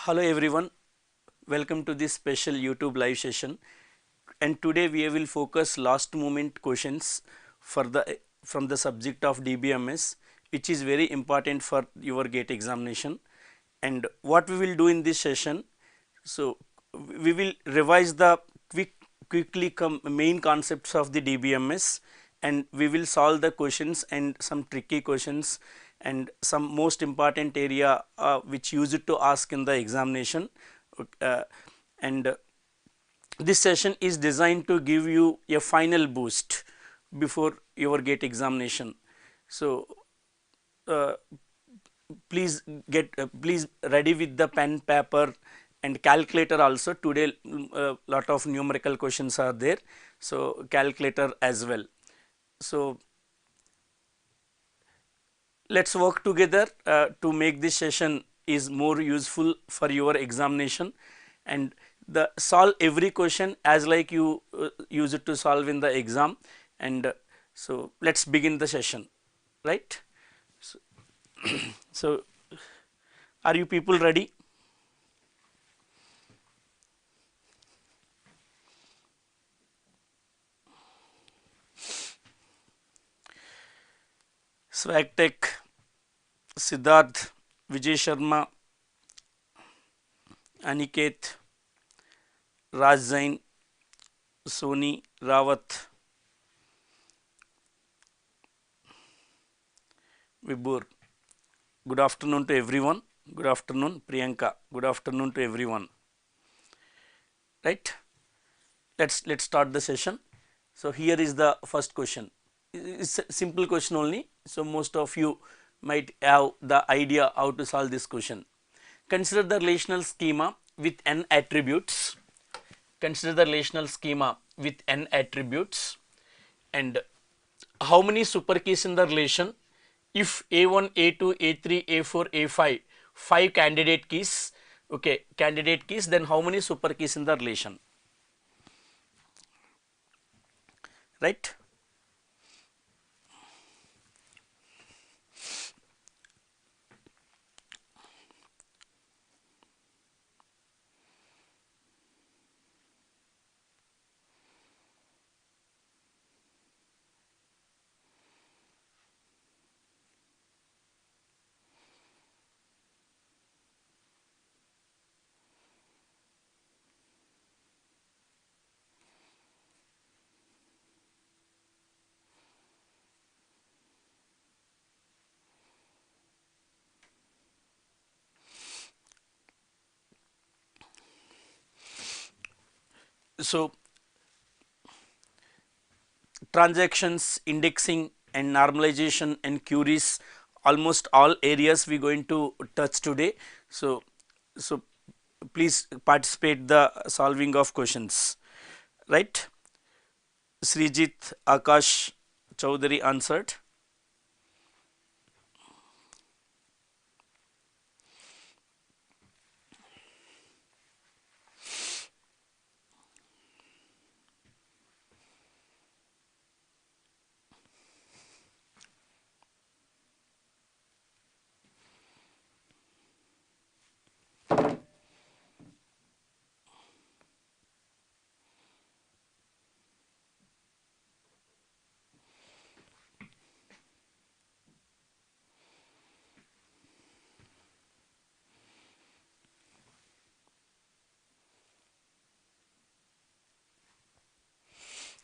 Hello everyone, welcome to this special YouTube live session, and today we will focus last moment questions for the from the subject of DBMS, which is very important for your GATE examination. And what we will do in this session, so we will revise the quickly main concepts of the DBMS, and we will solve the questions and some tricky questions and some most important area which used to ask in the examination. And this session is designed to give you a final boost before your GATE examination. So please please ready with the pen, paper and calculator also. Today lot of numerical questions are there, so calculator as well. So let's work together to make this session is more useful for your examination, and the solve every question as like you use it to solve in the exam. And so let's begin the session, right? So are you people ready? Swagtech, Siddharth, Vijay Sharma, Aniket, Raj Zain, Soni Rawat, Vibur. Good afternoon to everyone. Good afternoon, Priyanka. Good afternoon to everyone. Right? Let's start the session. So here is the first question. It's a simple question only. So most of you might have the idea how to solve this question. Consider the relational schema with n attributes. Consider the relational schema with n attributes, and how many super keys in the relation? If A1, A2, A3, A4, A5, 5 candidate keys, okay, candidate keys, then how many super keys in the relation, right? So transactions, indexing and normalization and queries, almost all areas we going to touch today. So please participate the solving of questions, right? Srijit, Akash, Chaudhary answered.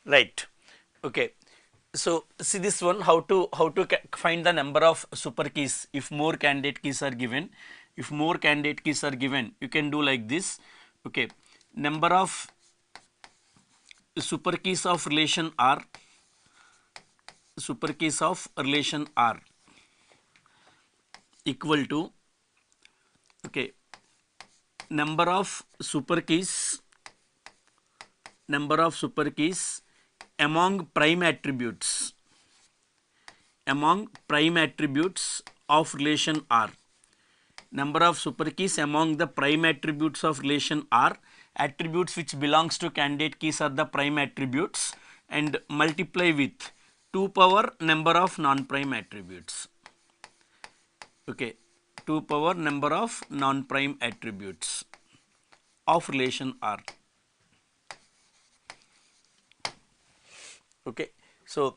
Right. Okay. So see this one, how to find the number of super keys if more candidate keys are given. If more candidate keys are given, you can do like this. Okay, number of super keys of relation R, super keys of relation R equal to, okay, number of super keys among prime attributes of relation R. Number of super keys among the prime attributes of relation R. Attributes which belongs to candidate keys are the prime attributes, and multiply with 2 power number of non-prime attributes. Okay, 2 power number of non-prime attributes of relation R. Okay. So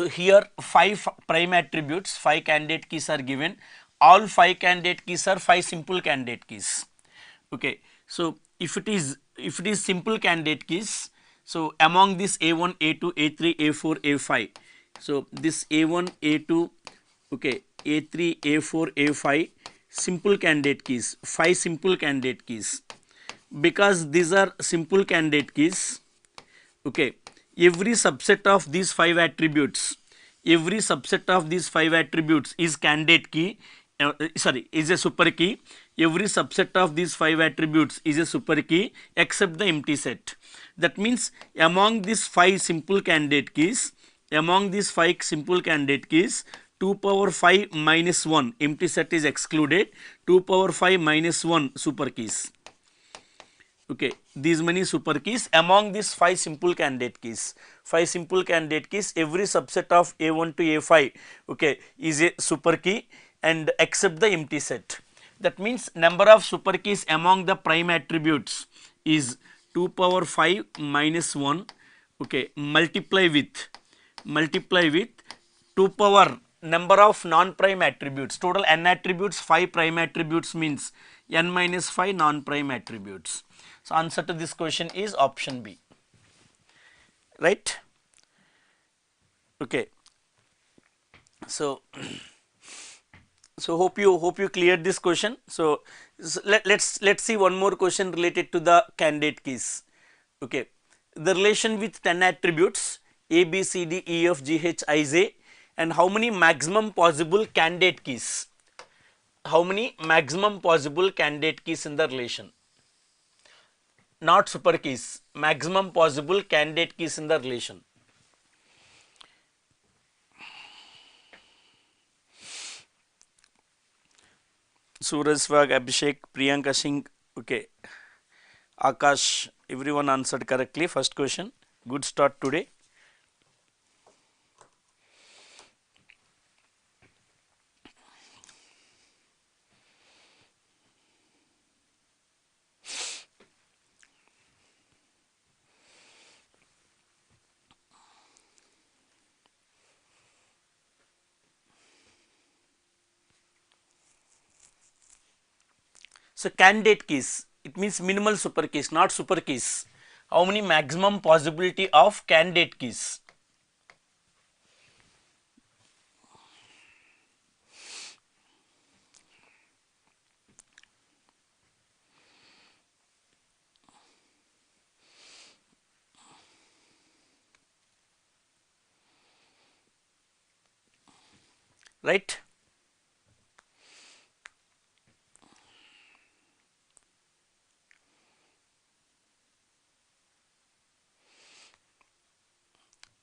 here 5 prime attributes, 5 candidate keys are given. All 5 candidate keys are 5 simple candidate keys. Okay. So if it is simple candidate keys, so among this A1, A2, A3, A4, A5, so this A1, A2, okay, A3, A4, A5 simple candidate keys, 5 simple candidate keys. Because these are simple candidate keys, okay, every subset of these 5 attributes, is candidate key, is a super key. Every subset of these 5 attributes is a super key except the empty set. That means among these 5 simple candidate keys, 2 power 5 minus 1 empty set is excluded, 2 power 5 minus 1 super keys. Okay, these many super keys among these 5 simple candidate keys. 5 simple candidate keys, every subset of A1 to A5, okay, is a super key and except the empty set. That means number of super keys among the prime attributes is 2 power 5 minus 1, okay, multiply with 2 power number of non-prime attributes. Total n attributes, 5 prime attributes means n minus 5 non-prime attributes. So answer to this question is option B, right? Okay. So hope you cleared this question. So let's see one more question related to the candidate keys. Okay, the relation with 10 attributes A, B, C, D, E, F, G, H, I, J, and how many maximum possible candidate keys? How many maximum possible candidate keys in the relation? Not super keys, maximum possible candidate keys in the relation. Suraj Swag, Abhishek, Priyanka Singh, okay, Akash, everyone answered correctly. First question, good start today. So candidate keys, it means minimal super keys, not super keys. How many maximum possibility of candidate keys? Right?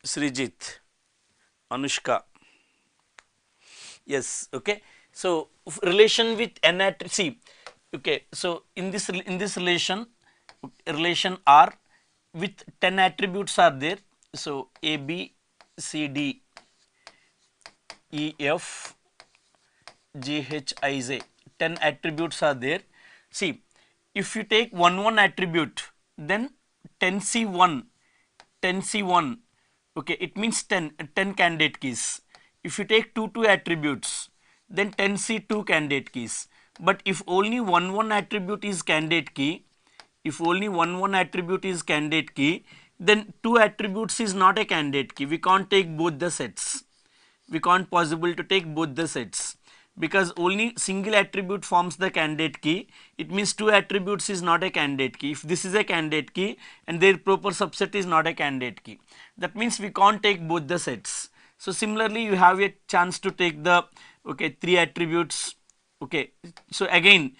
Srijit, Anushka. Yes, okay. So relation with n see, okay. So in this relation R with 10 attributes are there. So A, B, C, D, E, F, G, H, I, J, 10 attributes are there. See, if you take one attribute, then 10C1, okay, it means 10 candidate keys. If you take two attributes, then 10C2 candidate keys. But if only one attribute is candidate key, then 2 attributes is not a candidate key. We can't take both the sets. We can't possible to take both the sets, because only single attribute forms the candidate key. It means 2 attributes is not a candidate key. If this is a candidate key and their proper subset is not a candidate key, that means we can't take both the sets. So similarly you have a chance to take the, okay, 3 attributes. Okay, so again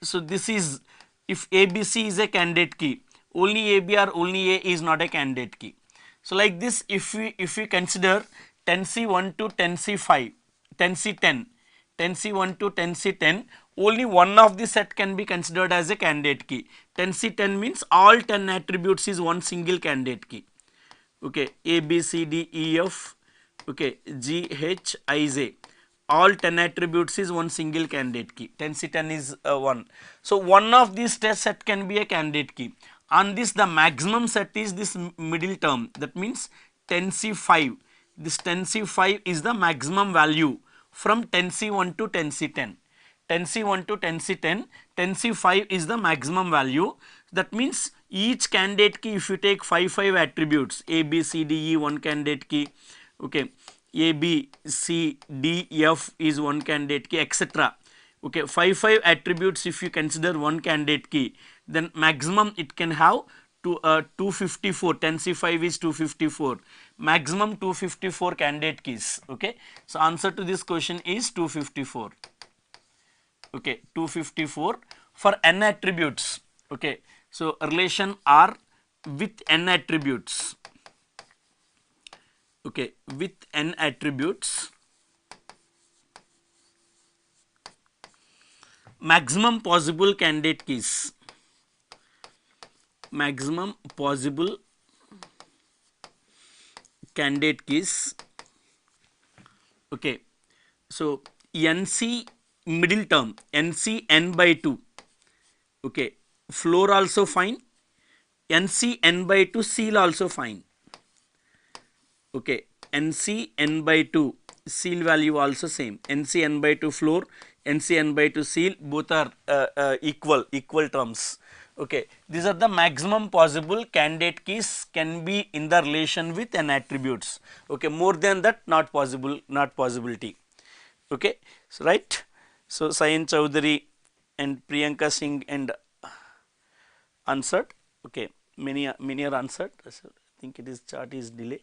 so this is, if ABC is a candidate key, only AB or only A is not a candidate key. So like this, if we consider 10C1 to 10C5, 10C10, 10C1 to 10C10, only one of the set can be considered as a candidate key. 10C10 means all 10 attributes is one single candidate key. Okay, A, B, C, D, E, F, okay, G, H, I, J, all 10 attributes is one single candidate key. 10C10 is 1. So one of these test set can be a candidate key. On this, the maximum set is this middle term, that means 10C5. This 10C5 is the maximum value from 10C1 to 10C10. 10C1 to 10C10, 10C5 is the maximum value. That means each candidate key, if you take 5 attributes, A, B, C, D, E, one candidate key, okay, A, B, C, D, F is one candidate key, etc. Okay, 5 attributes, if you consider one candidate key, then maximum it can have to 254. 10C5 is 254, maximum 254 candidate keys. Okay, so answer to this question is 254. Okay, 254 for n attributes. Okay, so relation R with n attributes. Okay, with n attributes, maximum possible candidate keys. Maximum possible candidate keys. Okay, so NC middle term, NC n by 2. Okay, floor also fine, NC n by 2 seal also fine. Okay, NC n by 2 seal value also same, NC n by 2 floor, NC n by 2 seal, both are equal terms. Okay, these are the maximum possible candidate keys can be in the relation with n attributes. Okay, more than that not possible, not possibility. Okay, so right. So Sayan Chowdhury and Priyanka Singh and answered. Okay, many are answered. So I think it is chart is delay.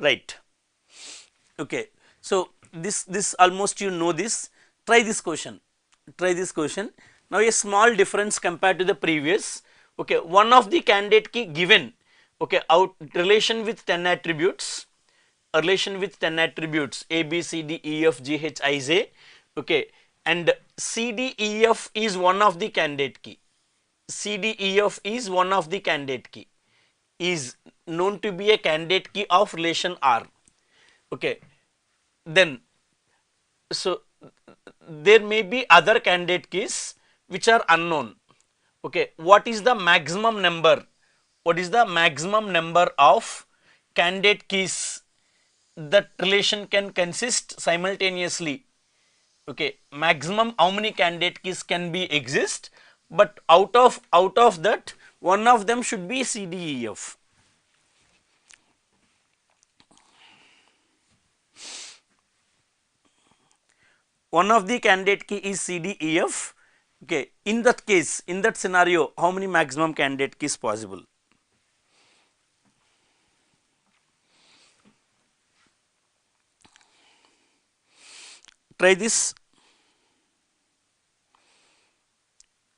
Right. Okay, so this almost you know this. Try this question. Try this question. Now a small difference compared to the previous. Okay, one of the candidate key given. Okay, out relation with 10 attributes. A relation with 10 attributes A, B, C, D, E, F, G, H, I, J. Okay, and C, D, E, F is one of the candidate key. C, D, E, F is one of the candidate key. Is known to be a candidate key of relation R. Okay, then so there may be other candidate keys which are unknown. Okay, what is the maximum number? What is the maximum number of candidate keys that relation can consist simultaneously? Okay, maximum how many candidate keys can be exist, but out of that one of them should be CDEF. One of the candidate key is CDEF. Okay, in that case, in that scenario, how many maximum candidate keys possible? Try this.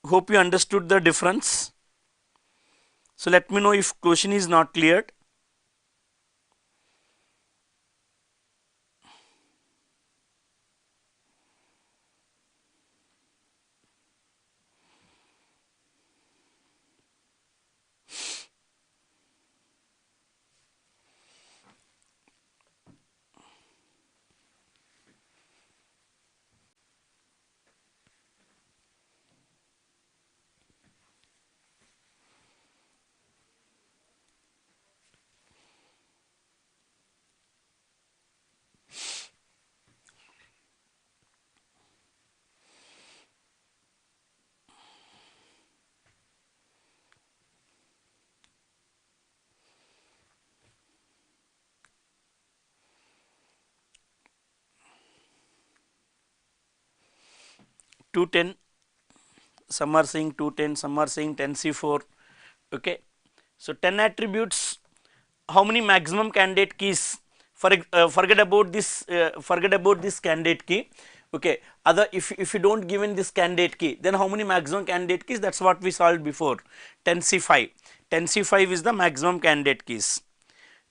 Hope you understood the difference. So let me know if question is not cleared. Two 10, some are saying 210, some are saying 10C4. Okay, so 10 attributes, how many maximum candidate keys? Forget about this candidate key. Okay, other if you don't given this candidate key, then how many maximum candidate keys? That's what we solved before, 10C5. 10C5 is the maximum candidate keys,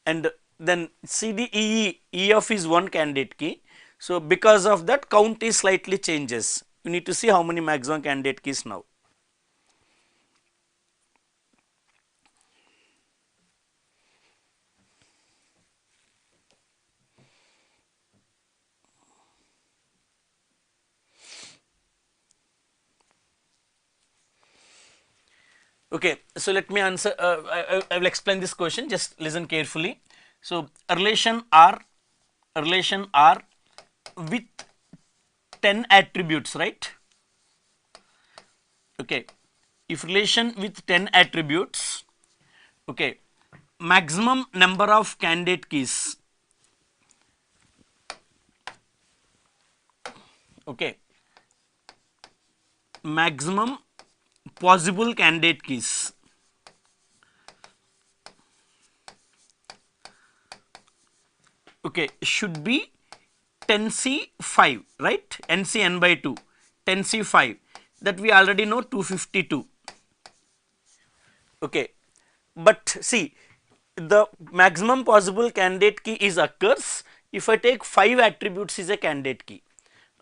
and then CDEE, EF is one candidate key. So because of that, count is slightly changes. You need to see how many maximum candidate keys now. Okay, so let me answer. I will explain this question. Just listen carefully. So relation R with 10 attributes, right? Okay, if relation with 10 attributes, okay, maximum number of candidate keys, okay, maximum possible candidate keys, okay, should be 10C5, right? NC n by 2, 10C5, that we already know 252. Okay, but see, the maximum possible candidate key is occurs if I take 5 attributes is a candidate key.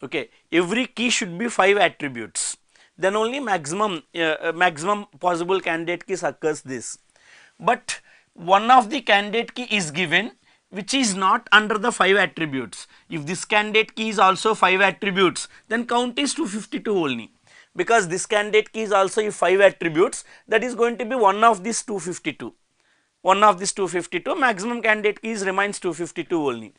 Okay, every key should be 5 attributes, then only maximum possible candidate keys occurs this. But one of the candidate key is given which is not under the 5 attributes. If this candidate key is also 5 attributes, then count is 252 only, because this candidate key is also if 5 attributes, that is going to be one of these 252. One of this 252, maximum candidate keys remains 252 only,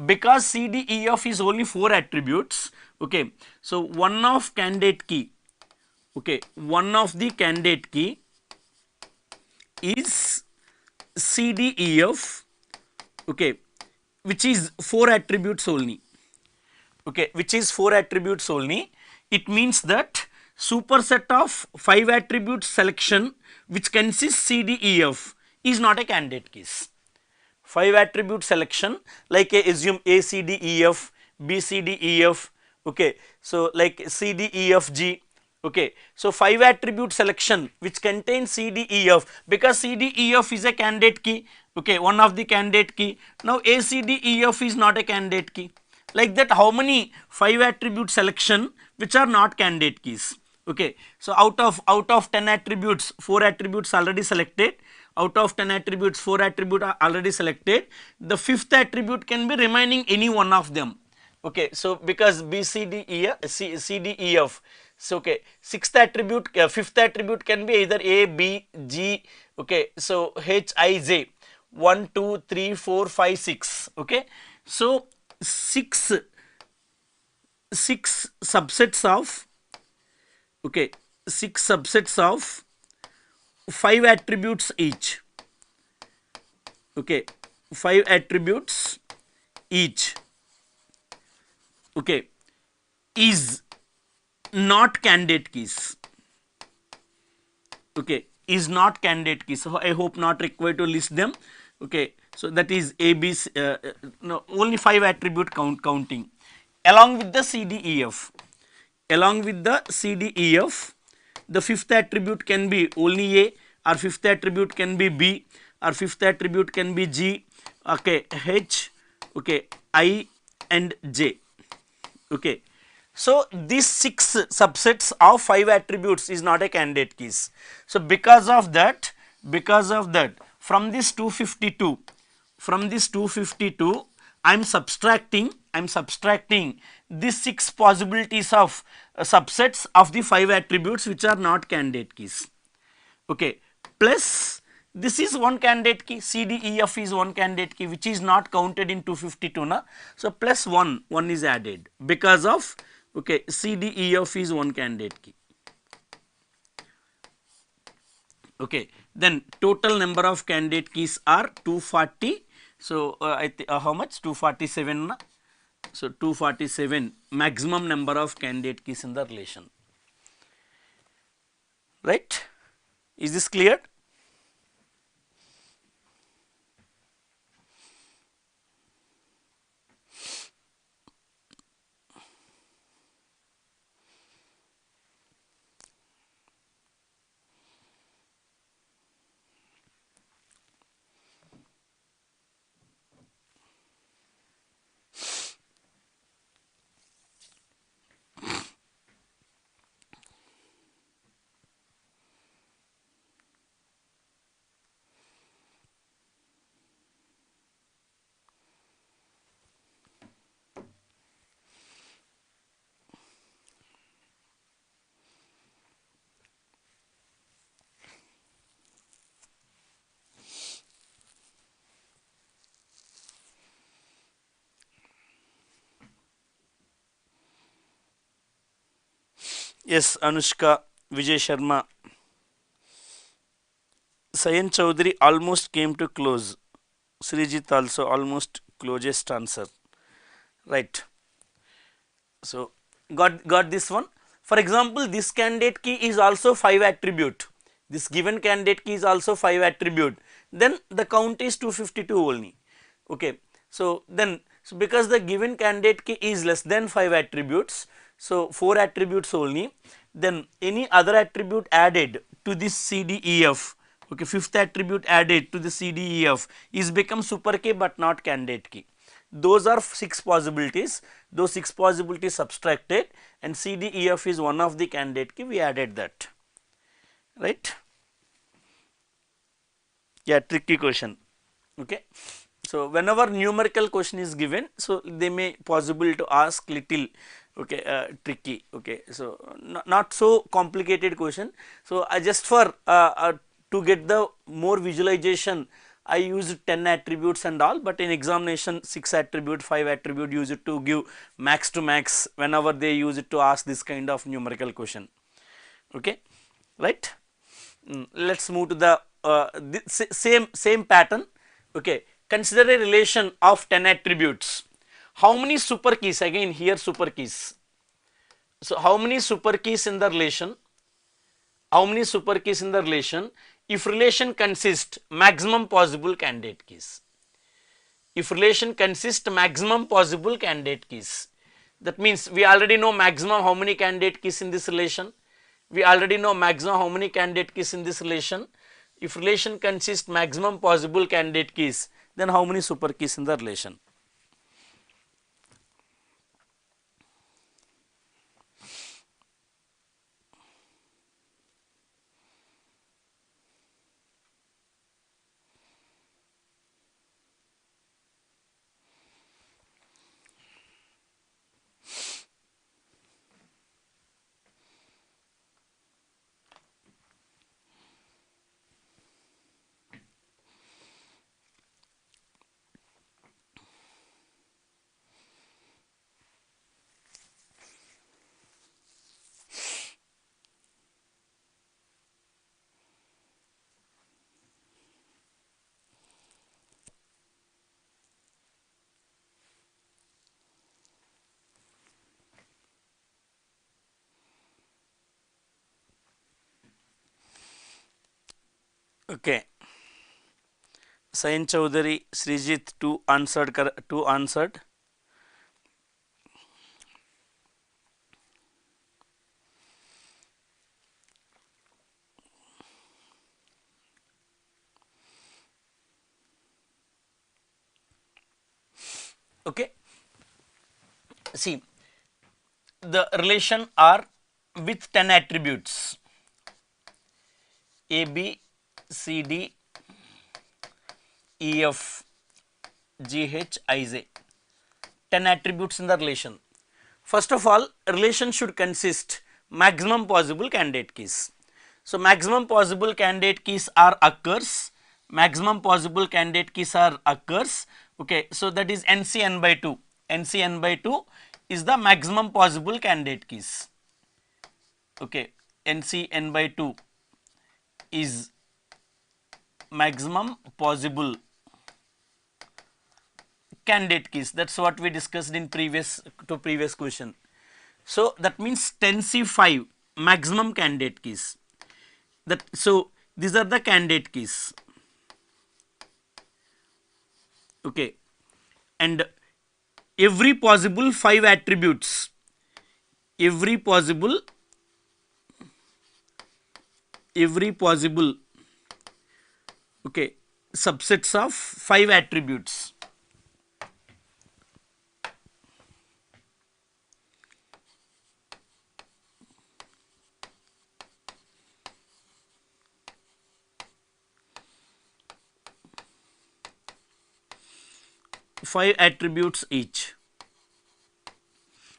because CDEF is only 4 attributes. Okay, so one of candidate key, okay, one of the candidate key is CDEF, okay, which is 4 attributes only, okay, which is 4 attributes only. It means that superset of 5 attribute selection which consists CDEF is not a candidate keys. 5 attribute selection, like assume ACDEF, BCDEF, okay, so like CDEFG, okay, so 5 attribute selection which contains CDEF, because CDEF is a candidate key, okay, one of the candidate key. Now ACDEF is not a candidate key. Like that, how many 5 attribute selection which are not candidate keys? Okay, so out of 10 attributes, 4 attributes already selected. Out of 10 attributes, 4 attributes are already selected. The 5th attribute can be remaining any one of them. Okay, so because B, C, D, E, C, D, E, F. So okay, 6th attribute, 5th attribute can be either A, B, G. Okay, so H, I, J. 1, 2, 3, 4, 5, 6. Okay, so six subsets of, okay, 6 subsets of 5 attributes each, okay, 5 attributes each, okay, is not candidate keys, okay, is not candidate keys. So I hope not required to list them. Okay, so that is A, B, no, only 5 attribute counting along with the CDEF. Along with the CDEF, the 5th attribute can be only A, or 5th attribute can be B, or 5th attribute can be G, okay, H, okay, I and J. Okay, so these 6 subsets of 5 attributes is not a candidate keys. So because of that, from this 252, I am subtracting these 6 possibilities of subsets of the 5 attributes which are not candidate keys. Okay, plus this is one candidate key, CDEF is one candidate key which is not counted in 252 na. So plus 1 is added because of, okay, CDEF is one candidate key. Okay, then total number of candidate keys are 240. So how much? 247 na? So 247 maximum number of candidate keys in the relation, right? Is this clear? Yes, Anushka, Vijay Sharma, Sayan Chaudhary almost came to close. Srijit also almost closest answer. Right. So got this one. For example, this candidate key is also 5 attribute. This given candidate key is also 5 attribute. Then the count is 252 only. Okay. So then because the given candidate key is less than 5 attributes, so 4 attributes only, then any other attribute added to this CDEF, okay, fifth attribute added to the CDEF is become super key but not candidate key. Those are 6 possibilities. Those 6 possibilities subtracted, and CDEF is one of the candidate key. We added that, right? Yeah, tricky question. Okay. So whenever numerical question is given, so they may possible to ask little, okay, tricky. Okay. So not so complicated question. So I just for to get the more visualization, I use 10 attributes and all, but in examination 6 attribute, 5 attribute use it to give max to max whenever they use it to ask this kind of numerical question. Okay, right? Let's move to the same pattern. Okay, consider a relation of 10 attributes. How many super keys? Again here super keys. So how many super keys in the relation? How many super keys in the relation? If relation consists maximum possible candidate keys. If relation consists maximum possible candidate keys, that means we already know maximum how many candidate keys in this relation. We already know maximum how many candidate keys in this relation. If relation consists maximum possible candidate keys, then how many super keys in the relation? Okay. Sain Chaudhary, Srijit, two answered. Two answered. Okay. See, the relation are with 10 attributes A, B, C, D, E, F, G, H, I, J. 10 attributes in the relation. First of all, relation should consist maximum possible candidate keys. So maximum possible candidate keys are occurs. Maximum possible candidate keys are occurs. Okay, so that is NC n by 2. NC n by 2 is the maximum possible candidate keys. Okay, NC n by 2 is maximum possible candidate keys. That's what we discussed in previous question. So that means 10C5 maximum candidate keys. That so these are the candidate keys. Okay, and every possible 5 attributes, every possible okay subsets of 5 attributes. Five attributes each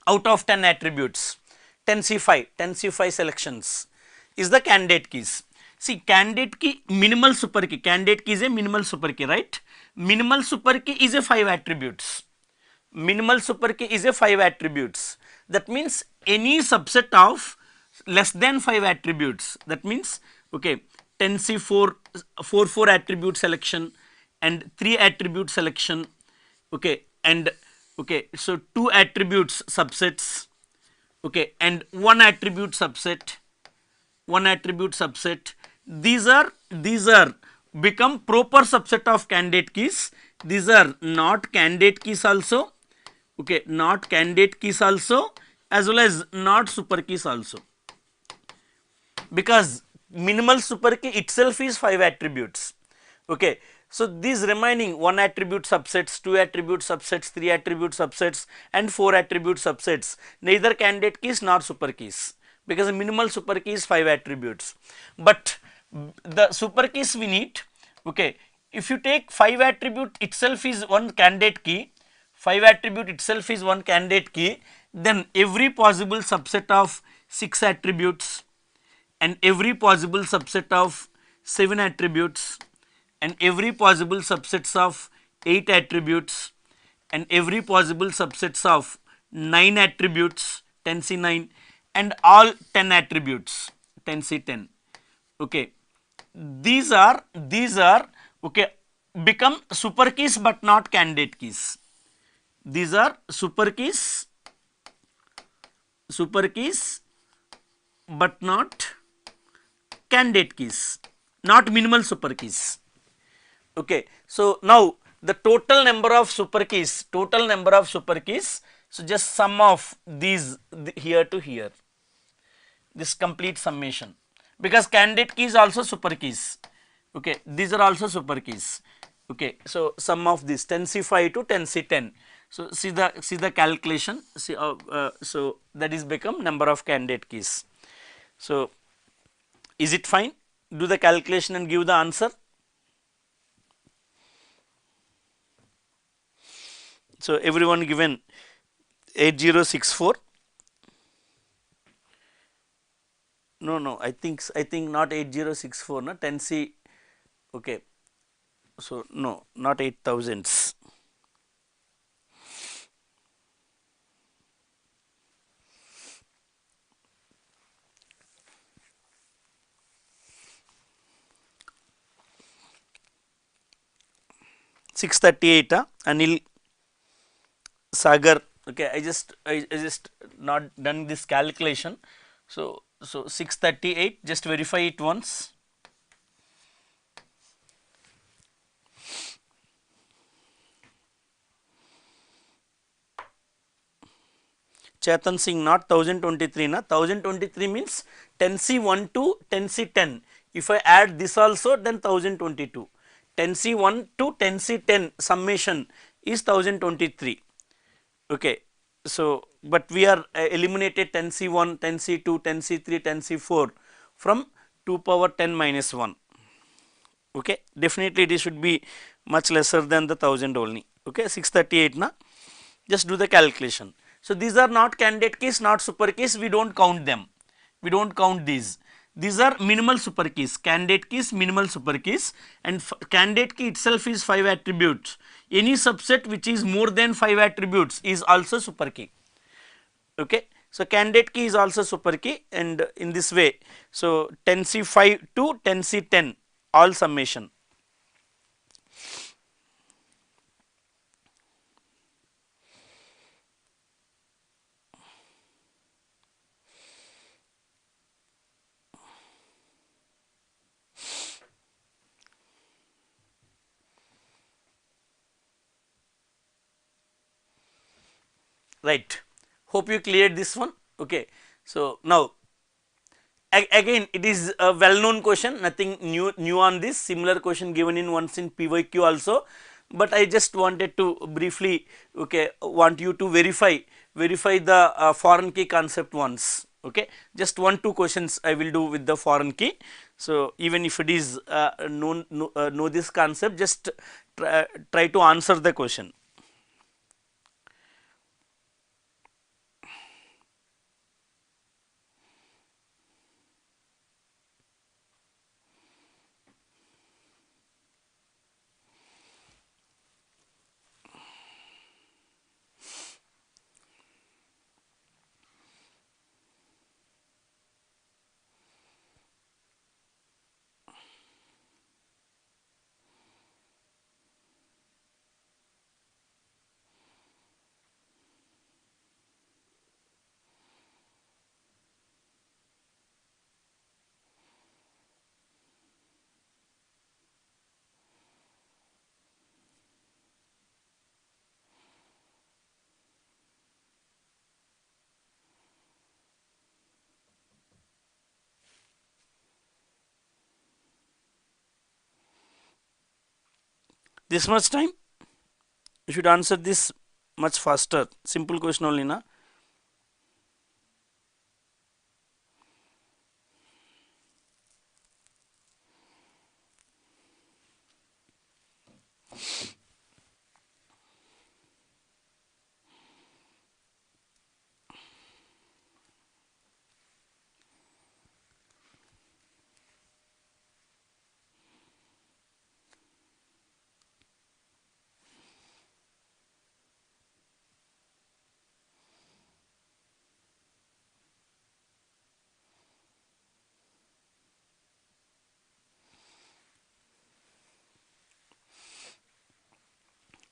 out of 10 attributes. 10C5 selections is the candidate keys. See, candidate key minimal super key. Candidate key is a minimal super key, right? Minimal super key is a 5 attributes. Minimal super key is a 5 attributes. That means any subset of less than 5 attributes, that means okay, 10C 4 attribute selection and 3 attribute selection, okay, and okay, so 2 attributes subsets, okay, and 1 attribute subset, these are become proper subset of candidate keys. These are not candidate keys also, okay, not candidate keys also, as well as not super keys also, because minimal super key itself is 5 attributes, okay. So these remaining 1 attribute subsets, 2 attribute subsets, 3 attribute subsets and 4 attribute subsets, neither candidate keys nor super keys, because minimal super key is 5 attributes. But the super keys we need, okay, if you take 5 attribute itself is one candidate key, 5 attribute itself is one candidate key, then every possible subset of 6 attributes and every possible subset of 7 attributes and every possible subsets of 8 attributes and every possible subsets of 9 attributes, 10C9, and all 10 attributes, 10C10, okay. These are okay, become super keys but not candidate keys. These are super keys but not candidate keys, not minimal super keys, okay. So now the total number of super keys, so just sum of these here to here, this complete summation, because candidate key is also super keys, okay, these are also super keys, okay. So sum of this 10C5 to 10C10, so see the calculation, see so that is become number of candidate keys. So is it fine? Do the calculation and give the answer. So everyone given 8064. No, I think not 8064, no, 10C, okay. So no, not 8000s. $638, Anil Sagar, okay, I just not done this calculation, so 638, just verify it once. Chetan Singh, not 1023, na, 1023 means 10C1 to 10C10, if I add this also then 1022, 10C1 to 10C10 summation is 1023, okay. So but we are eliminated 10C1, 10C2, 10C3, 10C4 from 2 power 10 minus 1, okay. Definitely it should be much lesser than the 1000 only, okay. 638, na, just do the calculation. So these are not candidate keys, not super keys, we don't count them, we don't count these are minimal super keys, candidate keys, minimal super keys, and candidate key itself is 5 attributes, any subset which is more than 5 attributes is also super key, okay. So candidate key is also super key, and in this way, so 10C5 to 10C10 all summation. Right, hope you cleared this one, okay. So now again it is a well known question, nothing new on this, similar question given in once in PYQ also, but I just wanted to briefly, okay, want you to verify the foreign key concept once, okay. Just 1-2 questions I will do with the foreign key, so even if it is know this concept, just try to answer the question. This much time you should answer this much faster. Simple question only, na.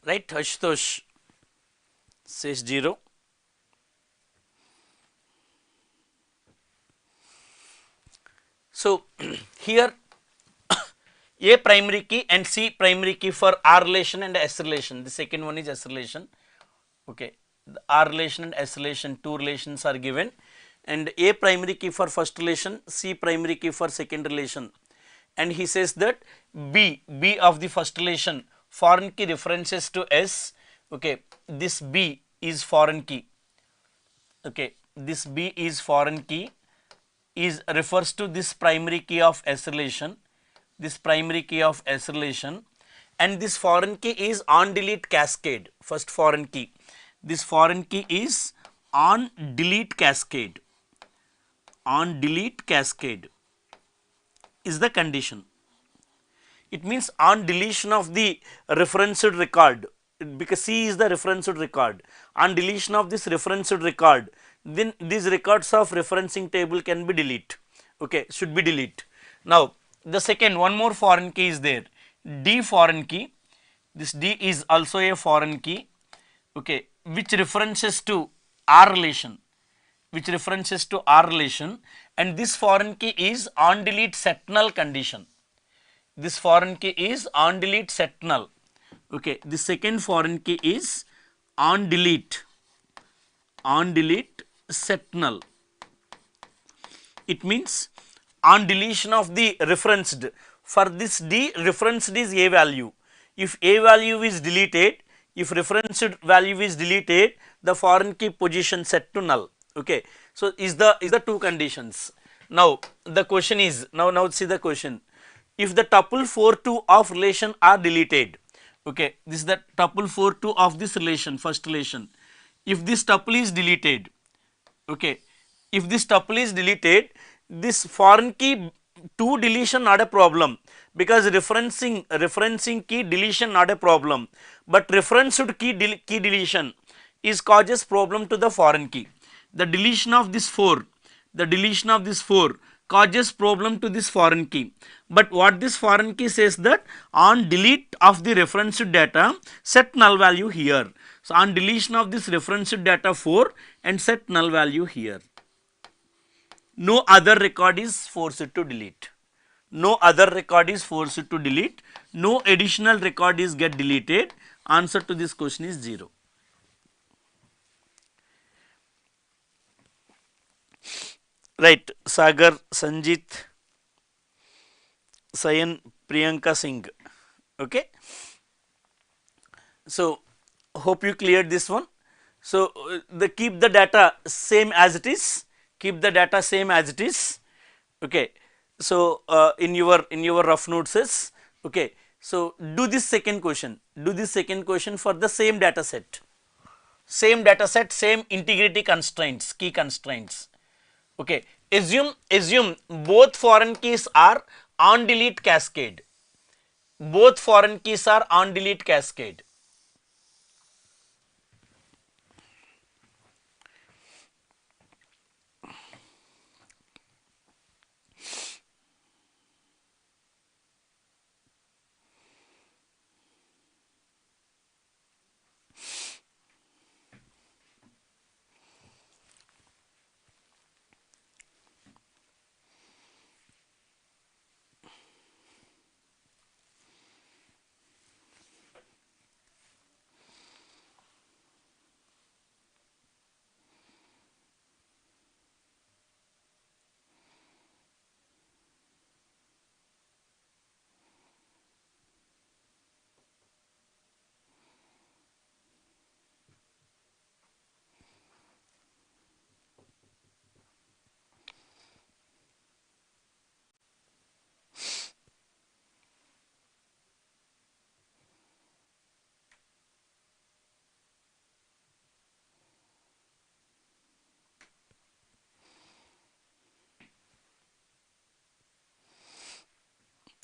Right, Ashutosh says 0. So here A primary key and C primary key for R relation and S relation. The second one is S relation. Okay, the R relation and S relation, two relations are given, and A primary key for first relation, C primary key for second relation. And he says that B of the first relation, foreign key references to S. Okay, this B is foreign key. Okay, this B is foreign key, is refers to this primary key of S relation, this primary key of S relation, and this foreign key is on delete cascade. First foreign key, this foreign key is on delete cascade. On delete cascade is the condition. It means on deletion of the referenced record, because C is the referenced record, on deletion of this referenced record, then these records of referencing table can be delete. Okay, should be delete. Now the second, one more foreign key is there, D foreign key. This D is also a foreign key, okay, which references to R relation, which references to R relation, and this foreign key is on delete set null condition. This foreign key is on delete set null. Okay, the second foreign key is on delete set null. It means on deletion of the referenced, for this D referenced is A value. If A value is deleted, if referenced value is deleted, the foreign key position set to null. Okay, so is the two conditions. Now the question is, now see the question. If the tuple 4 2 of relation are deleted, okay, this is the tuple 4 2 of this relation, first relation. If this tuple is deleted, okay, if this tuple is deleted, this foreign key 2 deletion not a problem, because referencing key deletion not a problem, but referenced key deletion is causes problem to the foreign key. The deletion of this 4, the deletion of this 4 causes problem to this foreign key. But what this foreign key says that on delete of the referenced data, set null value here. So on deletion of this referenced data 4 and set null value here. No other record is forced to delete. No other record is forced to delete. No additional record is get deleted. Answer to this question is 0. Right, Sagar, Sanjit, Sayan, Priyanka Singh. Okay. So hope you cleared this one. So the keep the data same as it is. Keep the data same as it is. Okay. So in your rough notes is, okay. So do this second question. Do this second question for the same data set. Same data set, same integrity constraints, key constraints. Okay. Assume both foreign keys are on delete cascade. Both foreign keys are on delete cascade.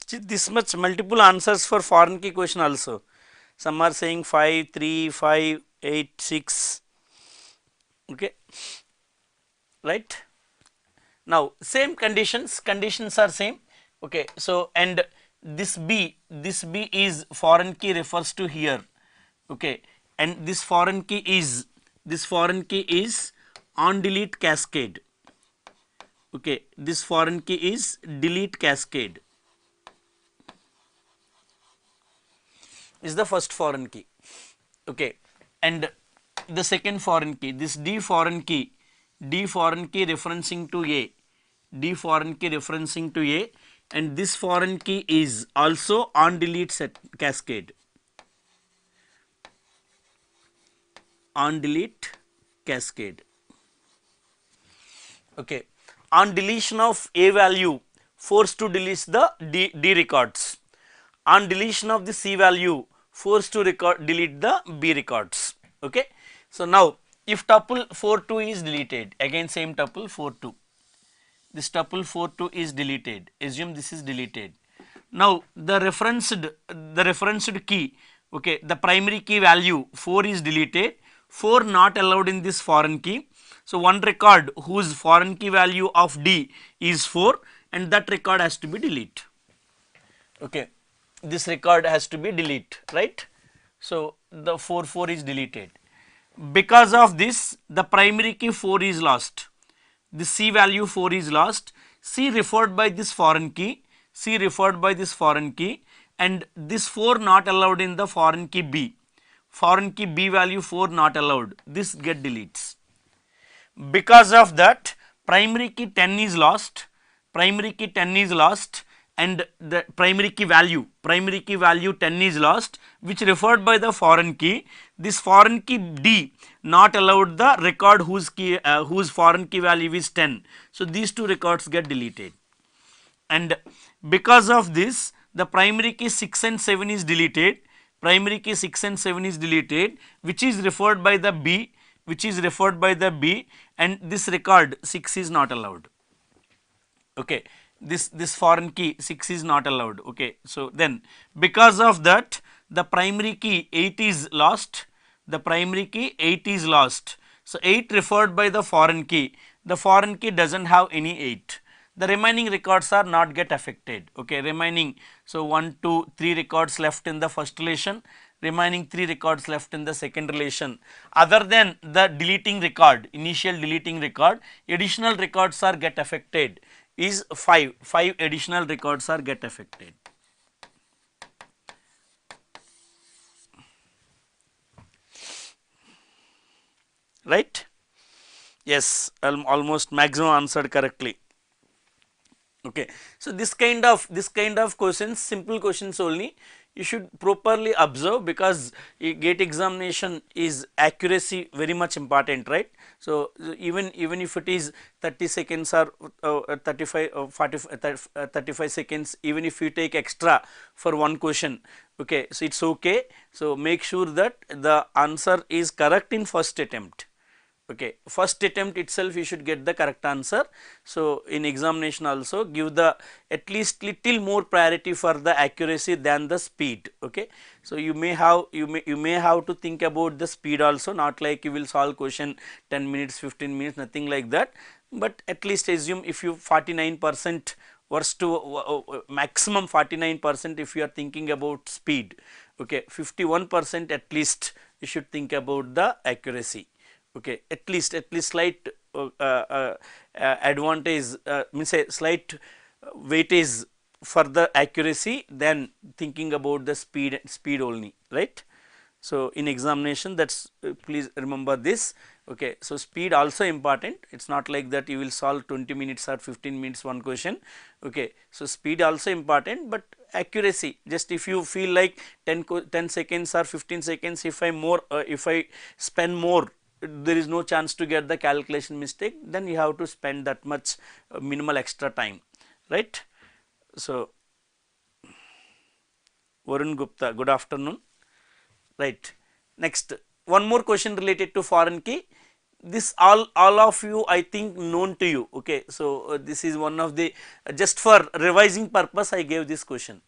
this much multiple answers for foreign key question also. Some are saying 5, 3, 5, 8, 6. Okay, right. Now same conditions are same. Okay, so and this B is foreign key refers to here. Okay, and this foreign key is on delete cascade. Okay, this foreign key is delete cascade is the first foreign key. Okay, and the second foreign key, this D foreign key referencing to A, D foreign key referencing to A, and this foreign key is also on delete set cascade, on delete cascade. Okay, on deletion of A value, forced to delete the D records. On deletion of the C value, forced to delete the B records. Okay. So now if tuple 42 is deleted, again same tuple 42, this tuple 42 is deleted, assume this is deleted. Now the referenced key, okay, the primary key value 4 is deleted, 4 not allowed in this foreign key. So one record whose foreign key value of D is 4, and that record has to be deleted. Okay, this record has to be deleted, right? So the 4 is deleted. Because of this, the primary key 4 is lost. The C value 4 is lost. C referred by this foreign key, and this 4 not allowed in the foreign key B. Foreign key B value 4 not allowed. This get deletes. Because of that, primary key 10 is lost. And the primary key value 10 is lost, which referred by the foreign key. This foreign key D not allowed the record whose foreign key value is 10. So these two records get deleted. And because of this, the primary key 6 and 7 is deleted. Which is referred by the B, and this record 6 is not allowed. Okay, this foreign key 6 is not allowed. Okay, so then because of that, the primary key 8 is lost. So 8 referred by the foreign key. The foreign key doesn't have any 8. The remaining records are not get affected. Okay, remaining, so 1, 2, 3 records left in the first relation, remaining 3 records left in the second relation. Other than the deleting record, initial deleting record, additional records are get affected. Is 5 additional records are get affected. Right? Yes, almost maximum answered correctly. Okay, so this kind of questions, simple questions only, you should properly observe, because gate examination is accuracy very much important, right? So even if it is 30 seconds or 35 35 seconds, even if you take extra for one question, okay, so it's okay. So make sure that the answer is correct in first attempt. Okay, first attempt itself you should get the correct answer. So in examination also give the at least little more priority for the accuracy than the speed. Okay, so you may have to think about the speed also, not like you will solve question 10 minutes 15 minutes, nothing like that, but at least assume if you 49% worst to maximum 49% if you are thinking about speed. Okay, 51% at least you should think about the accuracy. Okay, at least slight advantage, means a slight weightage for the accuracy than thinking about the speed only, right? So in examination, that's please remember this. Okay, so speed also important. It's not like that you will solve 20 minutes or 15 minutes one question. Okay, so speed also important, but accuracy, just if you feel like 10 seconds or 15 seconds, if I spend more, there is no chance to get the calculation mistake, then you have to spend that much minimal extra time, right? So Varun Gupta, good afternoon. Right, next one more question related to foreign key. this all of you I think known to you. Okay, so this is one of the just for revising purpose I gave this question.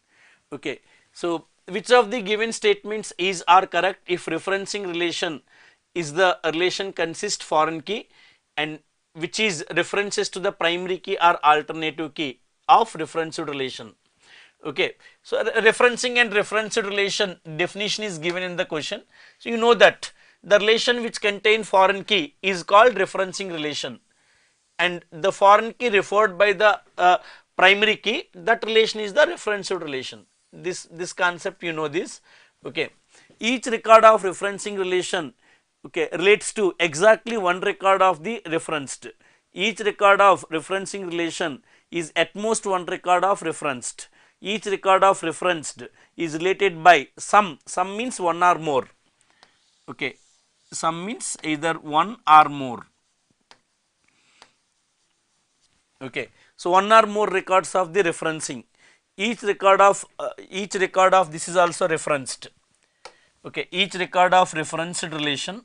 Okay, so which of the given statements is are correct if referencing relation is the relation consists foreign key, and which is references to the primary key or alternative key of referential relation. Okay, so referencing and referential relation definition is given in the question. So you know that the relation which contain foreign key is called referencing relation, and the foreign key referred by the primary key, that relation is the referential relation. This concept you know this. Okay, each record of referencing relation, okay, relates to exactly one record of the referenced. Each record of referencing relation is at most one record of referenced. Each record of referenced is related by some means one or more. Okay, some means either one or more. Okay, so one or more records of the referencing. Each record of this is also referenced. Okay, each record of referenced relation,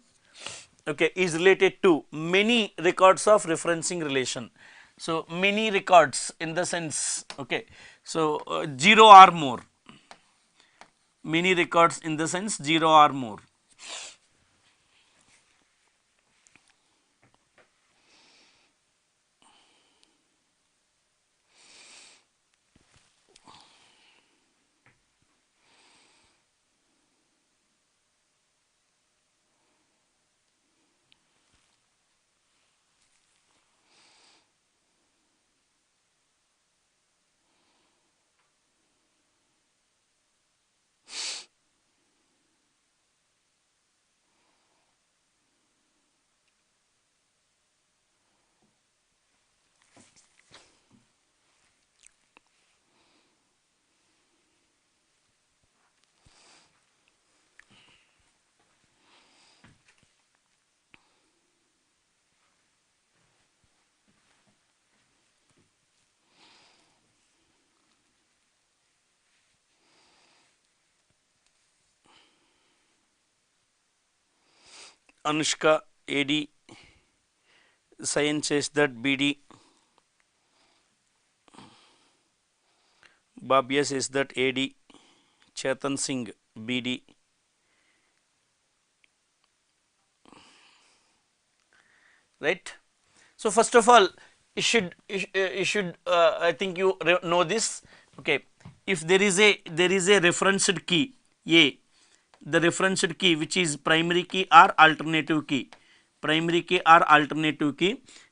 okay, is related to many records of referencing relation. So many records in the sense, okay, so 0 or more, many records in the sense 0 or more. Anushka AD, Science says that BD, Babia says that AD, Chetan Singh BD. Right. So first of all, you should I think you know this. Okay, if there is a referenced key A, the referenced key which is primary key or alternative key,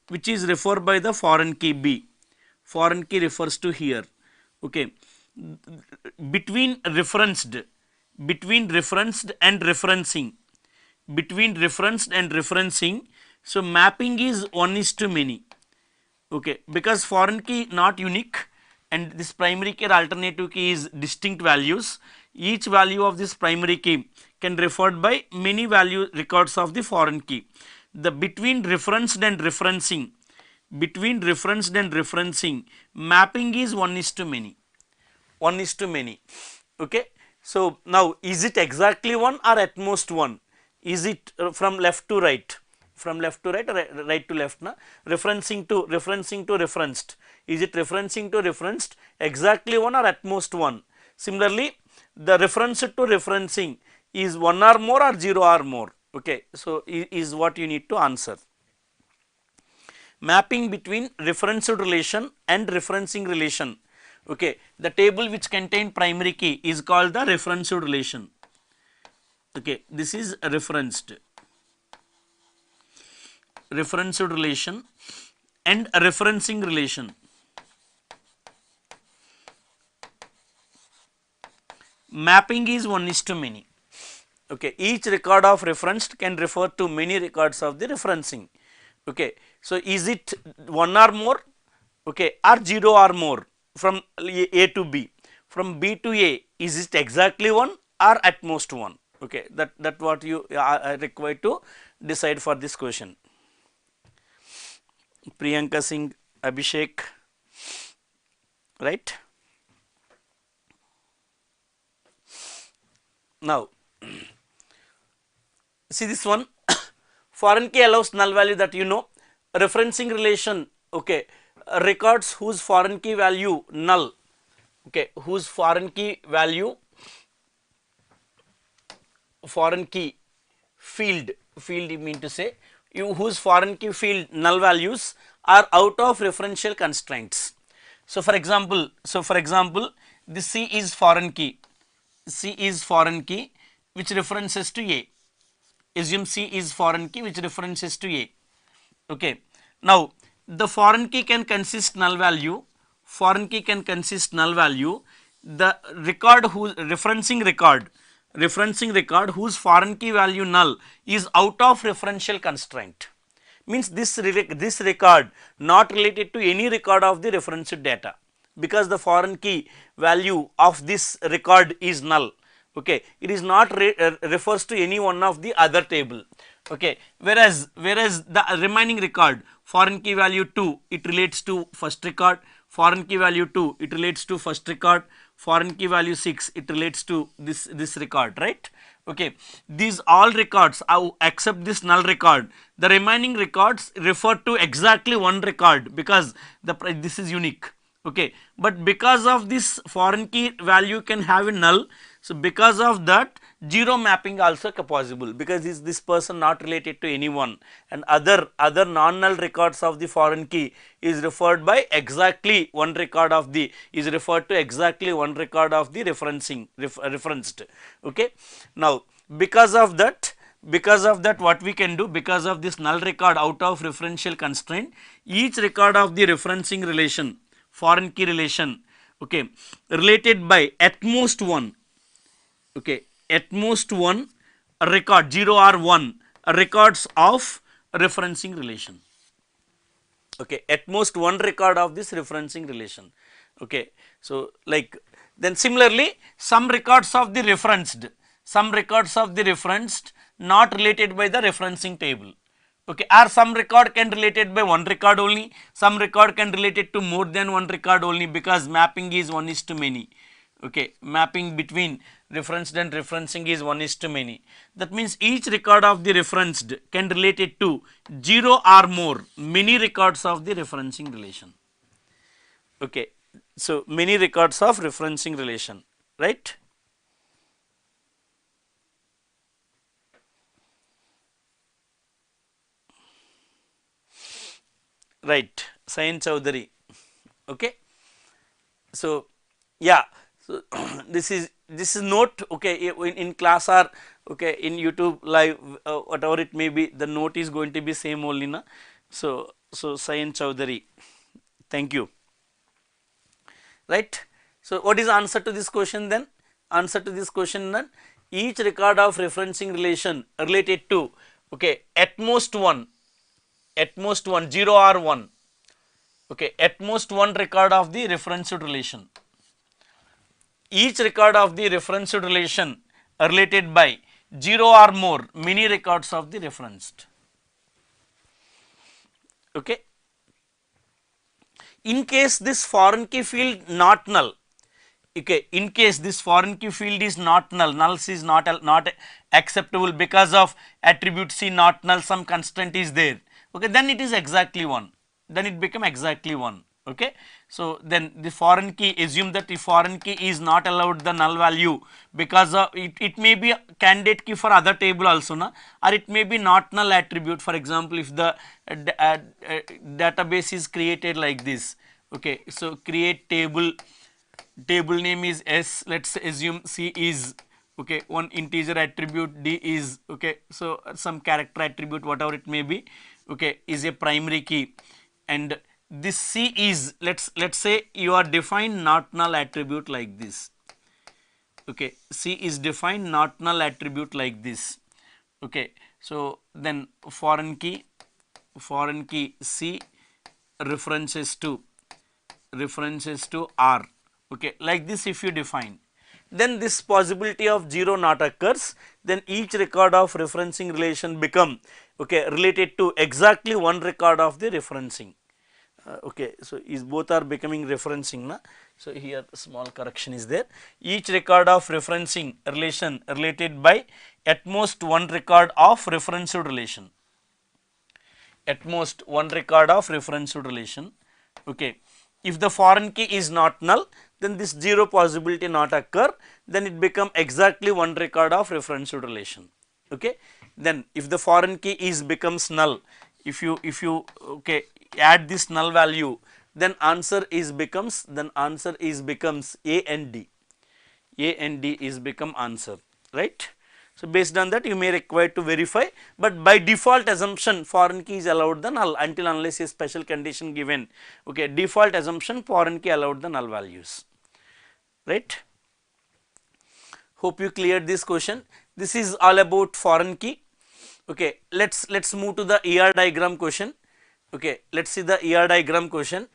which is referred by the foreign key B. Foreign key refers to here. Okay, between referenced and referencing, so mapping is 1 is to many. Okay, because foreign key not unique and this primary key or alternative key is distinct values, each value of this primary key can referred by many value records of the foreign key. The between referenced and referencing, mapping is 1 is to many. Okay, so now is it exactly 1 or at most 1? Is it from left to right, or right to left? Na? Referencing to referenced, is it referencing to referenced exactly 1 or at most 1? Similarly, the reference to referencing is 1 or more or 0 or more. Okay, so is what you need to answer. Mapping between referential relation and referencing relation. Okay, the table which contain primary key is called the referential relation. Okay, this is referenced, referential relation and referencing relation. Mapping is 1 is to many. Okay, each record of referenced can refer to many records of the referencing. Okay, so is it 1 or more, okay, or 0 or more from A to B? From B to A, is it exactly 1 or at most 1? Okay, that what you are required to decide for this question. Priyanka Singh, Abhishek, right? Now see this one. foreign key allows null value, that you know. Referencing relation, okay, records whose foreign key value null, okay, whose foreign key value, foreign key field you mean to say, you whose foreign key field null values are out of referential constraints. So for example, this C is foreign key, which references to A. Assume C is foreign key which references to A. Okay. Now the foreign key can consist null value, the record whose referencing record whose foreign key value null is out of referential constraint, means this record not related to any record of the referenced data, because the foreign key value of this record is null. Okay, it is not refers to any one of the other table. Okay, whereas the remaining record foreign key value 2, it relates to first record, foreign key value 2, it relates to first record, foreign key value 6, it relates to this record, right? Okay, these all records except this null record, the remaining records refer to exactly one record, because this is unique. Okay, but because of this foreign key value can have a null, so because of that zero mapping also possible, because this person not related to anyone, and other non-null records of the foreign key is referred by exactly one record of the referenced. Okay, now because of that what we can do, because of this null record out of referential constraint, each record of the referencing relation, foreign key relation, okay, related by at most one, okay, at most one record, 0 or 1 records of referencing relation. Okay, at most one record of this referencing relation. Okay, so like then similarly some records of the referenced, not related by the referencing table. Okay, or some record can related by one record only, some record can related to more than one record only, because mapping is 1:many. Okay, mapping between referenced and referencing is 1:many. That means each record of the referenced can relate it to 0 or more many records of the referencing relation. Okay, so many records of referencing relation, right? Right, Sayan Chowdhury. Okay, so yeah, so this is note. Okay, in class or okay in YouTube live, whatever it may be, the note is going to be same only, na. So Sayan Chowdhury, thank you. Right, so what is answer to this question then? Answer to this question then, each record of referencing relation related to, okay, at most one 0 or 1, okay, at most one record of the referenced relation. Each record of the referenced relation related by 0 or more many records of the referenced. Okay, in case this foreign key field not null, okay, in case this foreign key field is not null, nulls is not acceptable because of attribute C not null, some constraint is there. Okay, then it is exactly 1, then it become exactly 1. Okay, so then the foreign key, assume that the foreign key is not allowed the null value, because of it may be a candidate key for other table also, na, or it may be not null attribute. For example, if the database is created like this, okay, so create table name is S, let's assume C is, okay, one integer attribute, D is, okay, so some character attribute whatever it may be, okay, is a primary key, and this C is, let's say you are defined not null attribute like this. Okay, C is defined not null attribute like this. Okay, so then foreign key C references to R. Okay, like this if you define, then this possibility of 0 not occurs, then each record of referencing relation become, okay, related to exactly one record of the referencing. Okay, so is both are becoming referencing, na. So here small correction is there, each record of referencing relation related by at most one record of referenced relation. at most one record of referential relation. Okay. If the foreign key is not null, then this 0 possibility not occur, then it become exactly one record of referential relation. Okay. Then if the foreign key is becomes null, if you okay add this null value, then answer is becomes A and D. A and D is become answer, right. So, based on that you may require to verify, but by default assumption foreign key is allowed the null until unless a special condition given. Okay, default assumption foreign key allowed the null values, right. Hope you cleared this question. This is all about foreign key. Okay, let's move to the ER diagram question. Okay, let's see the ER diagram question.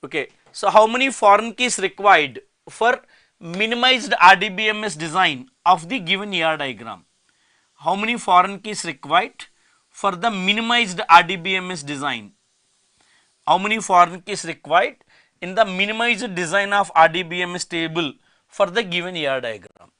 Okay, so how many foreign keys required for minimized RDBMS design of the given ER diagram? How many foreign keys required for the minimized RDBMS design? How many foreign keys required in the minimized design of RDBMS table for the given ER diagram?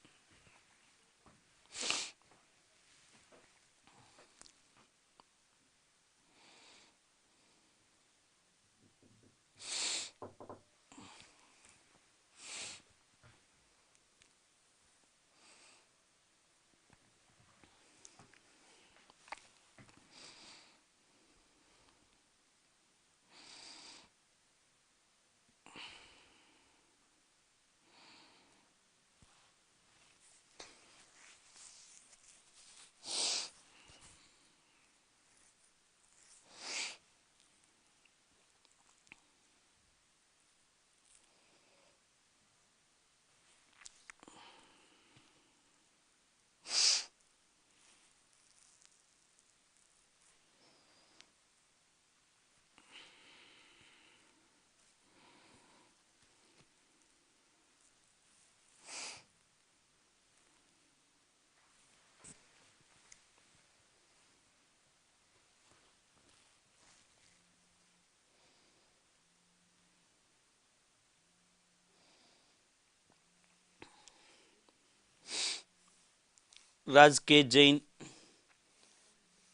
Raj K. Jain,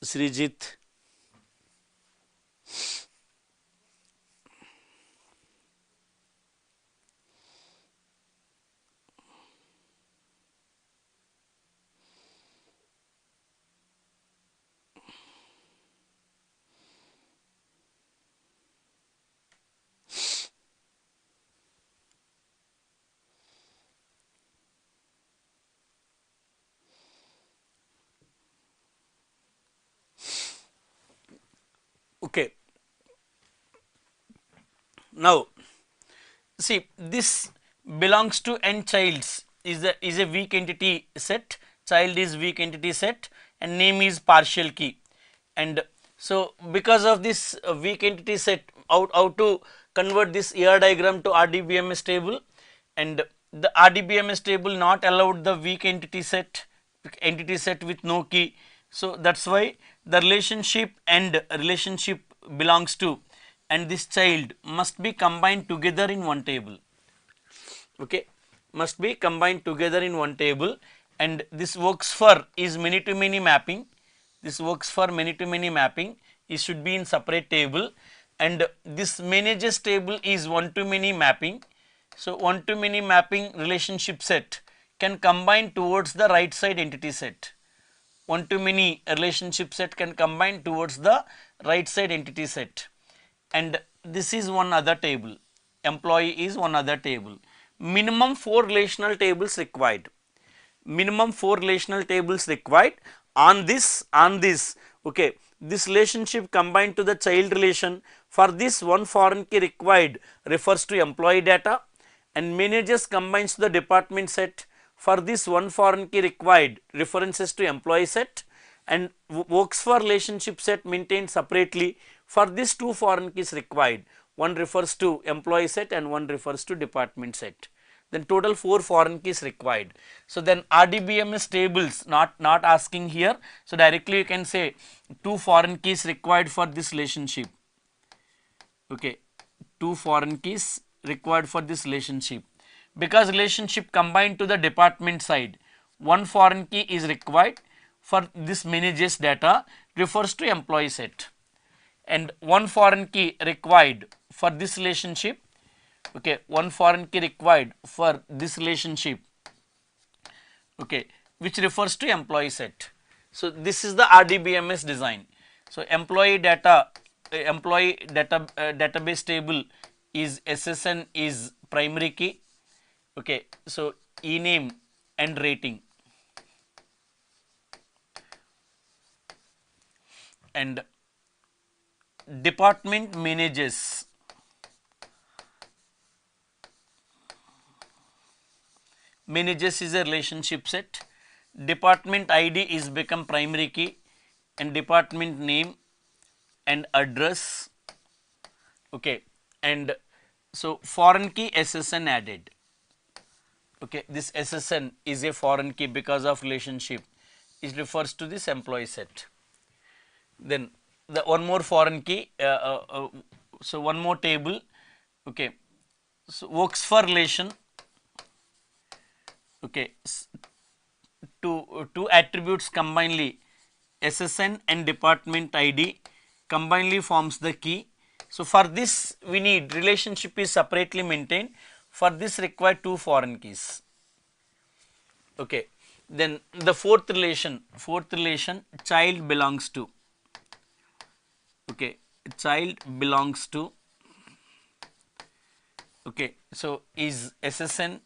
Srijit. Okay. Now, see this belongs to n childs is a weak entity set, child is weak entity set and name is partial key, and so because of this weak entity set, how to convert this ER diagram to RDBMS table, and the RDBMS table not allowed the weak entity set with no key. So, that is why the relationship and relationship belongs to and this child must be combined together in one table. Okay, must be combined together in one table, and this works for is many to many mapping. This works for many to many mapping. It should be in separate table, and this manages table is one to many mapping. So, one to many mapping relationship set can combine towards the right side entity set. One to many relationship set can combine towards the right side entity set, and this is one other table, employee is one other table. Minimum 4 relational tables required, minimum 4 relational tables required on this okay. This relationship combined to the child relation, for this one foreign key required refers to employee data, and managers combines to the department set, for this one foreign key required references to employee set, and works for relationship set maintained separately, for this two foreign keys required, one refers to employee set and one refers to department set. Then total 4 foreign keys required. So, then RDBMS tables not asking here. So, directly you can say 2 foreign keys required for this relationship. Okay, 2 foreign keys required for this relationship, because relationship combined to the department side, 1 foreign key is required for this manages data refers to employee set, and one foreign key required for this relationship. Okay, one foreign key required for this relationship, okay, which refers to employee set. So this is the RDBMS design. So employee data database table is SSN is primary key, okay, so e-name and rating, and department manages is a relationship set, department ID is become primary key, and department name and address, okay, and so foreign key SSN added, okay, this SSN is a foreign key because of relationship, it refers to this employee set. Then the one more foreign key, so one more table, okay, so works for relation, okay, two attributes combinedly SSN and department ID combinedly forms the key. So for this we need relationship is separately maintained, for this require two foreign keys, okay. Then the fourth relation child belongs to, okay, child belongs to, okay, so is SSN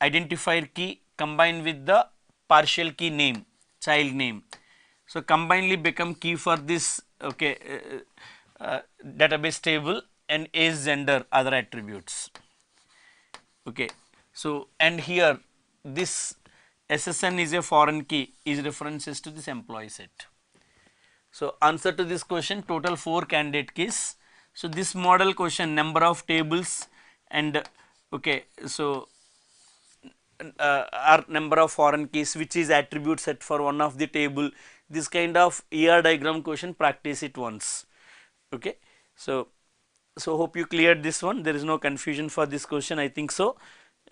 identifier key combined with the partial key name, child name, so combinedly become key for this, okay, database table, and age, gender, other attributes, okay. So and here this SSN is a foreign key is references to this employee set. So answer to this question, total 4 candidate keys. So this model question, number of tables and, okay, so are number of foreign keys which is attribute set for one of the table, this kind of ER diagram question practice it once, okay. So hope you cleared this one, there is no confusion for this question, I think so,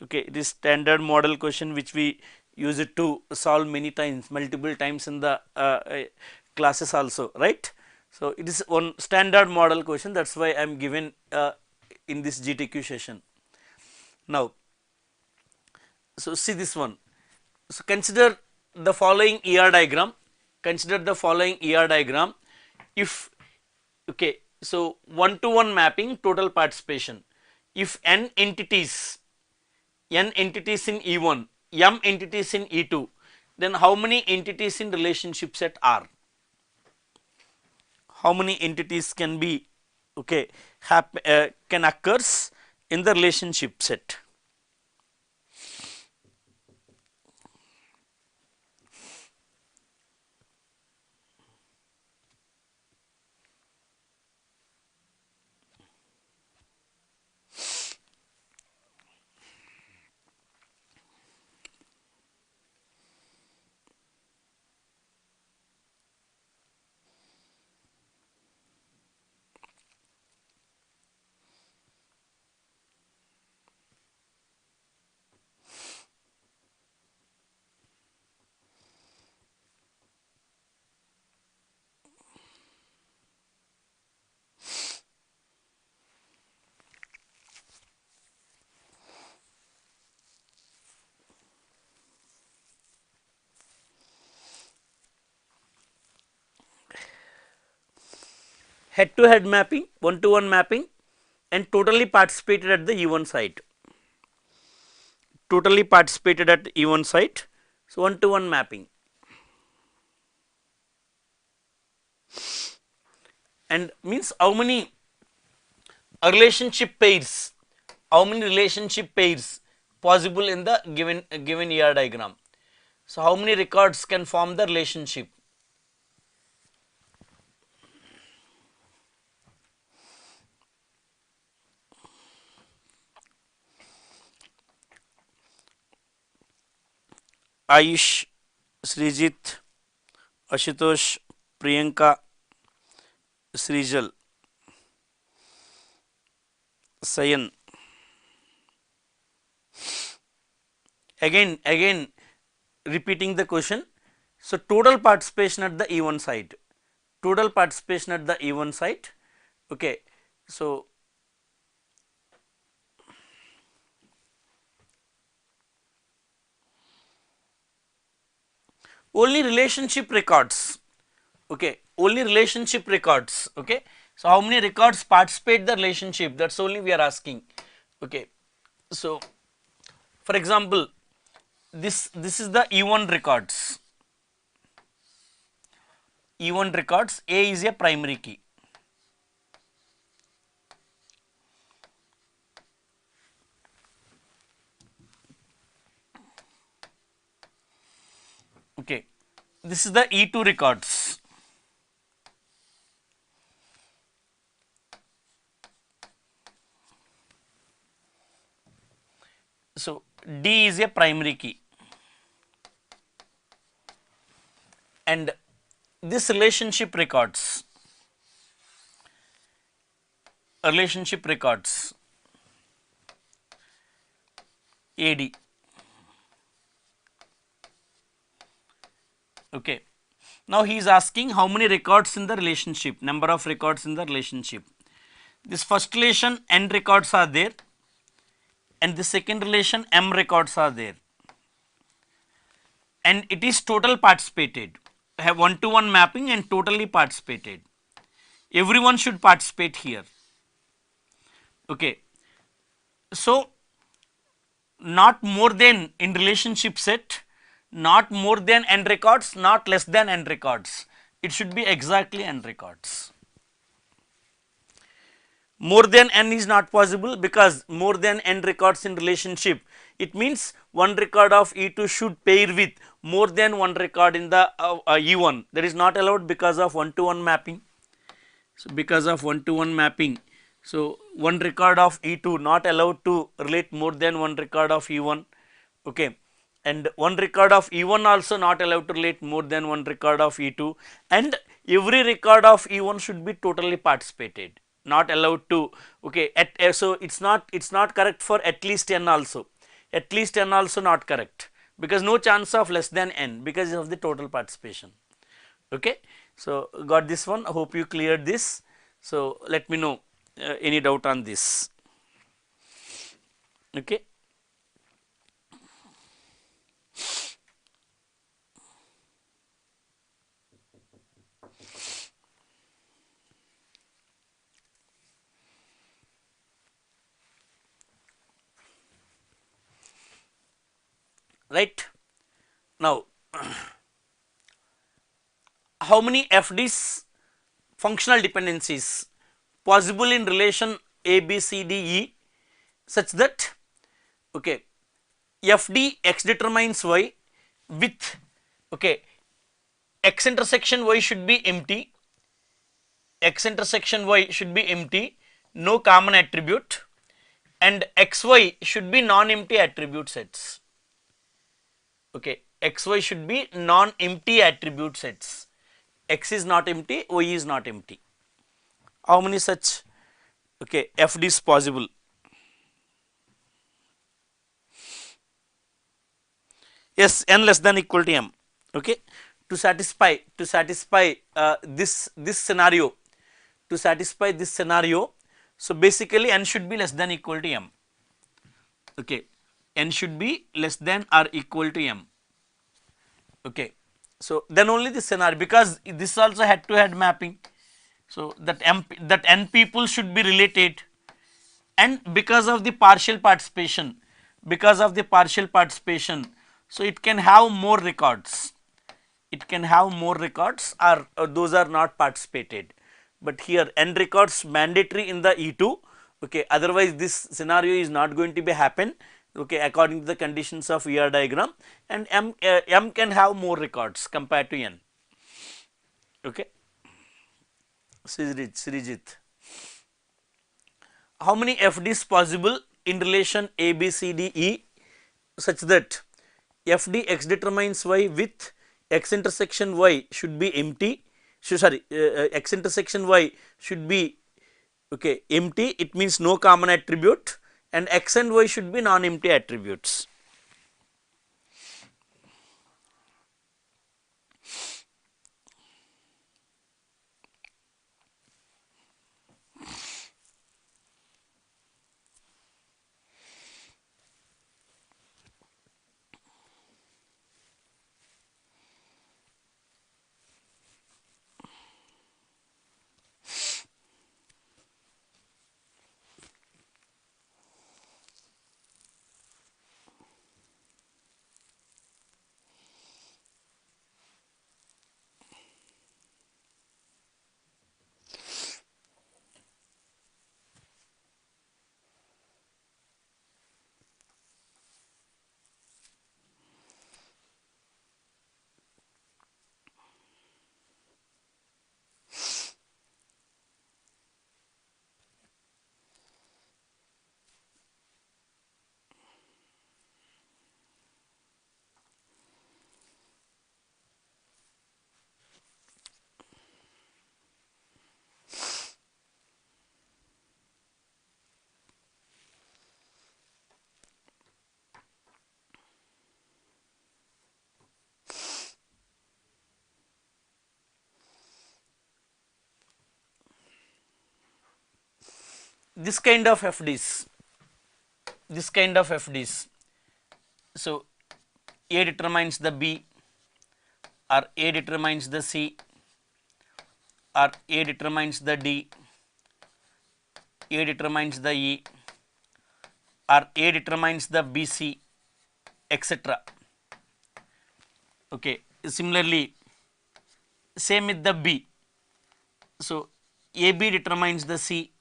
okay. It is standard model question which we use it to solve many times, multiple times in the classes also, right. So it is one standard model question, that is why I am given in this GTQ session. Now so see this one, so consider the following ER diagram, if, okay, so one to one mapping total participation, if n entities in E1, m entities in E2, then how many entities in relationship set are, how many entities can be, okay, can occurs in the relationship set. Head to head mapping, one to one mapping, and totally participated at the E1 site, so one to one mapping, and means how many relationship pairs, possible in the given ER diagram. So how many records can form the relationship? Ayush, Srijit, Ashutosh, Priyanka, Srijal, Sayan. Again repeating the question. So total participation at the E1 site. total participation at the E1 site. Okay. So, only relationship records, okay, only relationship records, okay. So, how many records participate the relationship, that is only we are asking, okay. So, for example, this is the E1 records, E1 records, A is a primary key. Okay, this is the E2 records. So, D is a primary key, and this relationship records, AD. Okay. Now he is asking how many records in the relationship, number of records in the relationship. This first relation n records are there, and the second relation m records are there, and it is total participated, have one to one mapping and totally participated. Everyone should participate here. Okay. So, not more than in relationship set, not more than n records, not less than n records. It should be exactly n records. More than n is not possible, because more than n records in relationship, it means one record of E2 should pair with more than one record in the E1. That is not allowed because of one to one mapping. So, because of one to one mapping, so one record of E2 not allowed to relate more than one record of E1, okay, and one record of E1 also not allowed to relate more than one record of E2, and every record of E1 should be totally participated, not allowed to, okay. So it's not correct for at least n also, at least n also not correct, because no chance of less than n because of the total participation, okay. So, got this one, hope you cleared this. So, let me know any doubt on this, okay. Right. Now, how many FDs, functional dependencies, possible in relation A, B, C, D, E, such that, okay, FD x determines y with, okay, x intersection y should be empty, x intersection y should be empty, no common attribute, and xy should be non-empty attribute sets. Okay, xy should be non-empty attribute sets. X is not empty, y is not empty. How many such, okay, FDs possible? Yes, n less than equal to m. Okay, to satisfy this scenario, to satisfy this scenario, so basically n should be less than equal to m. Okay, n should be less than or equal to m. Okay, so then only this scenario, because this also head to head mapping, so that n people should be related, and because of the partial participation, so it can have more records, or those are not participated, but here n records mandatory in the E2, okay, otherwise this scenario is not going to be happen, okay, according to the conditions of ER diagram, and m can have more records compared to n, okay. Srijit, how many FDs possible in relation A, B, C, D, E, such that FD x determines y with x intersection y should be empty, x intersection y should be, okay, empty, it means no common attribute, and x and y should be non-empty attributes. this kind of FDs, so A determines the B, or A determines the C, or A determines the D, A determines the E, or A determines the BC, etc. Okay. Similarly, same with the B. So AB determines the C,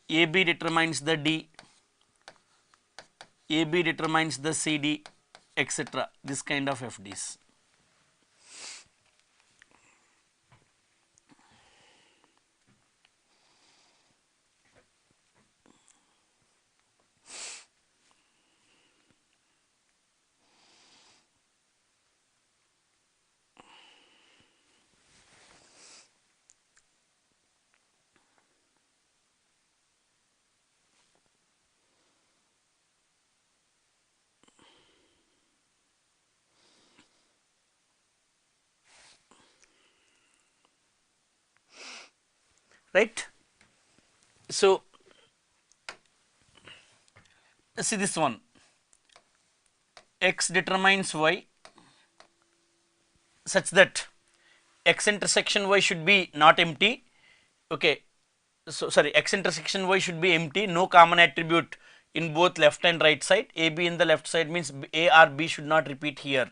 AB determines the D, AB determines the CD, etc. This kind of FDs. Right. So see this one, X determines Y such that X intersection Y should be not empty. Okay. So sorry, X intersection Y should be empty, no common attribute in both left and right side. AB in the left side means A or B should not repeat here,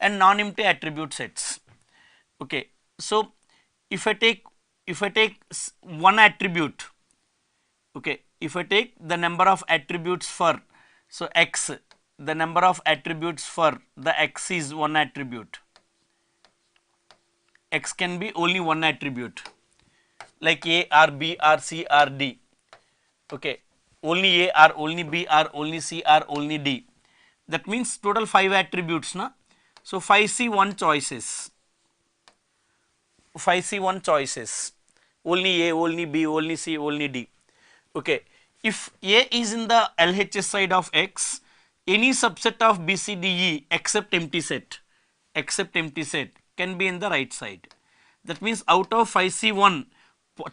and non-empty attribute sets. Okay. So if I take one attribute, okay, if I take the number of attributes for, so X, the number of attributes for the X is one attribute. X can be only one attribute, like A or B or C or D. Okay, only A or only B or only C or only D. That means total 5 attributes, na? So 5C1 choices. 5C1 choices. Only A, only B, only C, only D. Okay. If A is in the LHS side of X, any subset of BCDE except empty set can be in the right side. That means out of 5C1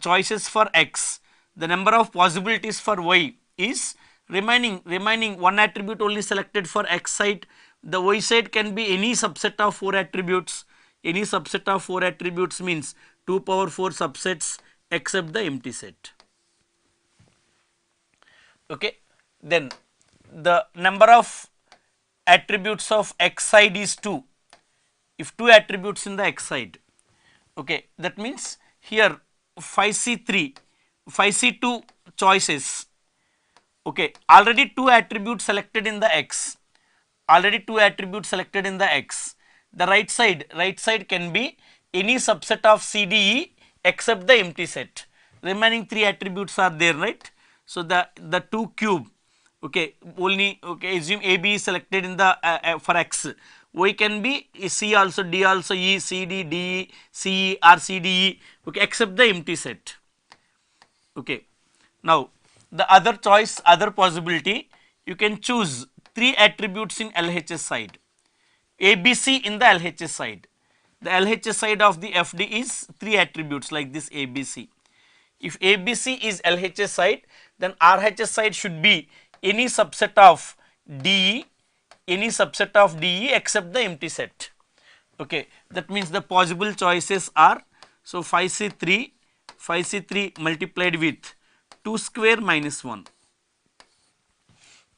choices for X, the number of possibilities for Y is remaining one attribute only selected for X side. The Y side can be any subset of 4 attributes. Any subset of 4 attributes means 2 power 4 subsets except the empty set. Okay. Then the number of attributes of X side is 2. If 2 attributes in the X side, okay, that means here 5C3, 5C2 choices, okay, already 2 attributes selected in the X, the right side can be any subset of CDE except the empty set. Remaining 3 attributes are there, right? So the 2 cube, okay, only, okay, assume AB is selected in the for X. Y can be C also, D also, E, C, D, D, E, C, E or C, D, E, okay, except the empty set. Okay. Now the other choice, other possibility, you can choose 3 attributes in LHS side, ABC in the LHS side. The LHS side of the FD is 3 attributes like this ABC. If ABC is LHS side, then RHS side should be any subset of DE, except the empty set. Okay, that means the possible choices are, so 5C3 multiplied with 2 square minus 1.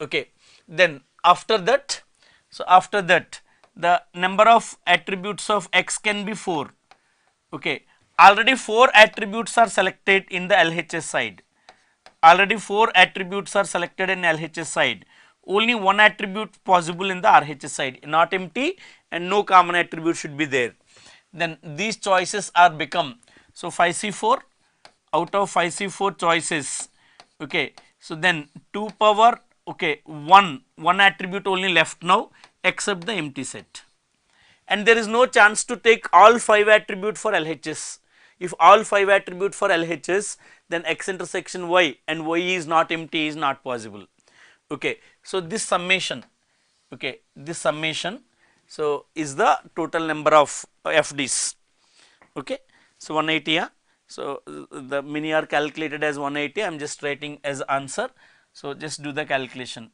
Okay, then after that, so after that the number of attributes of X can be 4. Okay, already 4 attributes are selected in the LHS side. Only one attribute possible in the RHS side, not empty, and no common attribute should be there. Then these choices are become, so 5C4, out of 5C4 choices, okay, so then 2 power, okay, 1 attribute only left now except the empty set. And there is no chance to take all 5 attribute for LHS. If all 5 attribute for LHS, then X intersection Y and Y is not empty is not possible. Okay, so this summation, okay, so is the total number of FDs. Okay, so 180, yeah? So the many are calculated as 180. I am just writing as answer. So just do the calculation.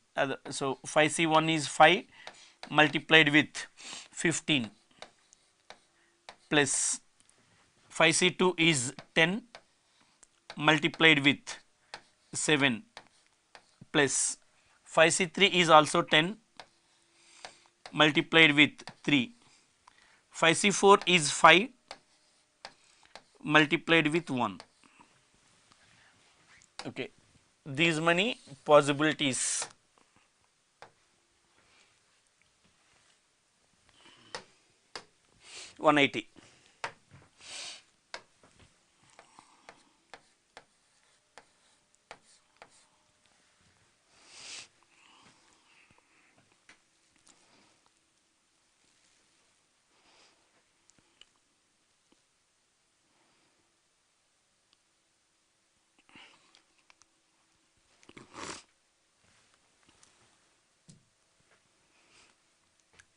So 5C1 is 5 multiplied with 15 plus 5C2 is 10 multiplied with 7 plus 5C3 is also 10 multiplied with 3. 5C4 is 5 multiplied with 1. Okay, these many possibilities. One 80.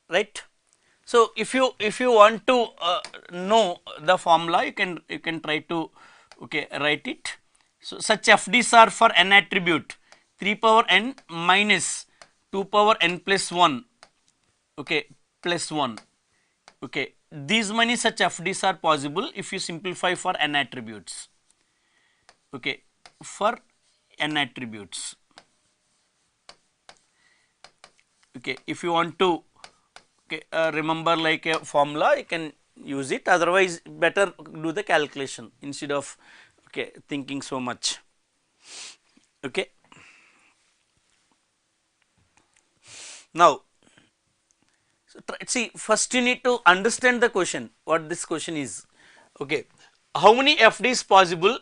Right. So if you want to know the formula, you can try to write it. So such FDs are for n attribute 3 power n minus 2 power n plus 1 plus 1. Okay, these many such FDs are possible if you simplify for n attributes. Okay, for n attributes. Okay, if you want to remember like a formula, you can use it. Otherwise, better do the calculation instead of thinking so much. Okay. Now, so see, first you need to understand the question. What this question is? Okay, how many FDs possible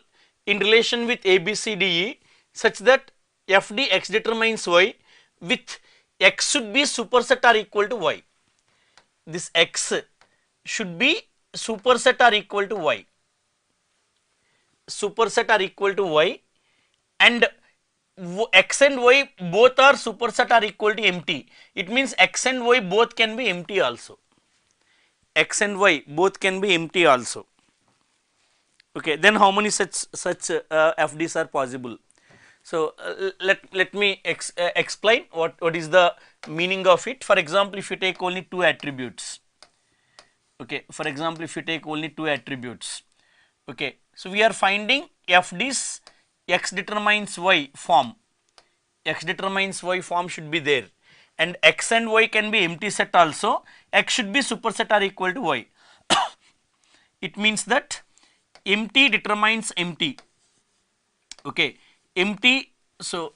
in relation with A, B, C, D, E, such that FD x determines y with x should be superset or equal to y. This x should be superset or equal to y. Superset or equal to y, and x and y both are superset or equal to empty. It means x and y both can be empty also. X and y both can be empty also. Okay, then how many such FDs are possible? So let me explain what is the meaning of it. For example, if you take only two attributes. Okay, for example, if you take only two attributes. Okay, so we are finding FDs x determines y form. X determines y form should be there, and x and y can be empty set also. X should be superset or equal to y. It means that empty determines empty. Okay, empty, so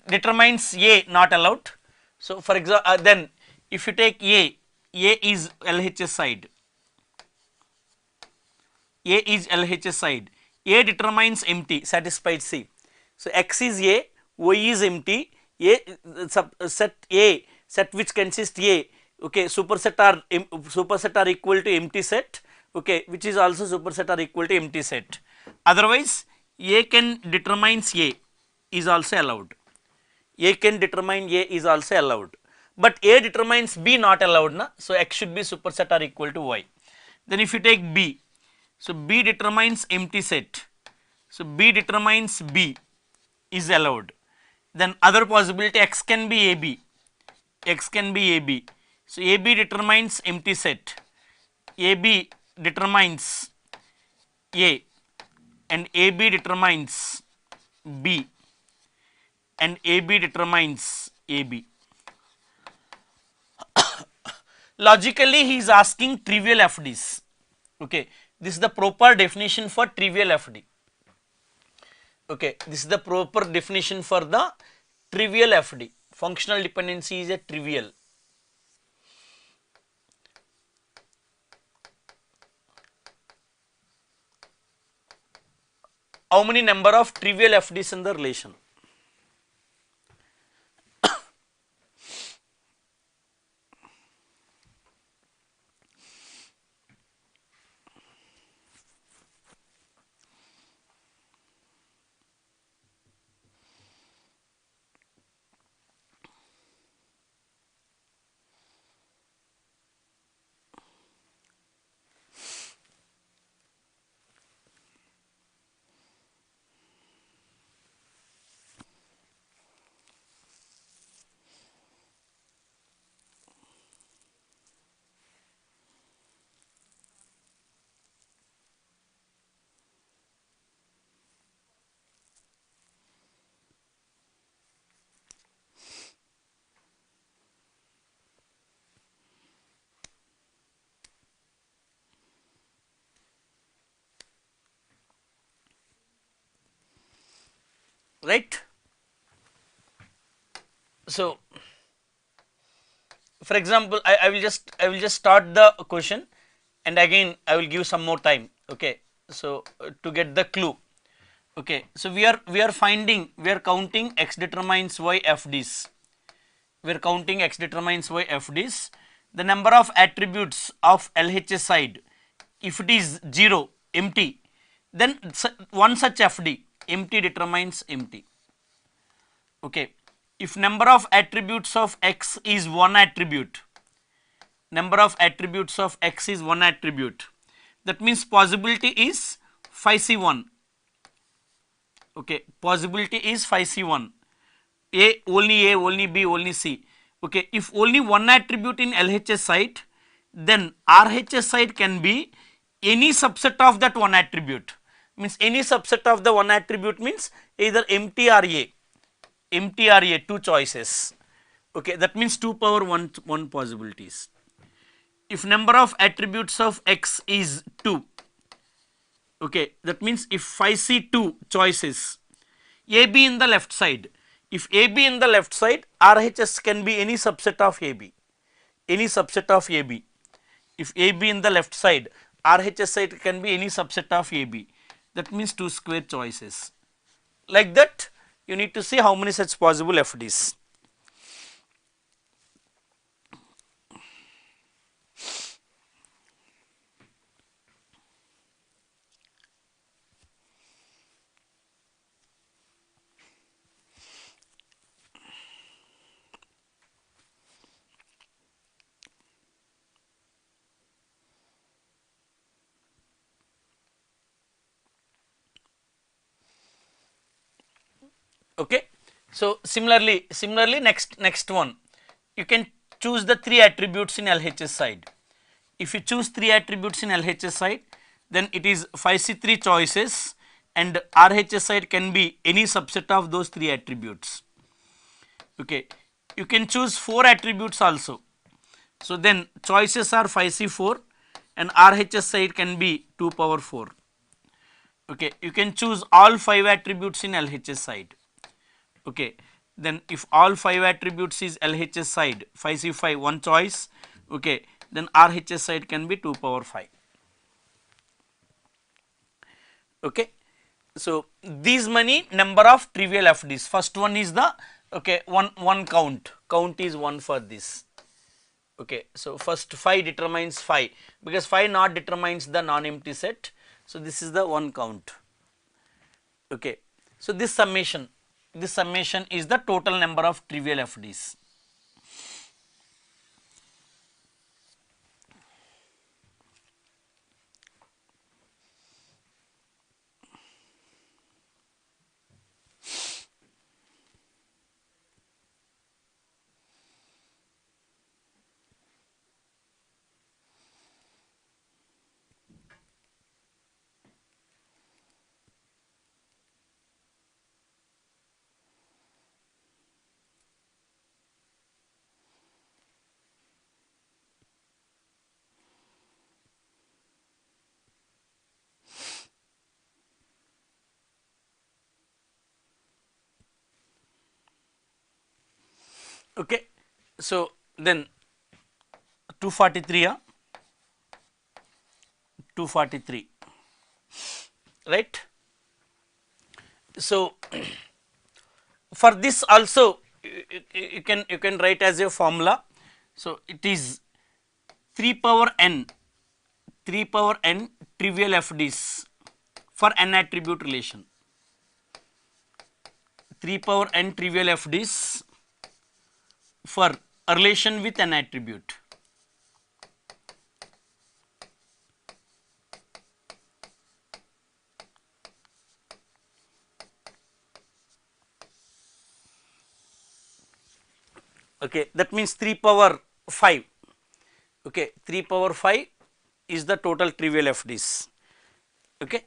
determines A not allowed. So for example, then if you take A is LHS side. A is LHS side. A determines empty, satisfied C. So x is A, y is empty. A set A, set which consists A. Okay, superset are equal to empty set. Okay, which is also superset are equal to empty set. Otherwise, A can determines A is also allowed. A can determine A is also allowed. But A determines B not allowed, na? So x should be superset or equal to y. Then if you take B, so B determines empty set. So B determines B is allowed. Then other possibility, x can be AB. X can be AB. So AB determines empty set. AB determines A, and AB determines B, and AB determines AB. Logically, he is asking trivial FDs. Okay, this is the proper definition for trivial FD. Okay, this is the proper definition for the trivial FD. Functional dependency is a trivial. How many number of trivial FDs in the relation? right? So for example, I will just start the question, and again I will give some more time. Okay, so to get the clue. Okay, so we are counting x determines y fds. We are counting x determines y fds. The number of attributes of LHS side, if it is 0 empty, then one such FD empty determines empty. Okay, if number of attributes of x is one attribute, number of attributes of x is one attribute, that means possibility is phi c1. Okay, possibility is phi c1, a, only b, only c. Okay, if only one attribute in LHS site, then RHS site can be any subset of that one attribute. Means any subset of the one attribute means either empty or a, empty or a, two choices. Okay, that means 2 power 1 possibilities. If number of attributes of x is 2, okay, that means if phi c2 choices, AB in the left side, if AB in the left side, RHS can be any subset of AB, any subset of AB. If AB in the left side, RHS side can be any subset of AB, that means 2 square choices. Like that you need to see how many such possible FDs. Okay, so similarly next one, you can choose the 3 attributes in LHS side. If you choose 3 attributes in LHS side, then it is phi c3 choices, and RHS side can be any subset of those 3 attributes. Okay, you can choose 4 attributes also, so then choices are phi c4 and RHS side can be 2 power 4. Okay, you can choose all 5 attributes in LHS side. Okay, then if all 5 attributes is LHS side, phi c5 one choice, okay, then RHS side can be 2 power 5. Okay, so these many number of trivial FDs. First one is the, okay, one count is 1 for this. Okay, so first phi determines phi, because phi not determines the non-empty set, so this is the one count. Okay, so this summation is the total number of trivial FDs. Okay, so then 243, 243, right? So for this also you can write as a formula. So it is 3 power n trivial FDs for n attribute relation. 3 power n trivial FDs for a relation with an attribute. Okay, that means 3 power 5. Okay, 3 power 5 is the total trivial FDs. Okay.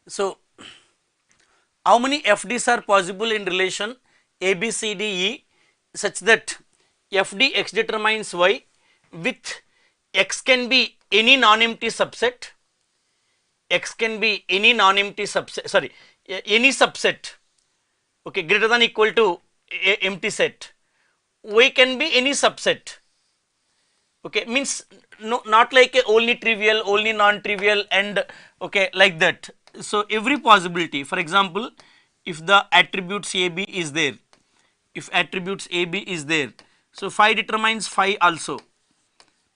So how many FDs are possible in relation A, B, C, D, E such that FD X determines Y with X can be any non-empty subset, X can be any non-empty subset, sorry, any subset, okay, greater than equal to a empty set, Y can be any subset, okay, means no, not like a only trivial, only non-trivial and okay like that. So every possibility, for example, if the attributes AB is there, if attributes AB is there, so phi determines phi also,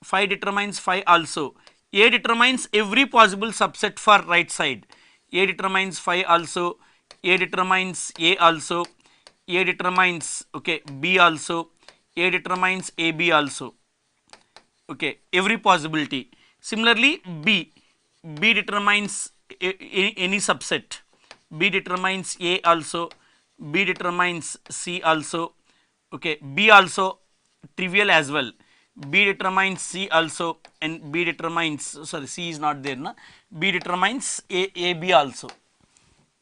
phi determines phi also, A determines every possible subset for right side, A determines phi also, A determines A also, A determines okay B also, A determines AB also, okay, every possibility. Similarly B determines any subset, B determines A also, B determines C also, okay, B also trivial as well, B determines C also, and B determines, sorry, C is not there na, B determines AB also,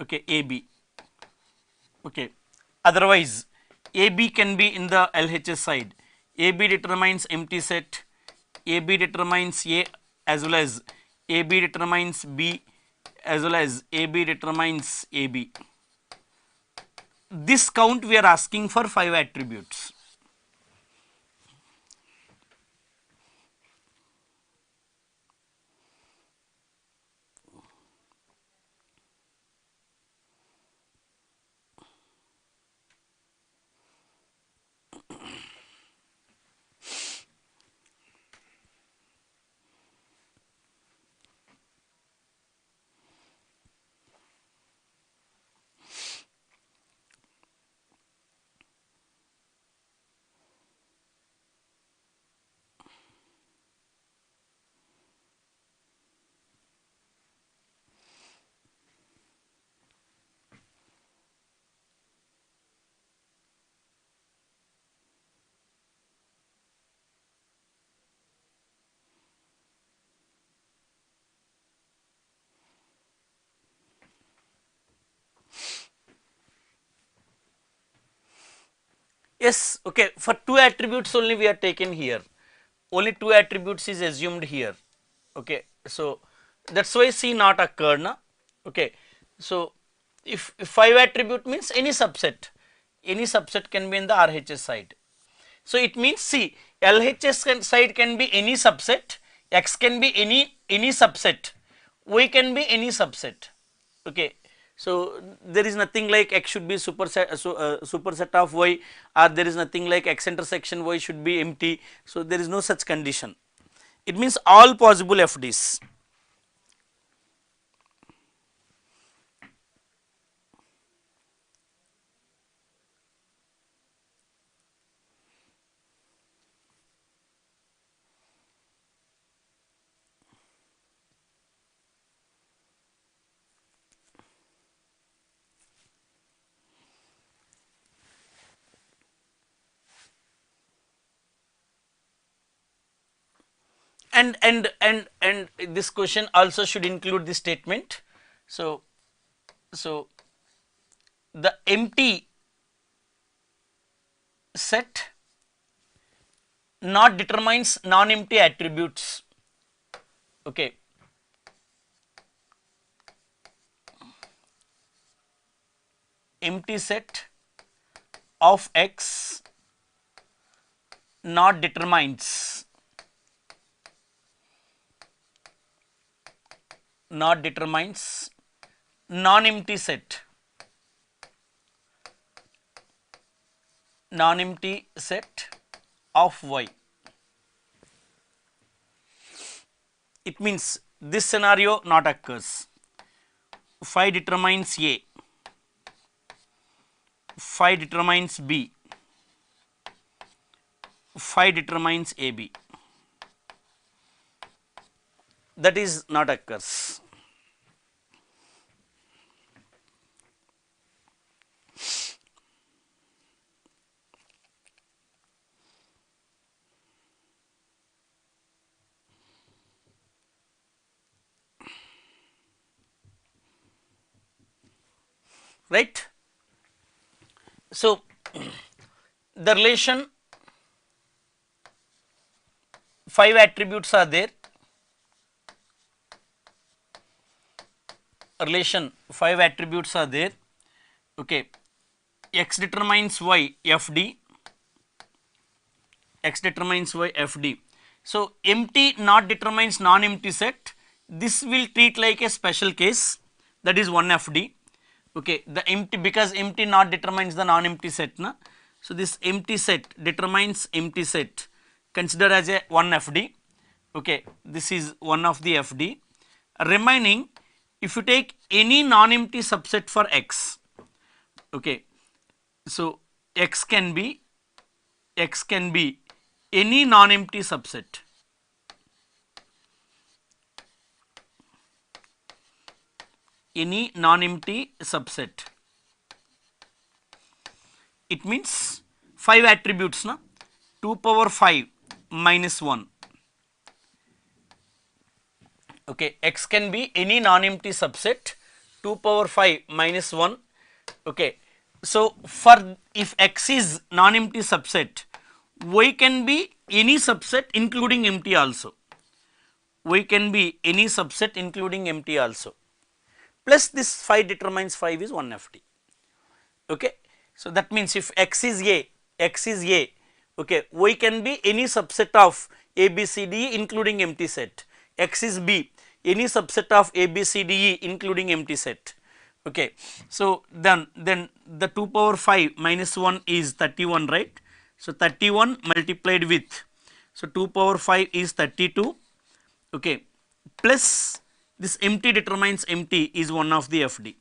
okay, AB, okay. Otherwise AB can be in the LHS side, AB determines empty set, AB determines A as well as AB determines B as well as AB determines AB. This count we are asking for 5 attributes. Yes, okay, for 2 attributes only we are taken here, only 2 attributes is assumed here, okay. So that's why C not occurred na, okay. So if 5 attribute means any subset can be in the RHS side. So it means see LHS side can be any subset, X can be any subset, Y can be any subset, okay. So there is nothing like X should be superset, superset of Y, or there is nothing like X intersection Y should be empty. So there is no such condition. It means all possible FDs. And this question also should include this statement. So the empty set not determines non-empty attributes, okay. Empty set of X not determines non-empty set of Y. It means this scenario not occurs. Phi determines A, phi determines B, phi determines AB. That is not occurs. right. So the relation 5 attributes are there, relation 5 attributes are there, okay. X determines y fd, x determines y fd. So empty not determines non-empty set, this will treat like a special case, that is 1 fd, okay. The empty, because empty not determines the non-empty set na, so this empty set determines empty set, consider as a 1 fd, okay. This is one of the fd. Remaining, if you take any non-empty subset for x, okay, so x can be any non-empty subset, any non-empty subset. It means 5 attributes na, 2 power 5 minus 1, okay. X can be any non-empty subset 2 power 5 minus 1, okay. So for if X is non-empty subset, Y can be any subset including empty also, Y can be any subset including empty also, plus this 5 determines 5 is 1 fd, okay. So that means if X is A, okay, Y can be any subset of A, B, C, D, E including empty set. X is B, any subset of A, B, C, D, E including empty set, okay. So then the 2 power 5 minus 1 is 31, right. So 31 multiplied with, so 2 power 5 is 32, okay, plus this empty determines empty is one of the fd,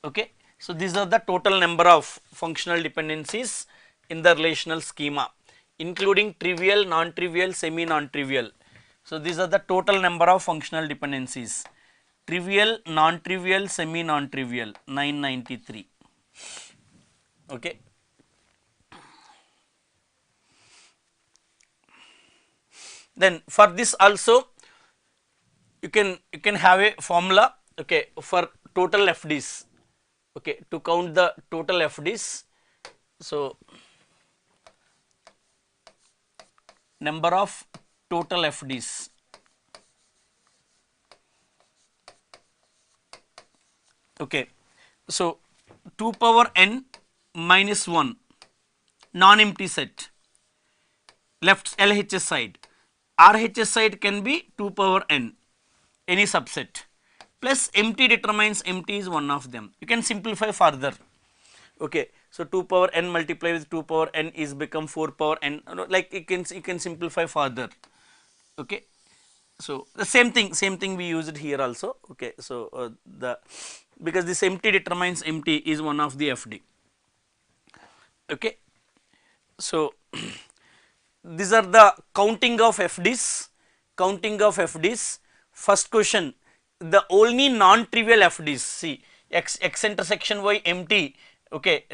okay. So these are the total number of functional dependencies in the relational schema, including trivial, non-trivial, semi non-trivial. So these are the total number of functional dependencies: trivial, non-trivial, semi non-trivial, 993, okay. Then for this also you can have a formula, okay, for total fds, okay, to count the total fds. So number of total fds, okay. So 2 power n minus 1 non-empty set, left LHS side, RHS side can be 2 power n any subset, plus empty determines empty is one of them. You can simplify further, okay. So 2 power n multiply with 2 power n is become 4 power n, like you can simplify further, okay. So the same thing we used here also, okay. So the, because this empty determines empty is one of the fd, okay. So these are the counting of fds, first question, the only non-trivial fds, see x intersection y empty, okay,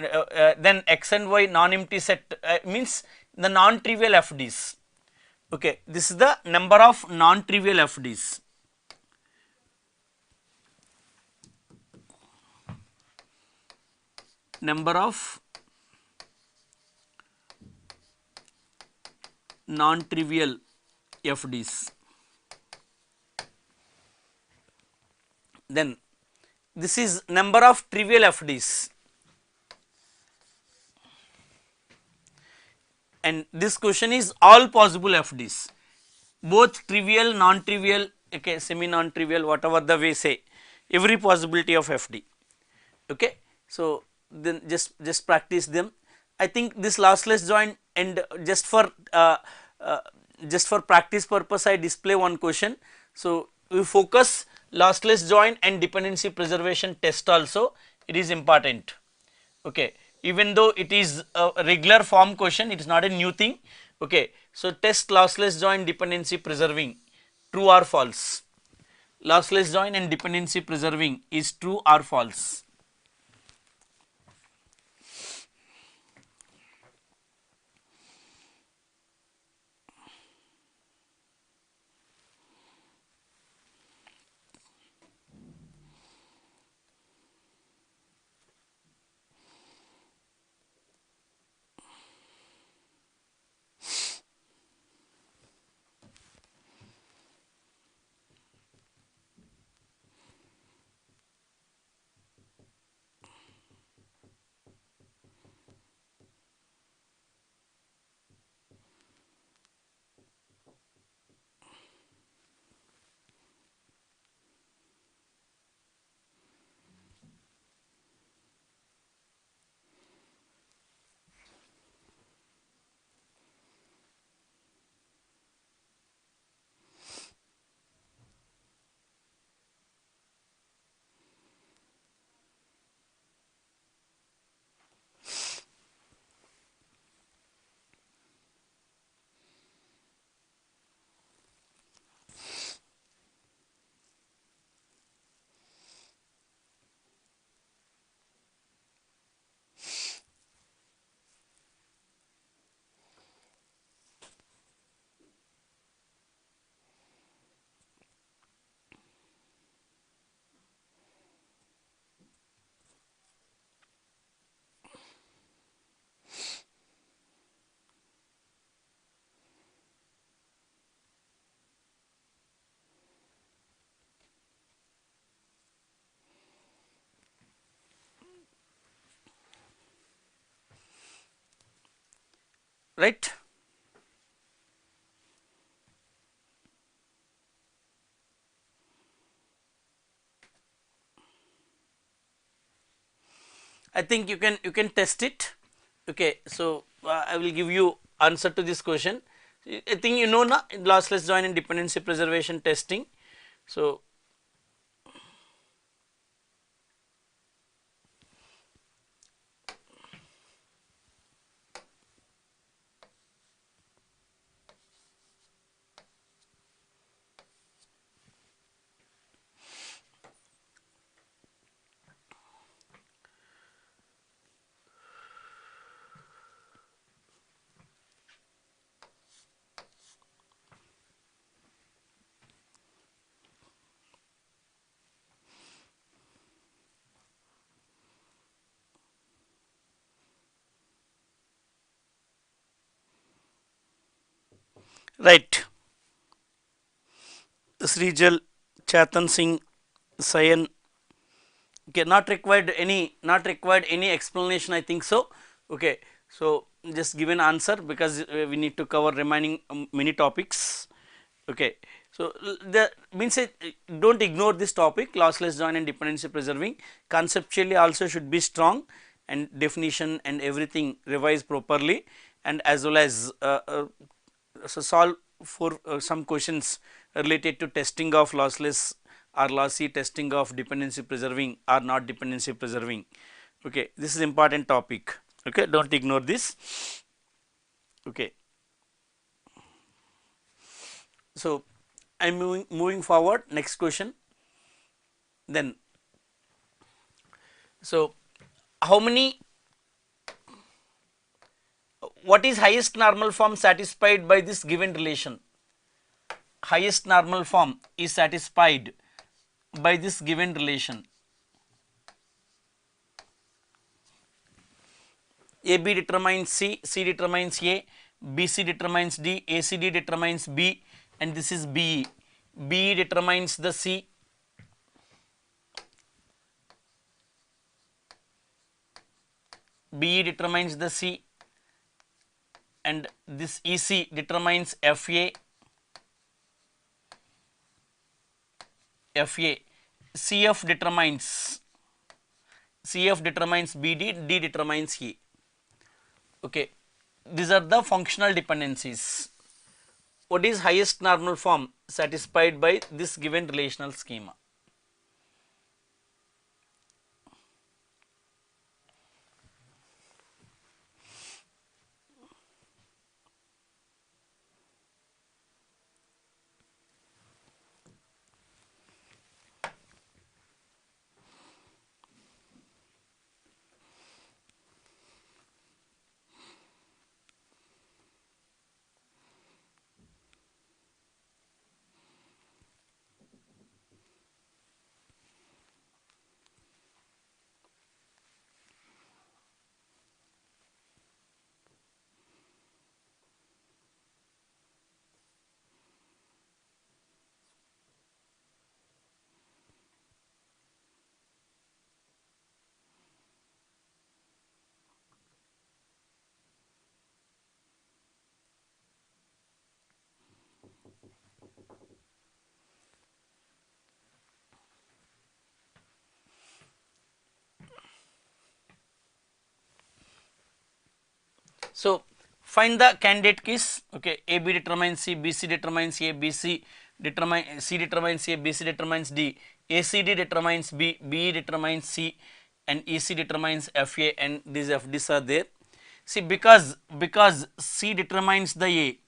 then x and y non-empty set, means the non-trivial fds, okay. This is the number of non-trivial fds, number of non-trivial fds. Then this is number of trivial fds, and this question is all possible fds, both trivial, non-trivial, okay, semi non-trivial, whatever the way say, every possibility of fd, okay. So then just practice them. I think this lossless join, and just for practice purpose I display one question. So we focus lossless join and dependency preservation test also, it is important, okay. Even though it is a regular form question, it is not a new thing, okay. So test lossless join dependency preserving, true or false, lossless join and dependency preserving is true or false. right? I think you can test it. Okay, so I will give you answer to this question. I think you know na lossless join and dependency preservation testing. So right, Srijal, Chatan Singh, Sayan. Okay, not required any explanation, I think so. Okay, so just give an answer because we need to cover remaining many topics. Okay, so the means don't ignore this topic, lossless join and dependency preserving. Conceptually also should be strong, and definition and everything revised properly, and as well as so solve for some questions related to testing of lossless or lossy, testing of dependency preserving or not dependency preserving. Okay, this is important topic. Okay, don't ignore this. Okay, so I'm moving forward. Next question. Then, so how many? What is highest normal form satisfied by this given relation? Highest normal form is satisfied by this given relation. AB determines C, C determines A, BC determines D, ACD determines B, and this is BE. BE determines the C, BE determines the C, and this EC determines FA, FA. CF determines BD, D determines E. Okay, these are the functional dependencies. What is highest normal form satisfied by this given relational schema? So find the candidate keys. Okay, AB determines C, BC determines A, BC determines C determines A, BC determines D, ACD determines B, BE determines C, and EC determines FA, and these FDs are there. See, because C determines the A,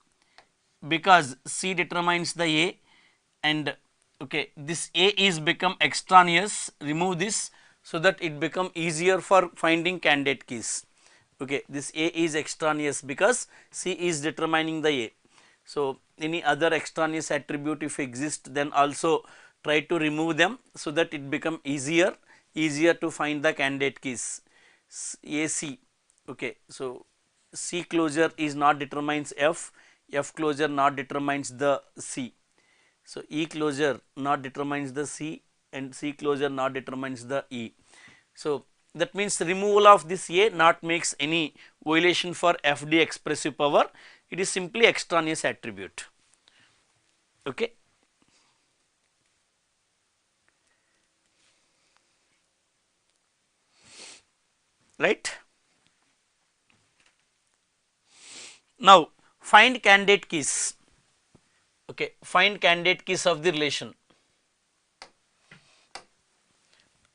because C determines the A, and okay, this A is become extraneous. Remove this so that it become easier for finding candidate keys. Okay, this A is extraneous because C is determining the A. So any other extraneous attribute if exist, then also try to remove them so that it become easier to find the candidate keys. AC. Okay, so C closure is not determines F, F closure not determines the C. So E closure not determines the C, and C closure not determines the E. So that means removal of this A not makes any violation for FD expressive power, it is simply extraneous attribute. Okay. Right. Now find candidate keys. Okay, find candidate keys of the relation.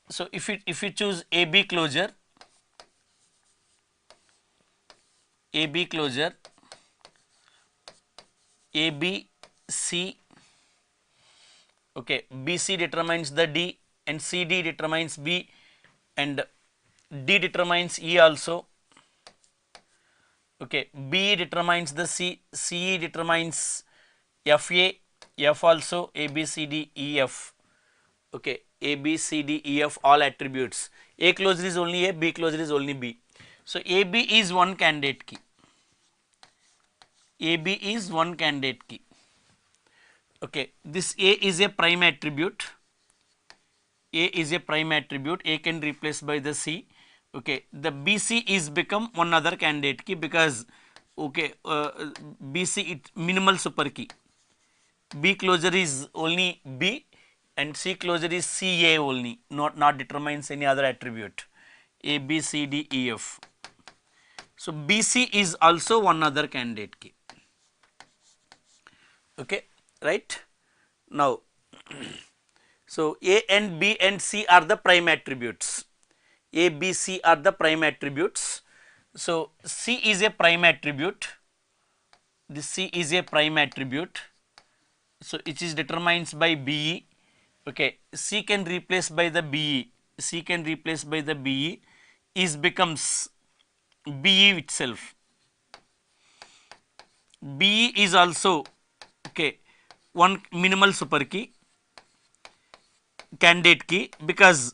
So if you choose AB closure, AB closure, ABC, okay, BC determines the D and CD determines B and D determines E also. Okay, B determines the C, CE determines FA, F also, A, B, C, D, E, F. Okay, A, B, C, D, E, F all attributes. A closure is only A, B closure is only B. So AB is one candidate key. AB is one candidate key. Okay, this A is a prime attribute. A is a prime attribute. A can replace by the C. Okay, the BC is become one other candidate key because okay, BC it minimal super key. B closure is only B and C closure is CA only, not determines any other attribute. A, B, C, D, E, F. So BC is also one other candidate key. Okay, right? Now, so A and B and C are the prime attributes. A, B, C are the prime attributes. So C is a prime attribute. This C is a prime attribute. So it is determines by BE. Okay, C can replace by the BE. C can replace by the BE is becomes BE itself. BE is also okay one minimal super key candidate key because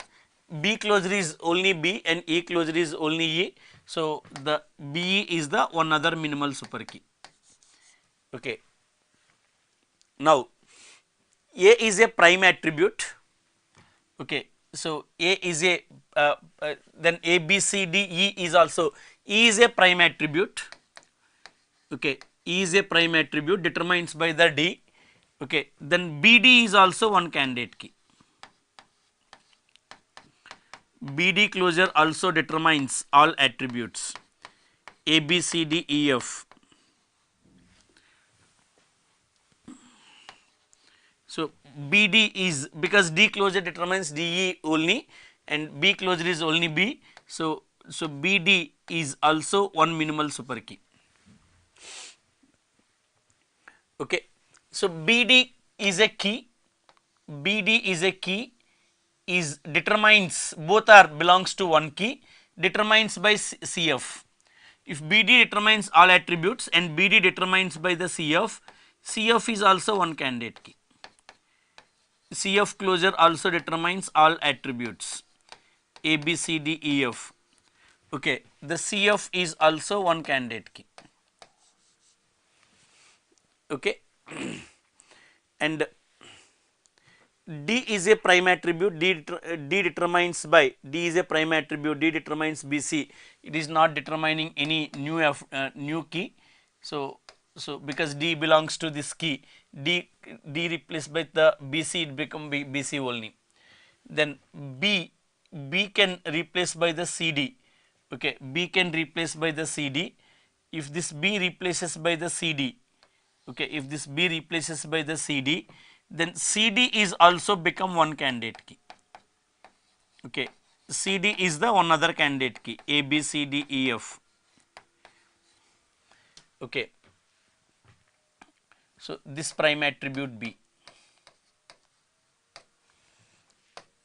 B closure is only B and E closure is only E. So the BE is the one other minimal super key. Okay. Now A is a prime attribute. Okay. So A is a then A, B, C, D, E is also E is a prime attribute. Okay. E is a prime attribute determines by the D. Okay. Then BD is also one candidate key. BD closure also determines all attributes A, B, C, D, E, F. So BD is because D closure determines DE only and B closure is only B. So BD is also one minimal super key. Okay. So BD is a key. BD is a key is determines both are belongs to one key determines by CF. If BD determines all attributes and BD determines by the CF, CF is also one candidate key. CF closure also determines all attributes A, B, C, D, E, F. Okay, the CF is also one candidate key. Okay, and D is a prime attribute. D determines by D is a prime attribute. D determines BC. It is not determining any new key. So because D belongs to this key, D replaced by the BC, it become BC only. Then B can replace by the CD. Okay, B can replace by the CD. If this B replaces by the CD, okay, if this B replaces by the CD, then CD is also become one candidate key. Okay, CD is the one other candidate key A, B, C, D, E, F. Okay, so this prime attribute B.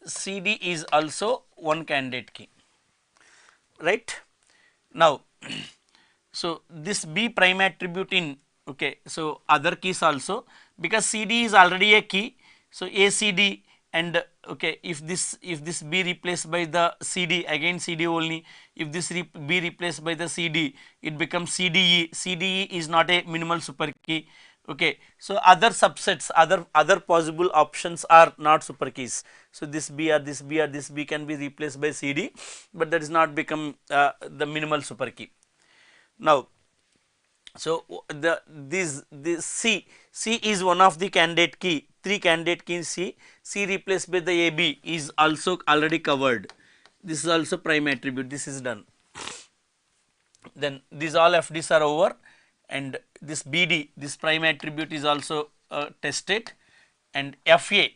CD is also one candidate key, right? Now, so this B prime attribute in okay, so other keys also because CD is already a key, so ACD and okay, if this B replaced by the CD, again CD only, if this B replaced by the CD, it becomes CDE. CDE is not a minimal super key Okay, so other subsets, other possible options are not super keys. So this B or this B or this B can be replaced by CD, but that is not become the minimal super key. Now, so this C is one of the candidate key, 3 candidate keys C replaced by the AB is also already covered. This is also prime attribute, this is done. Then these all FDs are over, and this BD, this prime attribute is also tested, and FA,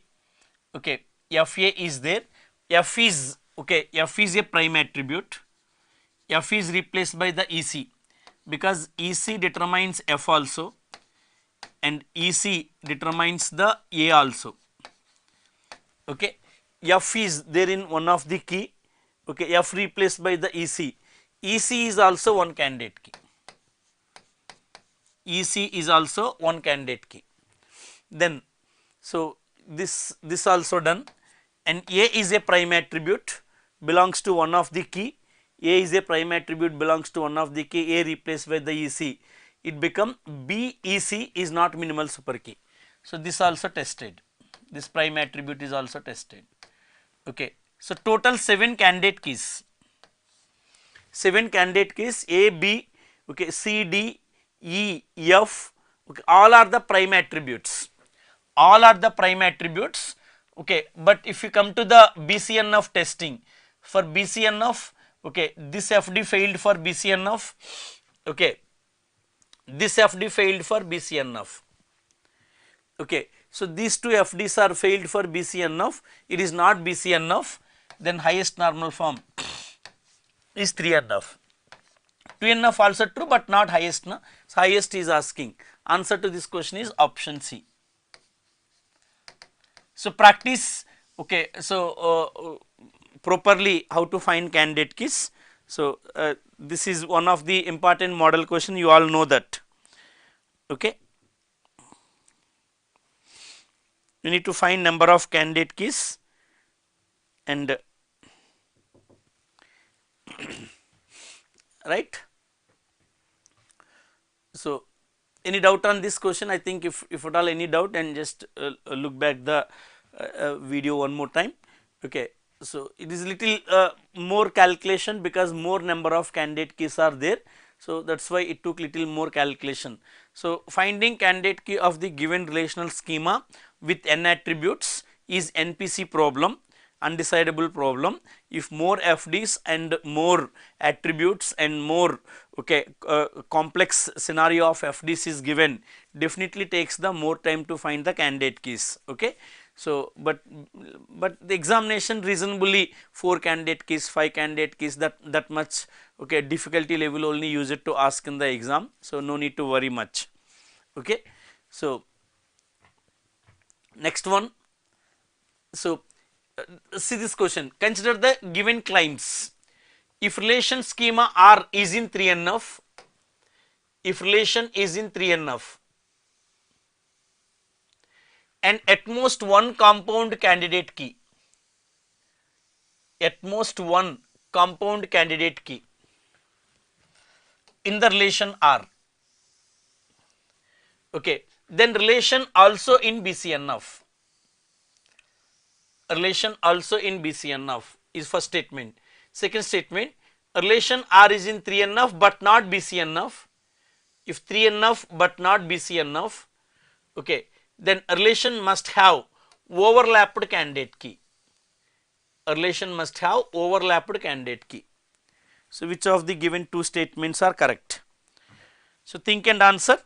okay, FA is there. F is okay, F is a prime attribute. F is replaced by the EC because EC determines F also and EC determines the A also. Okay, F is there in one of the key. Okay, F replaced by the EC. EC is also one candidate key. EC is also one candidate key. Then, so this also done, and A is a prime attribute belongs to one of the key. A is a prime attribute belongs to one of the key. A replaced by the EC, it become BEC is not minimal super key. So this also tested. This prime attribute is also tested. Okay, so total 7 candidate keys. 7 candidate keys A, B, okay, C, D, E, F, okay, all are the prime attributes. All are the prime attributes. Okay, but if you come to the BCNF testing, for BCNF, okay, this FD failed for BCNF. Okay, this FD failed for BCNF. Okay, so these two FDs are failed for BCNF. It is not BCNF. Then highest normal form is 3NF. 2NF also true, but not highest. No? So highest is asking. Answer to this question is option C. So practice, okay, so properly how to find candidate keys. So this is one of the important model question, you all know that. Okay, you need to find number of candidate keys, and right. So any doubt on this question? I think if at all any doubt, and just look back the video one more time. Okay, so it is little more calculation because more number of candidate keys are there. So that's why it took little more calculation. So finding candidate key of the given relational schema with n attributes is NPC problem, undecidable problem. If more FDs and more attributes and more, okay, complex scenario of FDs is given, definitely takes the more time to find the candidate keys. Okay, so but the examination reasonably 4 candidate keys, 5 candidate keys, that much, okay, difficulty level only use it to ask in the exam. So no need to worry much. Okay, so next one. So see this question, consider the given claims. If relation schema R is in 3NF, if relation is in 3NF and at most one compound candidate key, at most one compound candidate key in the relation R, okay, then relation also in BCNF, relation also in BCNF is first statement. Second statement, relation R is in 3NF but not BCNF. If 3NF but not BCNF, okay, then a relation must have overlapped candidate key. A relation must have overlapped candidate key. So which of the given two statements are correct? So think and answer.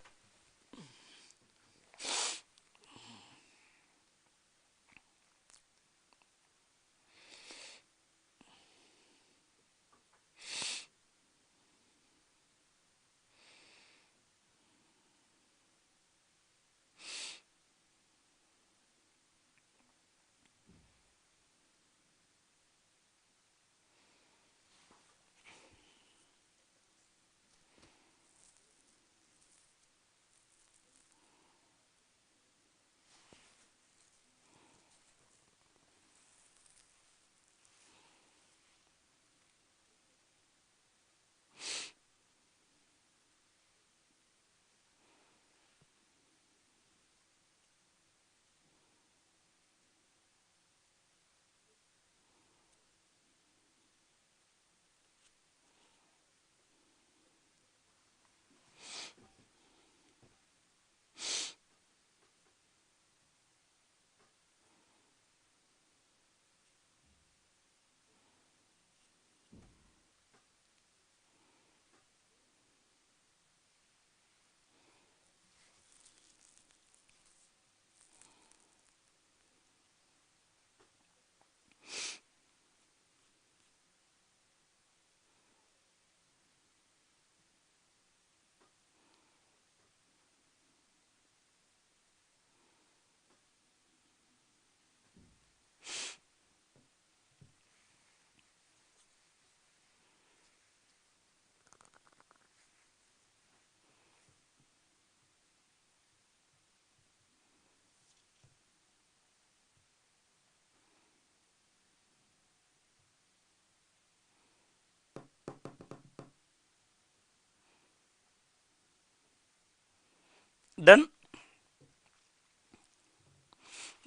Done?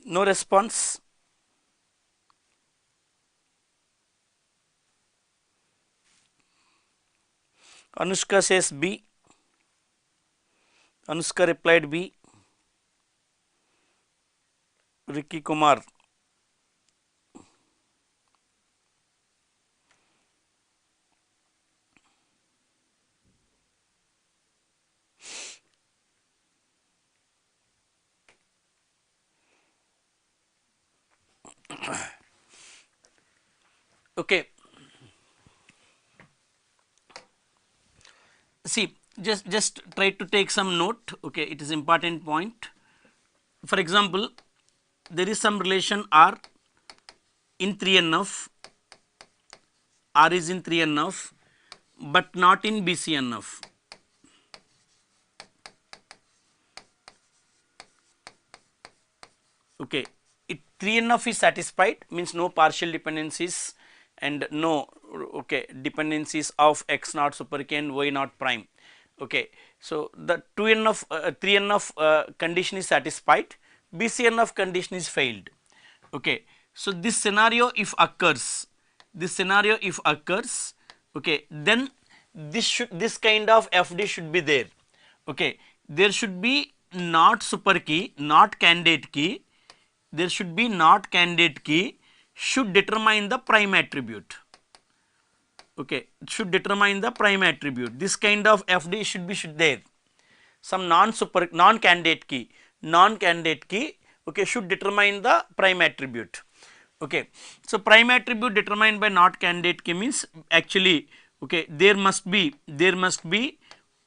No response? Anushka says B. Anushka replied B. Ricky Kumar. Okay. See, just try to take some note. Okay, it is important point. For example, there is some relation R in 3NF, R is in 3NF, but not in BCNF. Okay, 3NF is satisfied, means no partial dependencies and no okay dependencies of x naught super k and y naught prime. Okay, so the 2NF 3NF condition is satisfied, BCNF condition is failed. Okay, so this scenario if occurs, okay, then this kind of FD should be there. Okay, there should be not super key, not candidate key, there should be not candidate key should determine the prime attribute. Okay, it should determine the prime attribute. This kind of FD should be there. Some non candidate key okay should determine the prime attribute. Okay, so prime attribute determined by not candidate key means actually okay there must be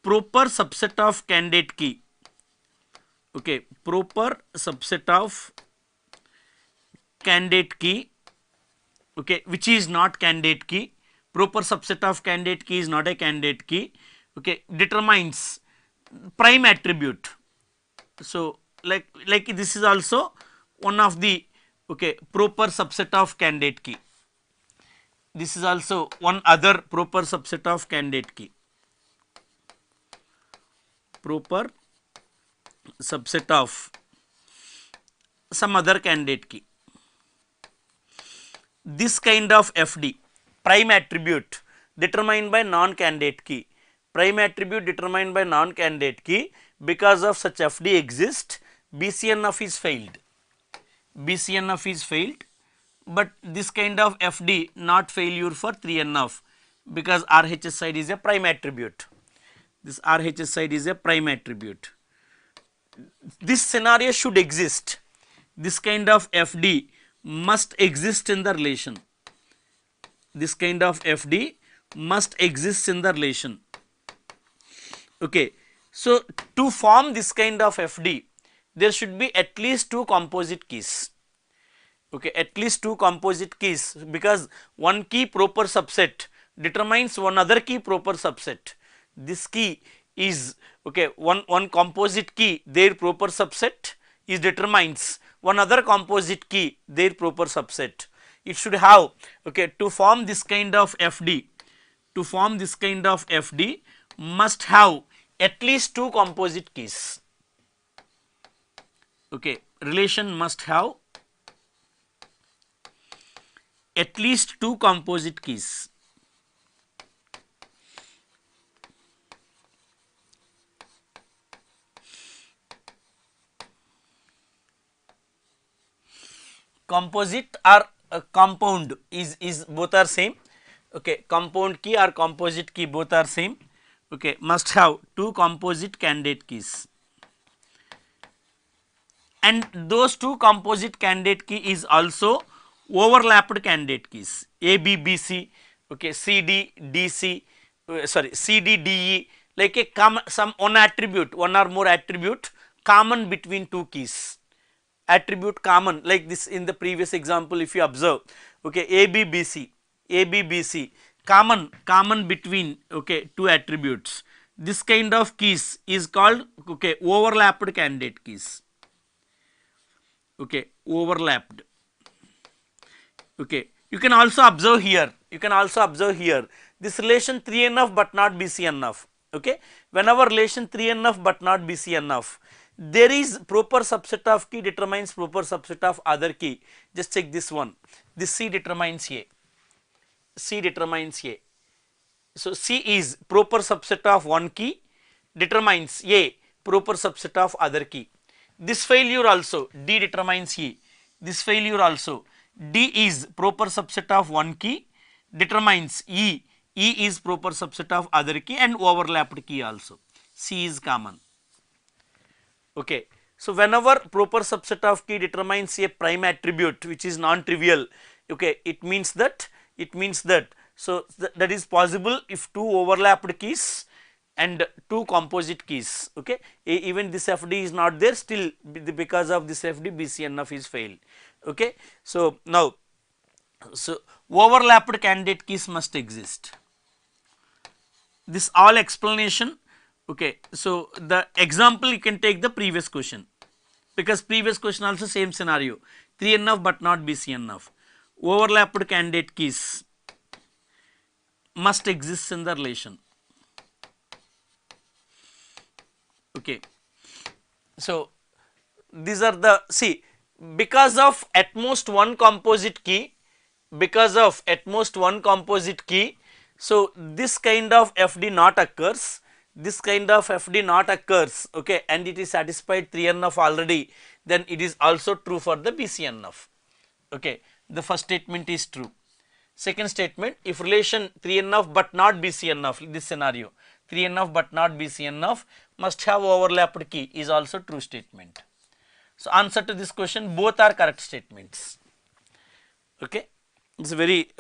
proper subset of candidate key. Okay, proper subset of candidate key, okay, which is not candidate key. Proper subset of candidate key is not a candidate key. Okay, determines prime attribute. So like this is also one of the okay proper subset of candidate key. This is also one other proper subset of candidate key. Proper subset of some other candidate key. This kind of FD, prime attribute determined by non-candidate key, prime attribute determined by non-candidate key, because of such FD exists, BCNF is failed. BCNF is failed, but this kind of FD not failure for 3NF because RHS side is a prime attribute. This RHS side is a prime attribute. This scenario should exist. This kind of FD must exist in the relation. This kind of FD must exist in the relation. Okay, so to form this kind of FD, there should be at least two composite keys. Okay, at least two composite keys, because one key proper subset determines one other key proper subset. This key is okay one composite key, their proper subset is determines one other composite key, their proper subset. It should have okay to form this kind of FD, must have at least two composite keys. Okay, relation must have at least two composite keys. Composite or compound is both are same. Okay, compound key or composite key both are same. Okay, must have two composite candidate keys, and those two composite candidate key is also overlapped candidate keys A, B, B, C, okay, C, D, D, C, C, D, D, E, like a some one attribute, one or more attribute common between two keys. Attribute common, like this in the previous example if you observe, okay, A, B, B, C, A, B, B, C, common between okay two attributes. This kind of keys is called okay overlapped candidate keys. Okay, overlapped. Okay, you can also observe here, this relation 3NF but not BCNF. Okay. Whenever relation 3NF but not BCNF, there is proper subset of key determines proper subset of other key. Just check this one. This C determines A. C determines A. So C is proper subset of one key determines A proper subset of other key. This failure also D determines E. This failure also D is proper subset of one key determines E. E is proper subset of other key and overlapped key also. C is common. Okay. So whenever proper subset of key determines a prime attribute which is non-trivial, okay, it means that so that is possible if two overlapped keys and two composite keys. Okay, even this FD is not there, still because of this FD BCNF is failed. Okay, so now so overlapped candidate keys must exist. This all explanation. Okay, so the example you can take the previous question, because previous question also same scenario, 3NF but not BCNF. Overlapped candidate keys must exist in the relation. Okay, so these are the, see, because of at most one composite key, so this kind of FD not occurs, okay, and it is satisfied 3NF already, then it is also true for the BCNF. Okay, the first statement is true. Second statement, if relation 3NF but not BCNF, this scenario 3NF but not BCNF must have overlapped key is also true statement. So answer to this question, both are correct statements. Okay, it's a very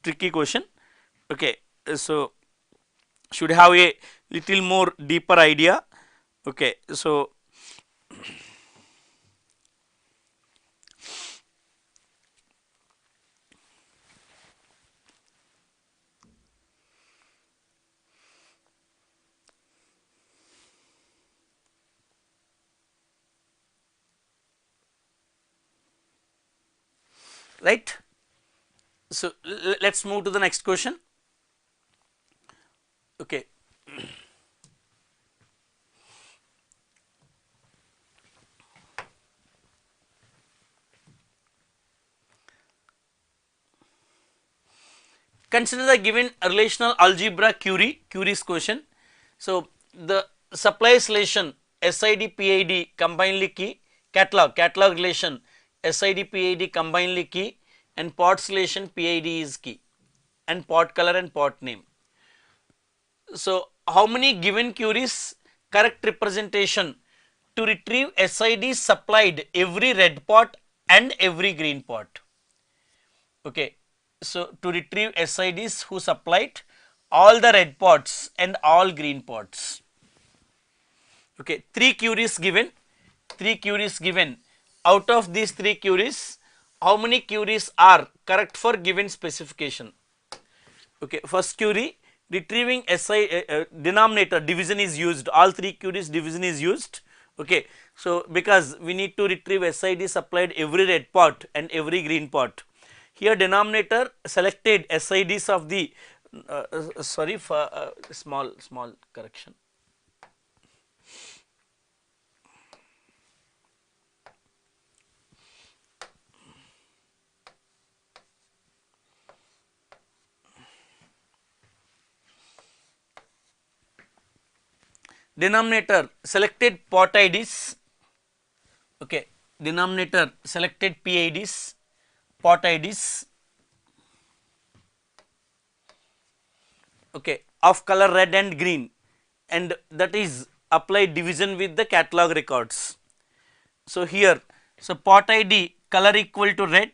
tricky question. Okay, so should have a little more deeper idea. Okay, so right. So let's move to the next question. Okay. Consider the given relational algebra Curie's question. So the supplies relation SID PID combinedly key, catalog relation SID PID combinedly key, and pots relation PID is key, and pot color and pot name. So how many given queries correct representation to retrieve SID supplied every red pot and every green pot? Okay, so to retrieve SIDs who supplied all the red pots and all green pots. Okay, three queries given. Out of these three queries, how many queries are correct for given specification? Okay, first query, retrieving denominator division is used, all three queries division is used. Okay, so because we need to retrieve SID supplied every red pot and every green pot. Here denominator selected SIDs of the sorry for small correction. Denominator selected pot IDs. Okay, denominator selected PIDs, pot IDs. Okay, of color red and green, and that is applied division with the catalog records. So here, so pot ID color equal to red.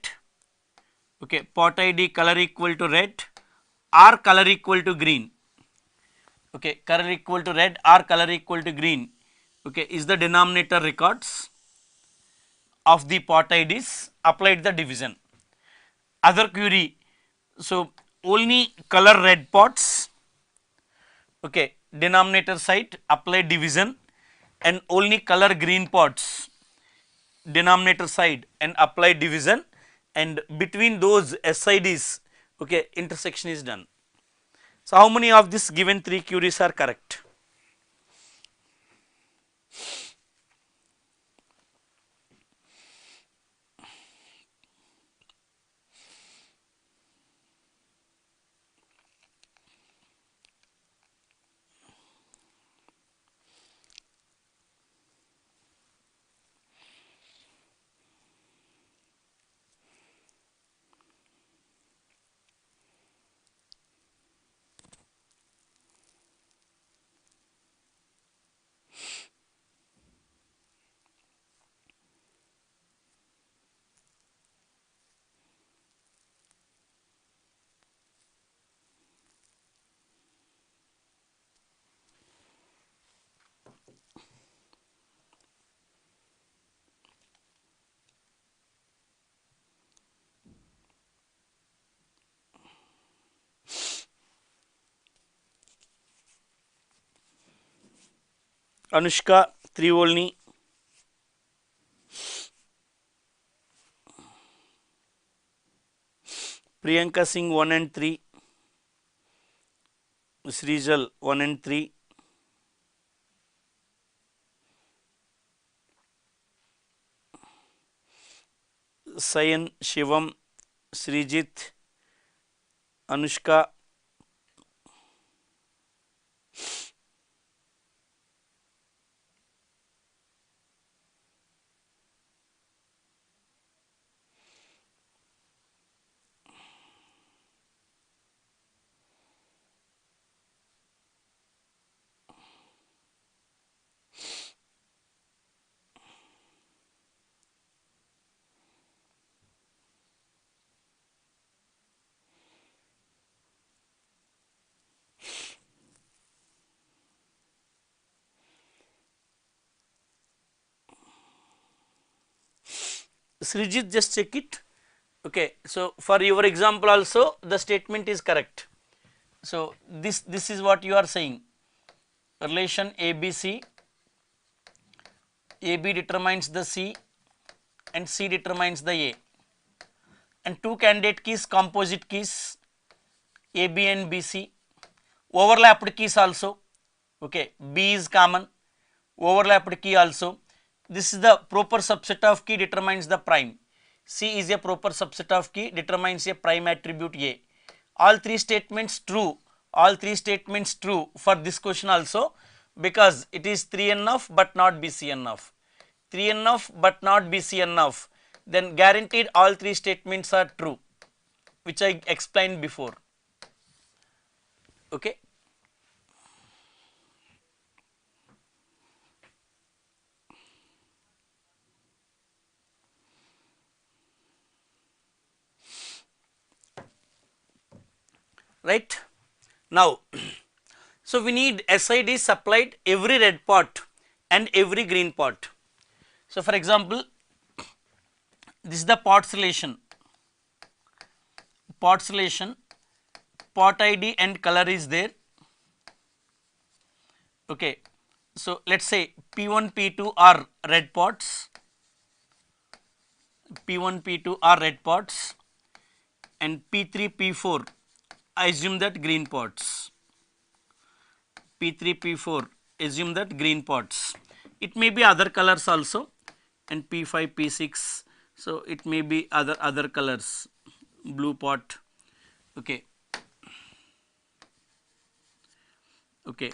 Okay, pot ID color equal to red or color equal to green. Okay, color equal to red or color equal to green. Okay, is the denominator records of the pot IDs, applied the division. Other query, so only color red pots. Okay, denominator side apply division, and only color green pots, denominator side and apply division, and between those SIDs, okay, intersection is done. So how many of these given 3 queries are correct? Anushka 3 only, Priyanka Singh 1 and 3, Srijal 1 and 3, Sayan, Shivam, Srijit, Anushka, Srijit, just check it. Okay, so for your example also the statement is correct. So this is what you are saying. Relation ABC, AB determines the C and C determines the A, and two candidate keys, composite keys AB and BC, overlapped keys also. Okay, B is common, overlapped key also. This is the proper subset of key determines the prime. C is a proper subset of key determines a prime attribute A. All three statements true, all three statements true for this question also, because it is 3 enough but not BC enough. 3 enough but not BC enough, then guaranteed all three statements are true, which I explained before. Okay. Right now, so we need SID supplied every red part and every green part. So for example, this is the parts relation, part ID and color is there. Okay, so let's say P1 P2 are red parts, P1 P2 are red parts, and P3 P4 I assume that green parts. P3 P4 assume that green parts. It may be other colors also, and P5 P6, so it may be other colors, blue part. Okay, okay,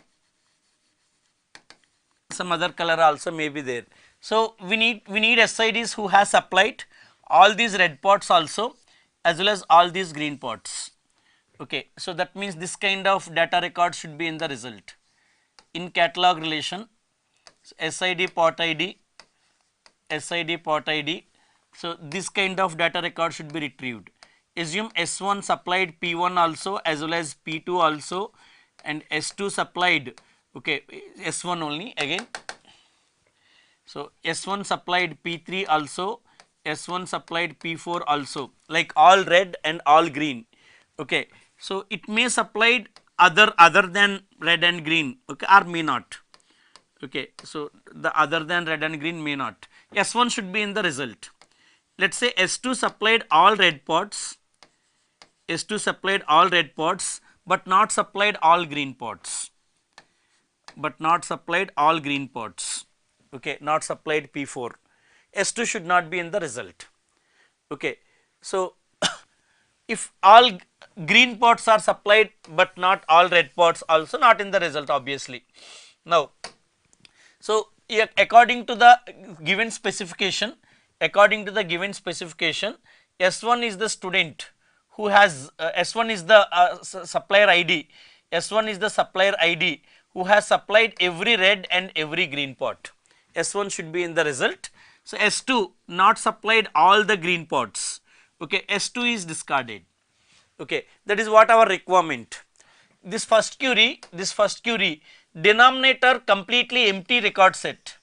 some other color also may be there. So we need SIDs who has supplied all these red parts also as well as all these green parts. Okay, so that means this kind of data record should be in the result. In catalog relation, SID part ID, SID part ID. So this kind of data record should be retrieved. Assume S1 supplied P1 also as well as P2 also, and S2 supplied, okay, S1 only again. So S1 supplied P3 also, S1 supplied P4 also, like all red and all green. Okay, so it may supplied other than red and green, okay, or may not. Okay, so the other than red and green may not. S1 should be in the result. Let's say S2 supplied all red parts, S2 supplied all red parts, but not supplied all green pots, but not supplied all green pots, okay, not supplied P4. S2 should not be in the result. Okay. So, if all green pots are supplied but not all red pots, also not in the result obviously. Now, so yeah, according to the given specification, S1 is the student who has S1 is the supplier ID, S1 is the supplier ID who has supplied every red and every green pot. S1 should be in the result. So, S2 not supplied all the green pots, okay, S2 is discarded, okay, that is what our requirement. This first query, denominator completely empty record set.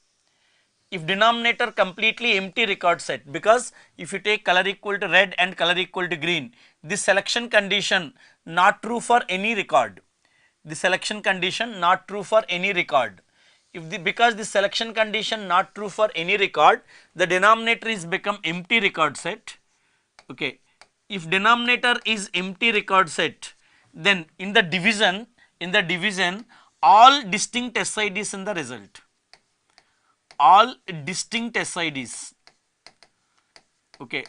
If denominator completely empty record set, because if you take color equal to red and color equal to green, this selection condition not true for any record. The selection condition not true for any record. If the, because the selection condition not true for any record, the denominator is become empty record set. Okay. If denominator is empty record set, then in the division, all distinct SIDs in the result, all distinct SIDs, okay,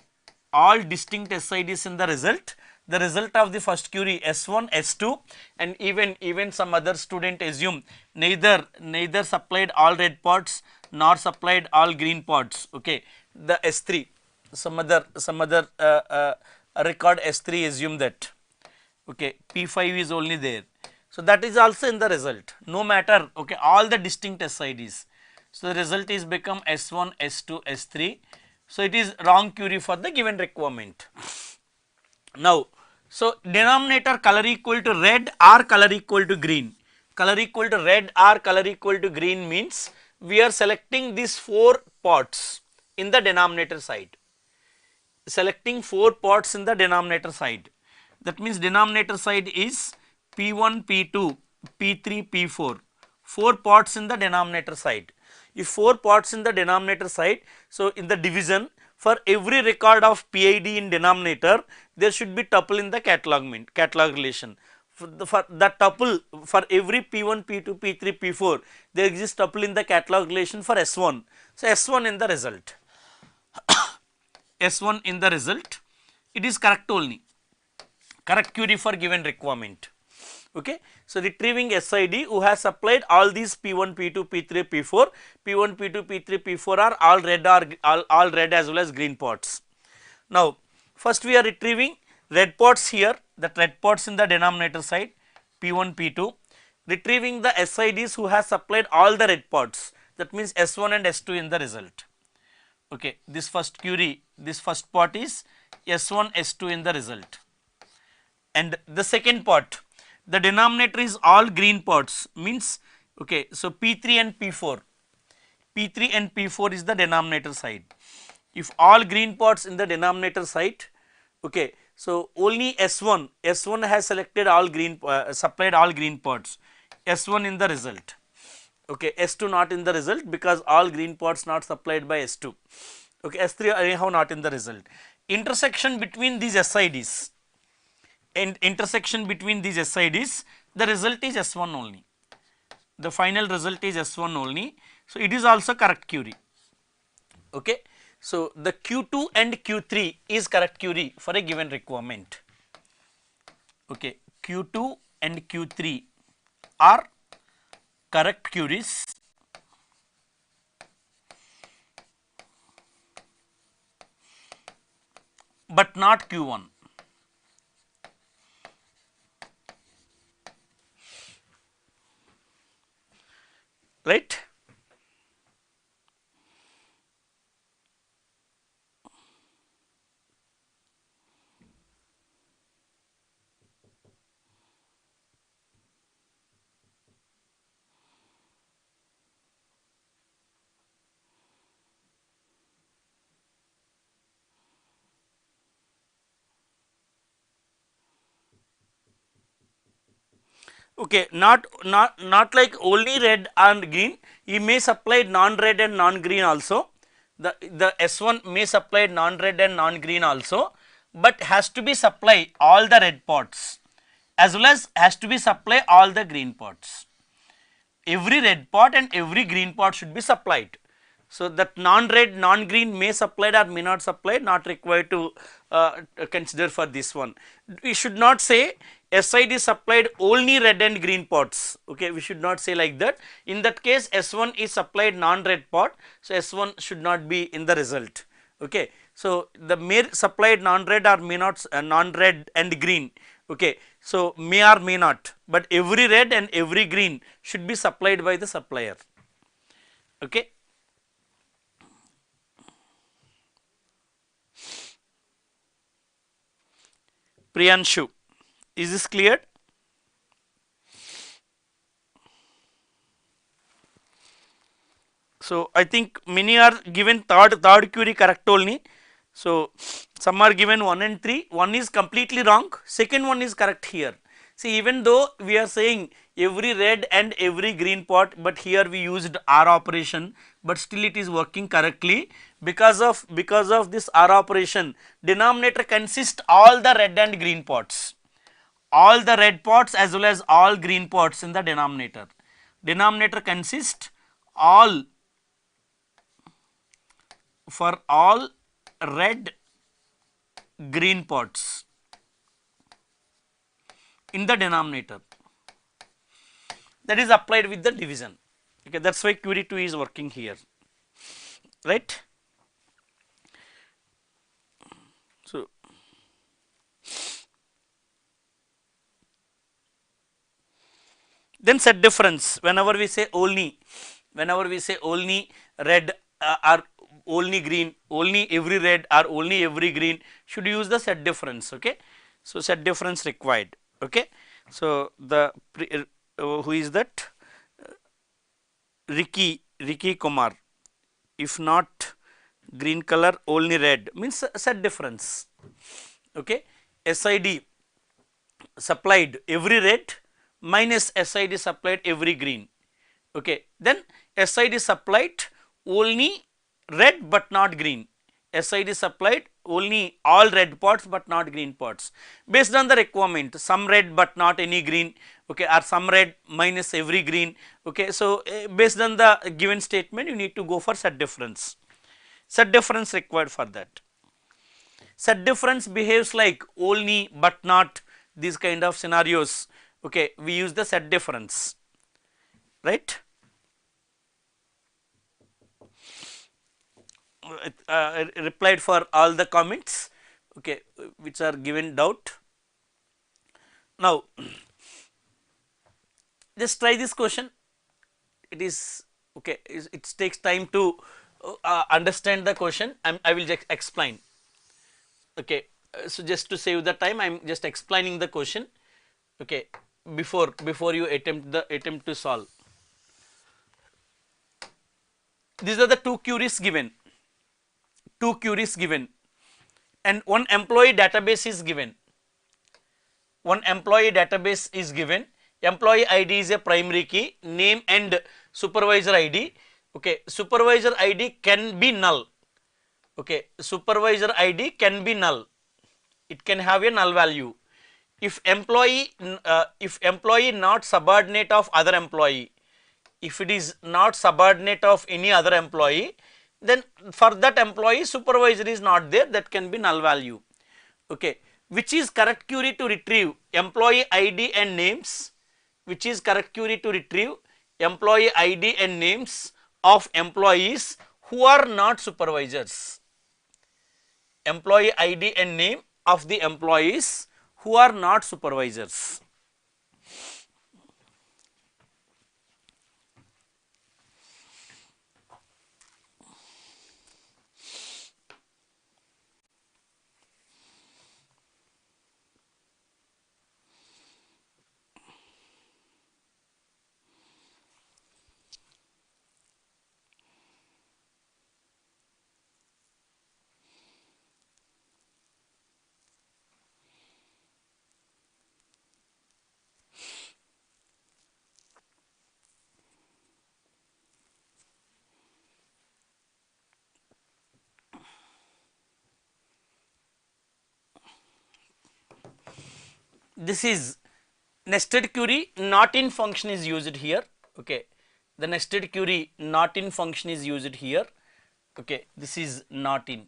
all distinct SIDs in the result. The result of the first query S1, S2, and even some other student assume neither supplied all red pots nor supplied all green pots. Okay, the S3, some other record S3 assume that, okay, P5 is only there. So that is also in the result, no matter, okay, all the distinct SIDs. So the result is become S1, S2, S3. So it is wrong query for the given requirement. Now, so denominator color equal to red or color equal to green. Color equal to red or color equal to green means we are selecting these 4 pots in the denominator side. Selecting 4 pots in the denominator side. That means denominator side is P1, P2, P3, P4. 4 pots in the denominator side. If 4 pots in the denominator side, so in the division, for every record of PID in denominator, there should be tuple in the catalog relation. For the tuple for every P1, P2, P3, P4, there exists tuple in the catalog relation for S1. So S1 in the result. S1 in the result, it is correct only, correct query for given requirement. Okay. So retrieving SID who has supplied all these P1, P2, P3, P4, P1, P2, P3, P4 are all red as well as green pots. Now first we are retrieving red pots here, that red pots in the denominator side, P1, P2, retrieving the SIDs who has supplied all the red pots, that means S1 and S2 in the result. Okay, this first query, this first pot is S1, S2 in the result. And the second pot, the denominator is all green pots, means, okay, so P3 and P4, P3 and P4 is the denominator side. If all green pots in the denominator side, okay, so only S1 has selected all green, supplied all green pots, S1 in the result. Okay, S2 not in the result because all green pots not supplied by S2. Okay, S3 anyhow not in the result. Intersection between these SIDs, and intersection between these SIDs, the result is S1 only. The final result is S1 only. So it is also correct query. Okay. So the Q2 and Q3 is correct query for a given requirement. Okay, Q2 and Q3 are correct queries but not Q1. Right? Okay, not like only red and green, he may supply non-red and non-green also. The S1 may supply non-red and non-green also, but has to be supply all the red pots. as well as has to be supply all the green parts. Every red part and every green part should be supplied. So that non-red, non-green may supplied or may not supplied, not required to consider for this one. We should not say SID supplied only red and green parts. Okay, we should not say like that. In that case, S1 is supplied non-red part, so S1 should not be in the result. Okay, so the may supplied non-red or may not non-red and green. Okay, so may or may not, but every red and every green should be supplied by the supplier. Okay. Priyanshu, is this clear? So I think many are given third query correct only. So some are given 1 and 3, one is completely wrong, second one is correct here. See, even though we are saying every red and every green part, but here we used R operation, but still it is working correctly because of this R operation. Denominator consists all the red and green parts, all the red parts as well as all green parts in the denominator. Denominator consists all, for all red green parts in the denominator, that is applied with the division. Okay, that is why query 2 is working here, right. So then set difference, whenever we say only red or only green, only every red or only every green, should use the set difference. Okay, so set difference required. Okay, so the who is that? Ricky Kumar, if not green color only red means set difference. Okay, SID supplied every red minus SID supplied every green. Okay, then SID supplied only red but not green. SID supplied only all red parts but not green parts based on the requirement, some red but not any green. Okay, or some red minus every green. Okay, so based on the given statement you need to go for set difference. Set difference required for that. Set difference behaves like only but not, these kind of scenarios. Okay, we use the set difference, right. Replied for all the comments, okay, which are given doubt. Now just try this question. It is okay, it takes time to understand the question. I will just explain. Okay, so just to save the time, I am just explaining the question. Okay, before you attempt to solve. These are the two queries given, and one employee database is given. One employee database is given. Employee ID is a primary key, name and supervisor ID. Okay, supervisor ID can be null. Okay, supervisor ID can be null. It can have a null value. If employee not subordinate of other employee, if it is not subordinate of any other employee, then for that employee supervisor is not there, that can be null value. Okay, which is correct query to retrieve employee ID and names, which is correct query to retrieve employee ID and names of employees who are not supervisors. Employee ID and name of the employees who are not supervisors. This is nested query not in function is used here. Okay, the nested query not in function is used here. Okay, this is not in.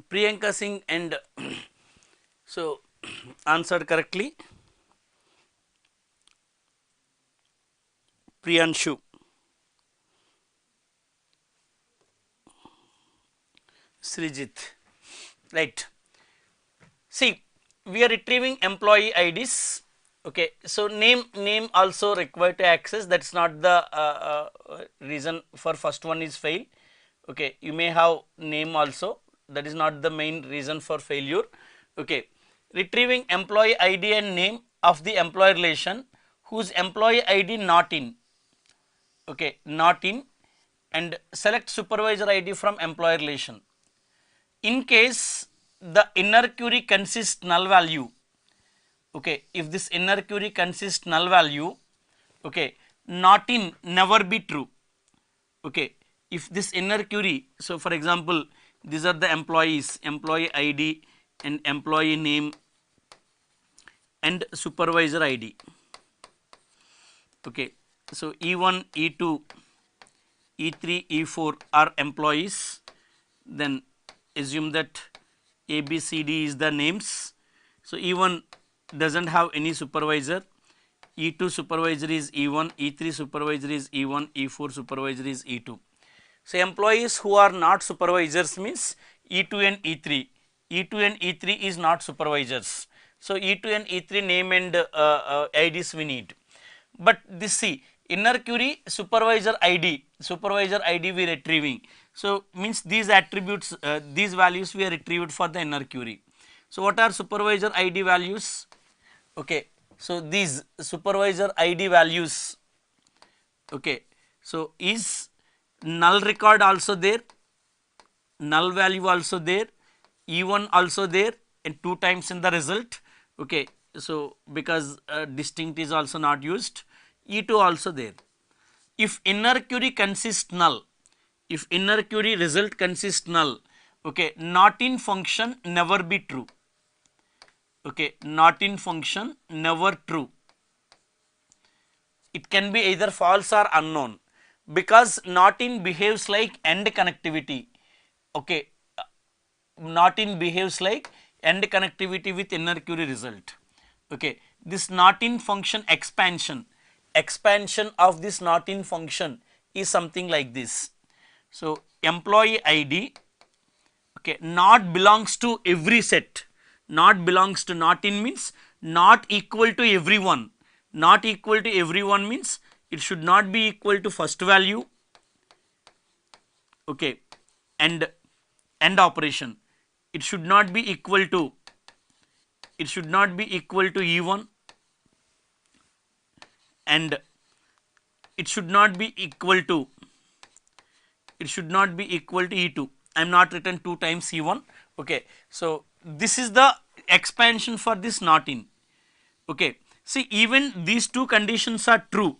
Priyanka Singh and so answered correctly. Priyanshu, Srijit, right. See, we are retrieving employee IDs. Okay, so name also required to access. That's not the reason for first one is fail. Okay, you may have name also. That is not the main reason for failure. Okay, retrieving employee ID and name of the employee relation whose employee ID not in. Okay, not in, and select supervisor ID from employee relation. In case the inner query consists null value, okay, if this inner query consists null value, okay, not in never be true. Okay, if this inner query, so for example, these are the employees, employee ID and employee name and supervisor ID. Okay, so E1, E2, E3, E4 are employees, then assume that A, B, C, D is the names. So E1 doesn't have any supervisor, E2 supervisor is E1, E3 supervisor is E1, E4 supervisor is E2. So employees who are not supervisors means E2 and E3. E2 and E3 is not supervisors. So E2 and E3 name and IDs we need. But this see inner query supervisor ID we retrieving. So means these attributes, these values we are retrieved for the inner query. So what are supervisor ID values? Okay, so these supervisor ID values, okay, so is null record also there, null value also there, E1 also there, and 2 times in the result. Okay, so because distinct is also not used, E2 also there. If inner query consists null, if inner query result consists null, okay, not in function never be true. Okay, not in function, never true. It can be either false or unknown, because not in behaves like end connectivity. Okay, not in behaves like end connectivity with inner query result. Okay, this not in function expansion of this not in function is something like this. So employee ID, okay, not belongs to every set, not belongs to, not in means not equal to everyone, not equal to everyone means it should not be equal to first value, okay, and end operation, it should not be equal to, it should not be equal to E1, and it should not be equal to, it should not be equal to E2. I am not written 2 times E1. Okay, so this is the expansion for this not in. Okay, see, even these two conditions are true.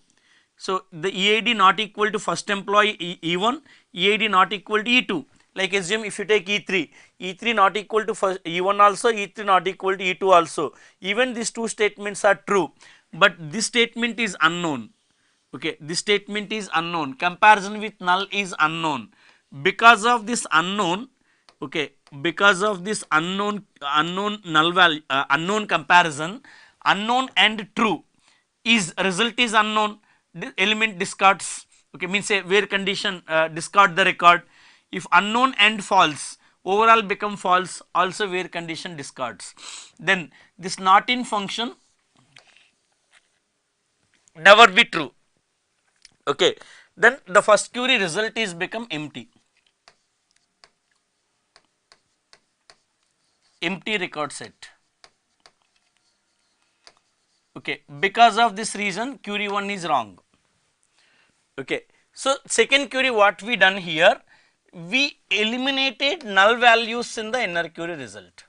So the EID not equal to first employee E1, EID not equal to E2. Like assume if you take E3, E3 not equal to first E1 also, E3 not equal to E2 also. Even these two statements are true, but this statement is unknown. Okay, this statement is unknown, comparison with null is unknown. Because of this unknown, okay, because of this unknown null value, unknown comparison, unknown and true is result is unknown, the element discards, okay, means say where condition discard the record. If unknown and false overall become false, also where condition discards, then this not in function never be true. Okay, then the first query result is become empty, empty record set. Okay, because of this reason query 1 is wrong. Okay, so second query what we done here, we eliminated null values in the inner query result.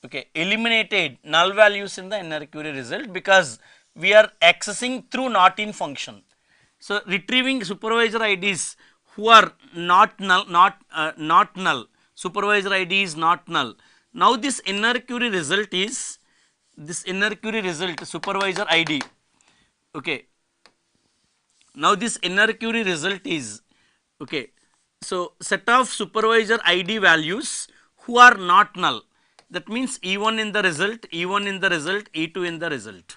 Okay, eliminated null values in the inner query result because we are accessing through not in function. So retrieving supervisor IDs who are not null, not null. Supervisor ID is not null. Now this inner query result is, this inner query result supervisor ID. Okay. Now this inner query result is, okay, so set of supervisor ID values who are not null. That means E1 in the result, E1 in the result, E2 in the result.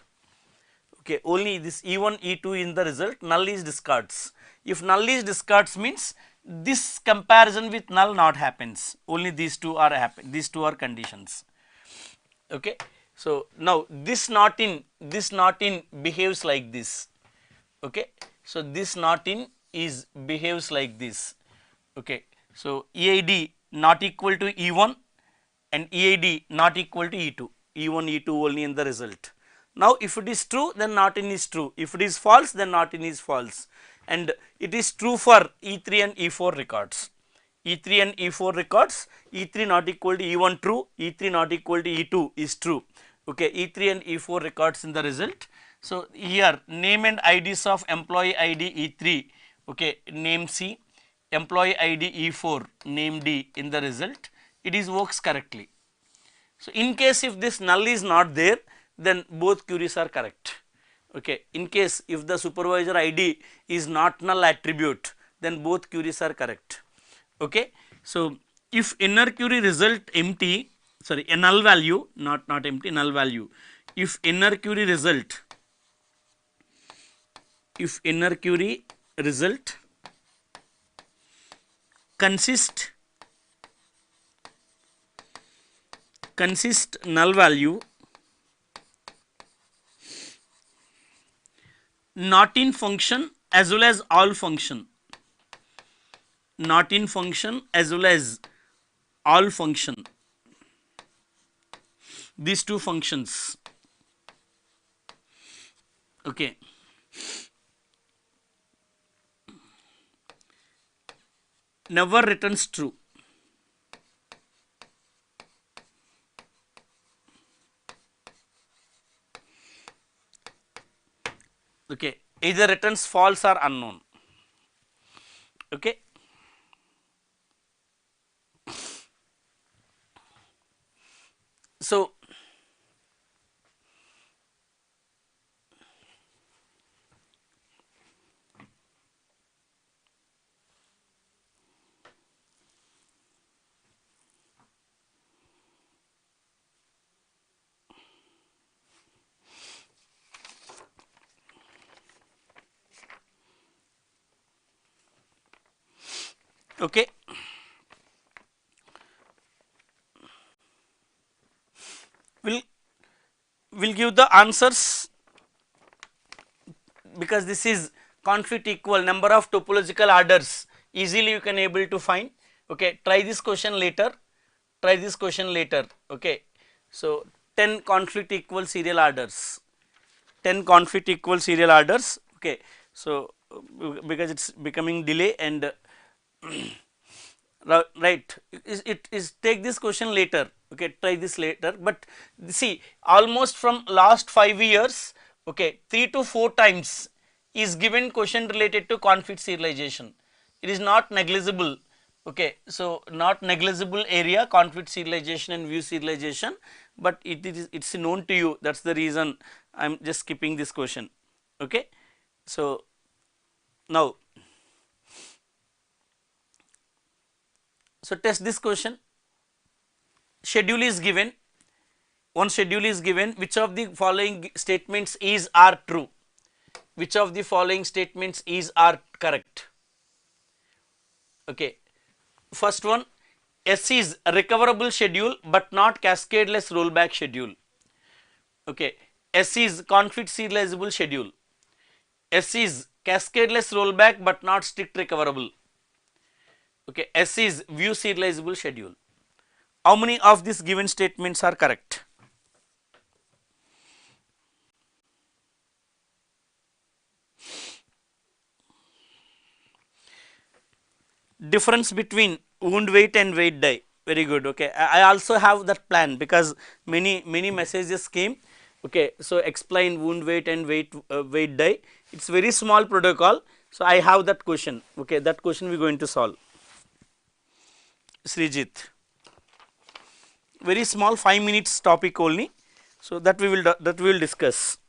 Okay, only this E1, E2 in the result, null is discards. If null is discards means this comparison with null not happens. Only these two are happen. These two are conditions. Okay, so now this not in behaves like this. Okay, so this not in is behaves like this. Okay, so EID not equal to E1 and EID not equal to E2, E1, E2 only in the result. Now if it is true then not in is true, if it is false then not in is false, and it is true for E3 and E4 records. E3 and E4 records, E3 not equal to E1 true, E3 not equal to E2 is true. Okay, E3 and E4 records in the result. So here name and IDs of employee ID E3, okay, name C, employee ID E4, name D in the result, it is works correctly. So in case if this null is not there, then both queries are correct. Okay, in case if the supervisor ID is not null attribute, then both queries are correct. Okay, so if inner query result empty, sorry, a null value, not empty, null value, if inner query result, if inner query result consist null value not in function as well as all function, not in function as well as all function, these two functions. Okay, never returns true. Okay, either returns false or unknown. Okay, so Okay. We'll give the answers because this is conflict equal number of topological orders, easily you can able to find. Okay, try this question later, try this question later. Okay, so 10 conflict equal serial orders, 10 conflict equal serial orders. Okay, so because it's becoming delay and right, it is take this question later. Okay, try this later, but see, almost from last 5 years, okay, 3 to 4 times is given question related to conflict serialization. It is not negligible. Okay, so not negligible area, conflict serialization and view serialization, but it's known to you, that's the reason I'm just skipping this question. Okay, so now, so test this question. Schedule is given, one schedule is given, which of the following statements is are true, which of the following statements is are correct. Okay, first one, S is a recoverable schedule but not cascadeless rollback schedule. Okay, S is conflict serializable schedule, S is cascadeless rollback but not strict recoverable. Okay, S is view serializable schedule. How many of these given statements are correct? Difference between wound weight and weight die, very good. Okay, I also have that plan because many messages came. Okay, so explain wound weight and weight die, it's very small protocol, so I have that question. Okay, that question we're going to solve. Srijit, very small 5 minutes topic only, so that we will discuss.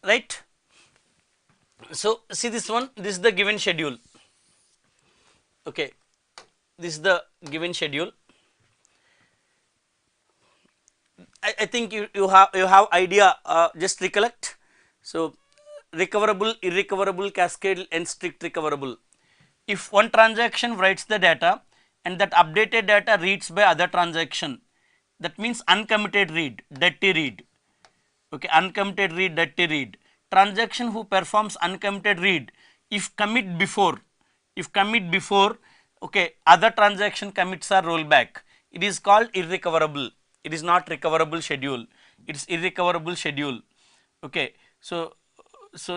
Right, so see this one, this is the given schedule. Okay, this is the given schedule. I think you have idea, just recollect. So recoverable, irrecoverable, cascade and strict recoverable. If one transaction writes the data and that updated data reads by other transaction, that means uncommitted read, dirty read. Okay, uncommitted read, dirty read. Transaction who performs uncommitted read, if commit before, okay, other transaction commits are rollback, it is called irrecoverable. It is not recoverable schedule, it is irrecoverable schedule. Okay, so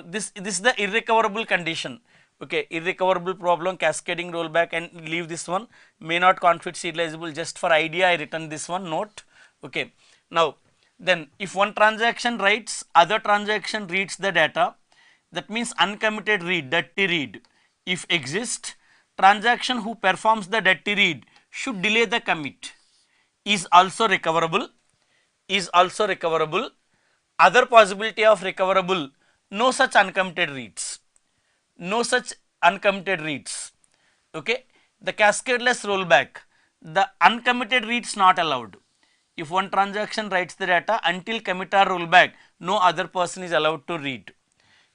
this is the irrecoverable condition. Okay, irrecoverable problem, cascading rollback, and leave this one, may not conflict serializable. Just for idea I written this one note. Okay, now then if one transaction writes, other transaction reads the data, that means uncommitted read, dirty read if exist, transaction who performs the dirty read should delay the commit, is also recoverable, is also recoverable. Other possibility of recoverable, no such uncommitted reads, no such uncommitted reads. Okay, the cascadeless rollback, the uncommitted reads not allowed. If one transaction writes the data, until commit or rollback, no other person is allowed to read.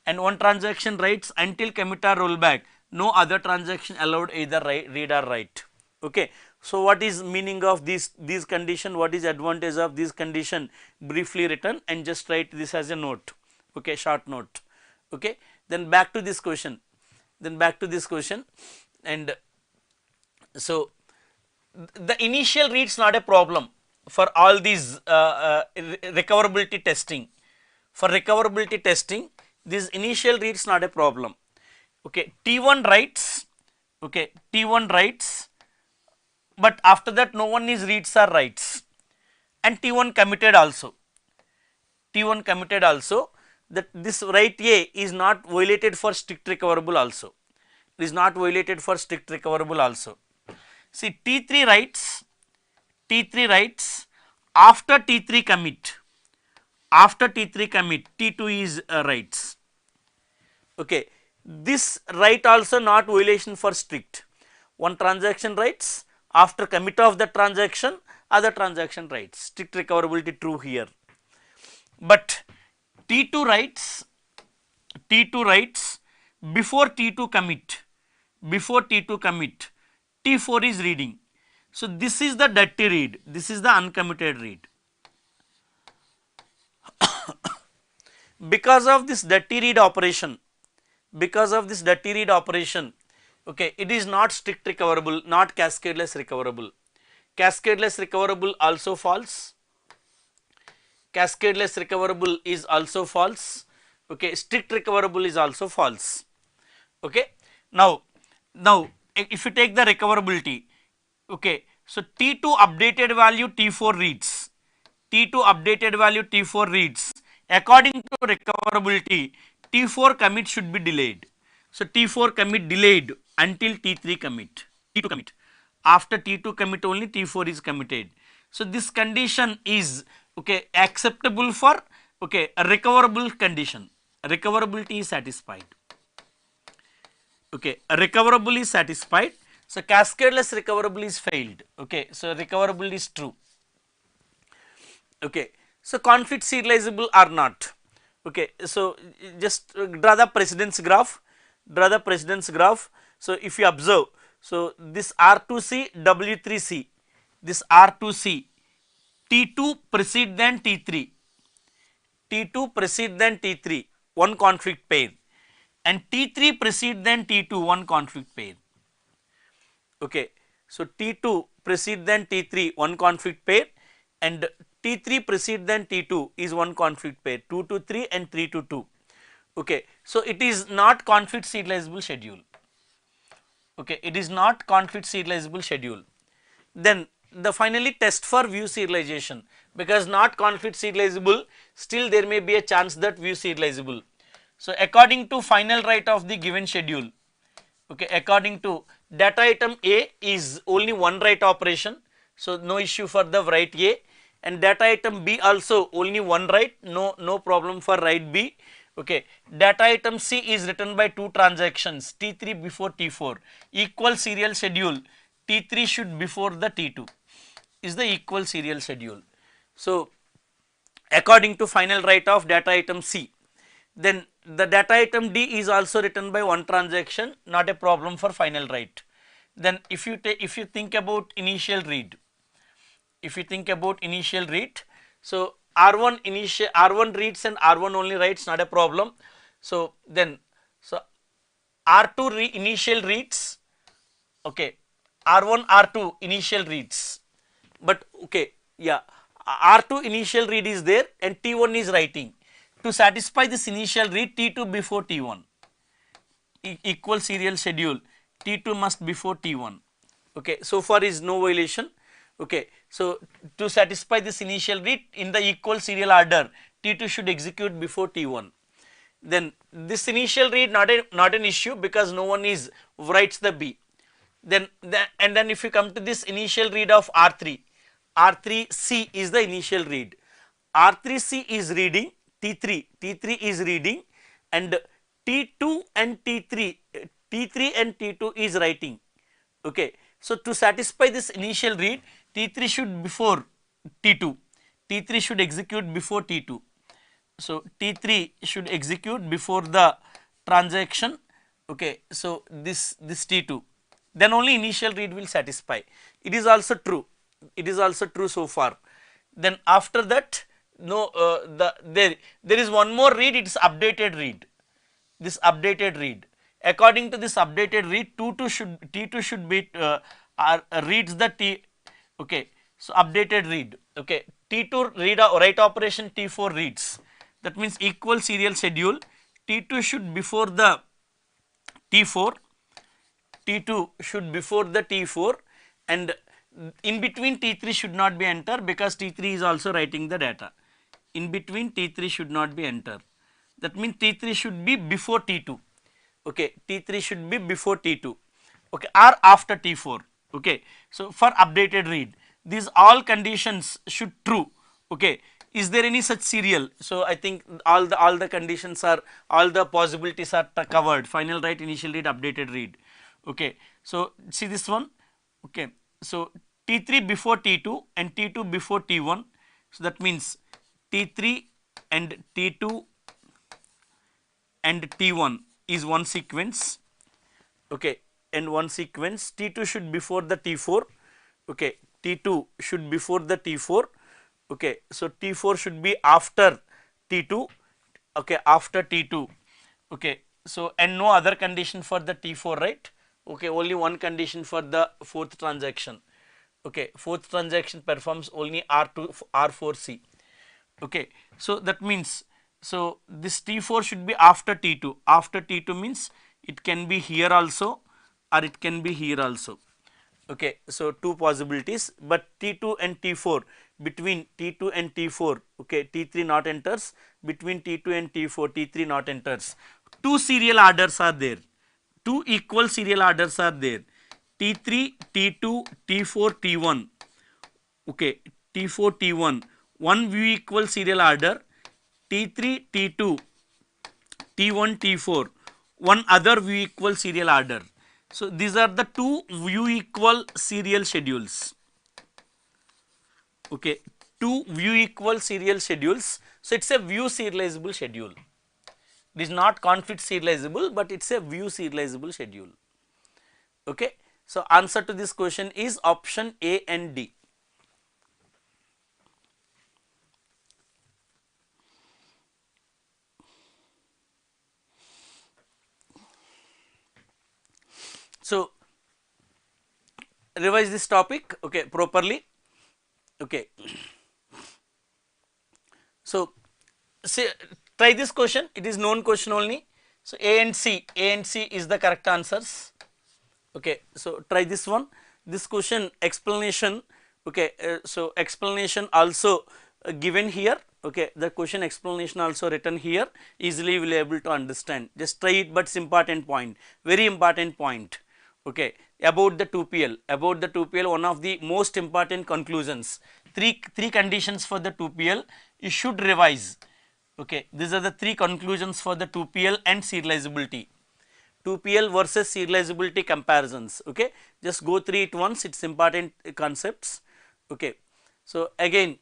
And one transaction writes, until commit or rollback, no other transaction allowed either read or write. Okay, so what is meaning of these condition, what is advantage of this condition, briefly written, and just write this as a note. Okay, short note. Okay, then back to this question, and so the initial reads not a problem for all these recoverability testing. For recoverability testing, this initial reads not a problem. Okay, T1 writes, okay, T1 writes, but after that no one is reads or writes, and T1 committed also, T1 committed also, that this write A is not violated for strict recoverable also, it is not violated for strict recoverable also. See, T3 writes, T3 writes, after T3 commit, after T3 commit, T2 is writes. Okay, this write also not violation for strict. One transaction writes, after commit of the transaction, other transaction writes, strict recoverability true here. But T2 writes, T2 writes before T2 commit, before T2 commit, T4 is reading. So this is the dirty read, this is the uncommitted read. Because of this dirty read operation, because of this dirty read operation, okay, it is not strict recoverable, not cascadeless recoverable. Cascadeless recoverable also false, cascadeless recoverable is also false. Okay, strict recoverable is also false. Okay, now if you take the recoverability, okay, so T2 updated value T4 reads, T2 updated value T4 reads, according to recoverability T4 commit should be delayed. So T4 commit delayed until T3 commit, T2 commit, after T2 commit only T4 is committed. So this condition is, okay, acceptable for, okay, a recoverable condition, recoverability is satisfied. Okay, recoverable is satisfied, so cascadeless recoverable is failed. Okay, so recoverable is true. Okay, so conflict serializable or not. Okay, so just draw the precedence graph, draw the precedence graph. So if you observe, so this R2C, W3C, this R2C, T2 precede than T3, T2 precede than T3, one conflict pair, and T3 precede than T2, one conflict pair. Okay, so T2 precede than T3, one conflict pair, and T3 precede than T2 is one conflict pair, 2 to 3 and 3 to 2. Okay, so it is not conflict serializable schedule. Okay, it is not conflict serializable schedule. Then the finally test for view serialization, because not conflict serializable, still there may be a chance that view serializable. So according to final write of the given schedule, okay, according to data item A is only one write operation, so no issue for the write A, and data item B also only one write, no problem for write B. Okay, data item C is written by two transactions, T3 before T4, equal serial schedule, T3 should before the T2 is the equal serial schedule. So according to final write of data item C, then the data item D is also written by one transaction, not a problem for final write. Then if you think about initial read, if you think about initial read, so R1 reads and R1 only writes, not a problem. So then so R2 initial reads, okay, R1 R2 initial reads, but okay, yeah, R2 initial read is there and T1 is writing. To satisfy this initial read, T2 before T1, equal serial schedule, T2 must before T1. Okay, so far is no violation. Okay, so to satisfy this initial read in the equal serial order, T2 should execute before T1. Then this initial read not an issue because no one is writes the B. Then if you come to this initial read of R3, R3C is the initial read. R3C is reading, T3 is reading, and T2 and T3 and T2 is writing. Okay, so to satisfy this initial read, T3 should before T2, T3 should execute before T2. So T3 should execute before the transaction. Okay, so this T2, then only initial read will satisfy. It is also true, it is also true so far. Then after that, no, there is one more read, it is updated read. This updated read, according to this updated read, T2 should be reads the T. Okay, so updated read. Okay, T2 read write operation, T4 reads. That means equal serial schedule, T2 should before the T4, T2 should before the T4, and in between T3 should not be enter because T3 is also writing the data. In between T3 should not be enter. That means T3 should be before T2. Okay, T3 should be before T2. Okay, or after T4. Okay, so for updated read, these all conditions should true. Okay, is there any such serial? So I think all the conditions are, all the possibilities are covered. Final write, initial read, updated read. Okay, so see this one. Okay, so T3 before T2 and T2 before T1. So that means T3 and T2 and T1 is one sequence. Okay, and one sequence. T2 should before the T4. Okay, T2 should before the T4. Okay, so T4 should be after T2. Okay, after T2. Okay, so and no other condition for the T4, right? Okay, only one condition for the fourth transaction. Okay, fourth transaction performs only R2 R4C. Okay, so that means, so this T4 should be after T2. After T2 means it can be here also or it can be here also. Okay, so two possibilities, but T2 and T4, between T2 and T4, okay, T3 not enters, between T2 and T4, T3 not enters. Two serial orders are there, two equal serial orders are there, T3, T2, T4, T1. Okay, T4, T1, one view equal serial order, T3, T2, T1, T4, one other view equal serial order. So these are the two view equal serial schedules. Okay, two view equal serial schedules. So it's a view serializable schedule. It is not conflict serializable, but it's a view serializable schedule. Okay, so answer to this question is option A and D. So revise this topic, okay, properly. Okay, so say, try this question, it is known question only. So A and C is the correct answers. Okay, so try this one, this question explanation. Okay, so explanation also given here. Okay, the question explanation also written here, easily will able to understand, just try it, but it's important point, very important point. Okay, about the 2PL, one of the most important conclusions, three conditions for the 2PL you should revise. Okay, these are the three conclusions for the 2PL and serializability. 2PL versus serializability comparisons. Okay, just go through it once, it's important concepts. Okay, so again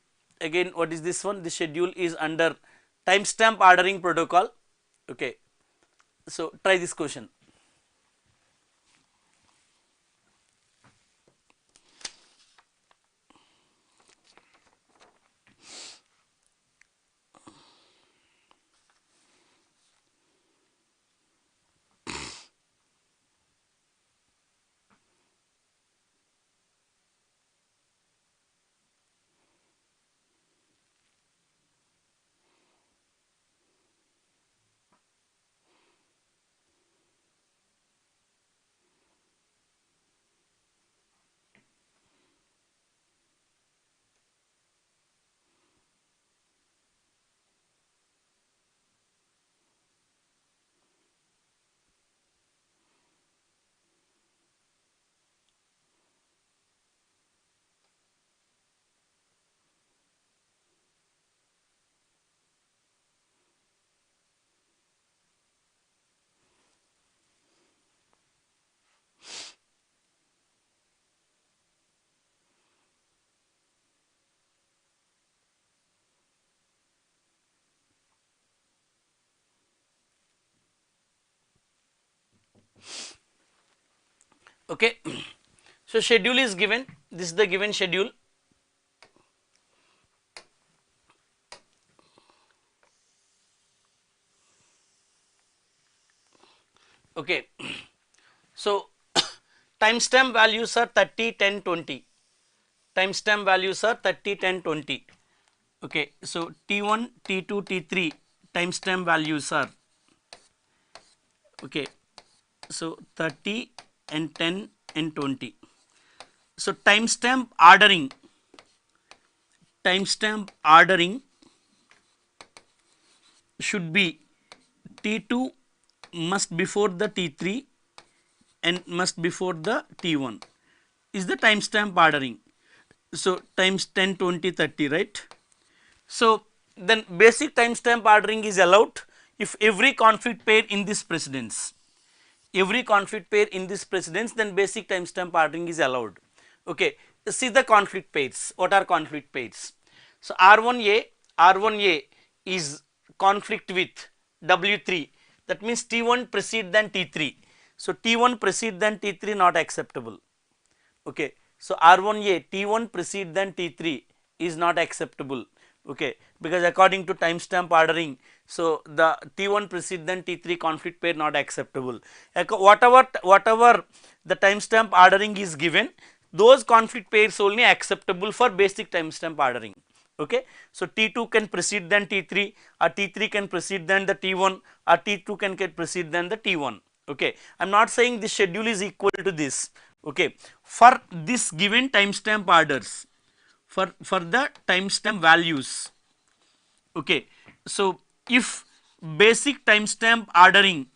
what is this one, the schedule is under timestamp ordering protocol. Okay, so try this question. Okay. So schedule is given, this is the given schedule. Okay. So timestamp values are 30, 10, 20. Timestamp values are 30, 10, 20. Okay. So T1, T2, T3 timestamp values are, okay, so 30 and 10 and 20. So timestamp ordering should be T2 must before the T3 and must before the T1 is the timestamp ordering. So times 10, 20, 30, right? So then basic timestamp ordering is allowed if every conflict pair in this precedence. Every conflict pair in this precedence, then basic timestamp ordering is allowed. Okay, see the conflict pairs. What are conflict pairs? So R1A is conflict with W3. That means T1 precede than T3. So T1 precede than T3 not acceptable. Okay, so R1A T1 precede than T3 is not acceptable. Okay, because according to timestamp ordering, so the T1 precede than T3 conflict pair not acceptable. Whatever the timestamp ordering is given, those conflict pairs only acceptable for basic timestamp ordering. Okay, so T2 can precede than T3, or T3 can precede than the T1, or T2 can precede than the T1. Okay, I am not saying this schedule is equal to this. Okay, for this given timestamp orders, for the timestamp values. Okay, so if basic timestamp ordering,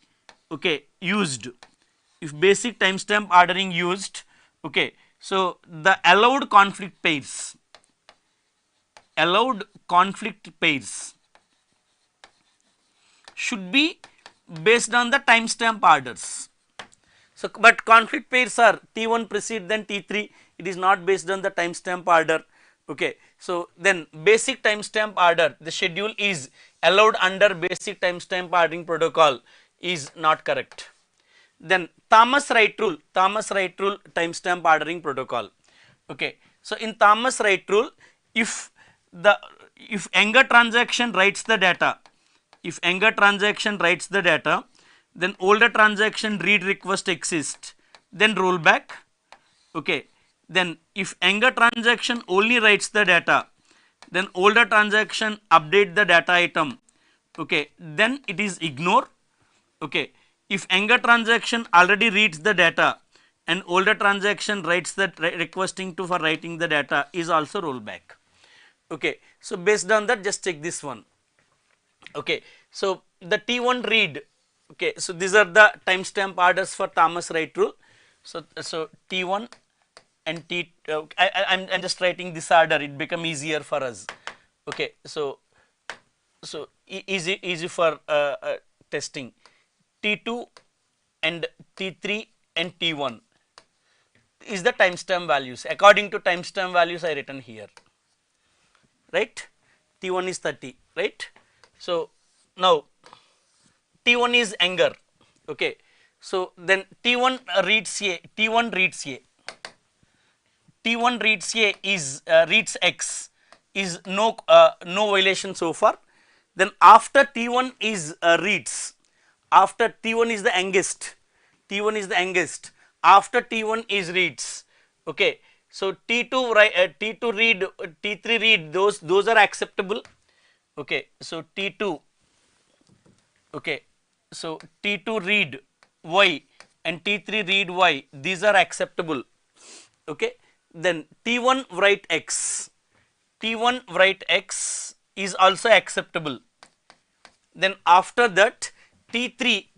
okay, used, if basic timestamp ordering used, okay, so the allowed conflict pairs should be based on the timestamp orders. So but conflict pairs are T1 precede then T3, it is not based on the timestamp order. Okay, so then basic timestamp order, the schedule is allowed under basic timestamp ordering protocol is not correct. Then Thomas-Wright rule timestamp ordering protocol. Okay, so in Thomas-Wright rule, if Younger transaction writes the data, then older transaction read request exists, then roll back. Okay, then if Younger transaction only writes the data, then older transaction update the data item. Okay, then it is ignore. Okay, if Younger transaction already reads the data and older transaction writes the requesting to for writing the data is also rollback. Okay, so based on that, just check this one. Okay, so the T1 read. Okay, so these are the timestamp orders for Thomas-Wright rule. So T1 and I'm just writing this order, it become easier for us. Okay, so easy for testing. T2 and T3 and T1 is the timestamp values. According to timestamp values, I written here, right? T1 is 30, right? So now T1 is Younger. Okay, so then T1 reads A. T1 reads A is reads X is no violation so far. Then after T1 is reads, after T1 is the youngest, after T1 is reads. Okay, so T2 read, T3 read, those are acceptable. Okay, so T2, okay, so T2 read Y and T3 read Y, these are acceptable. Okay, then T1 write X, is also acceptable. Then after that T3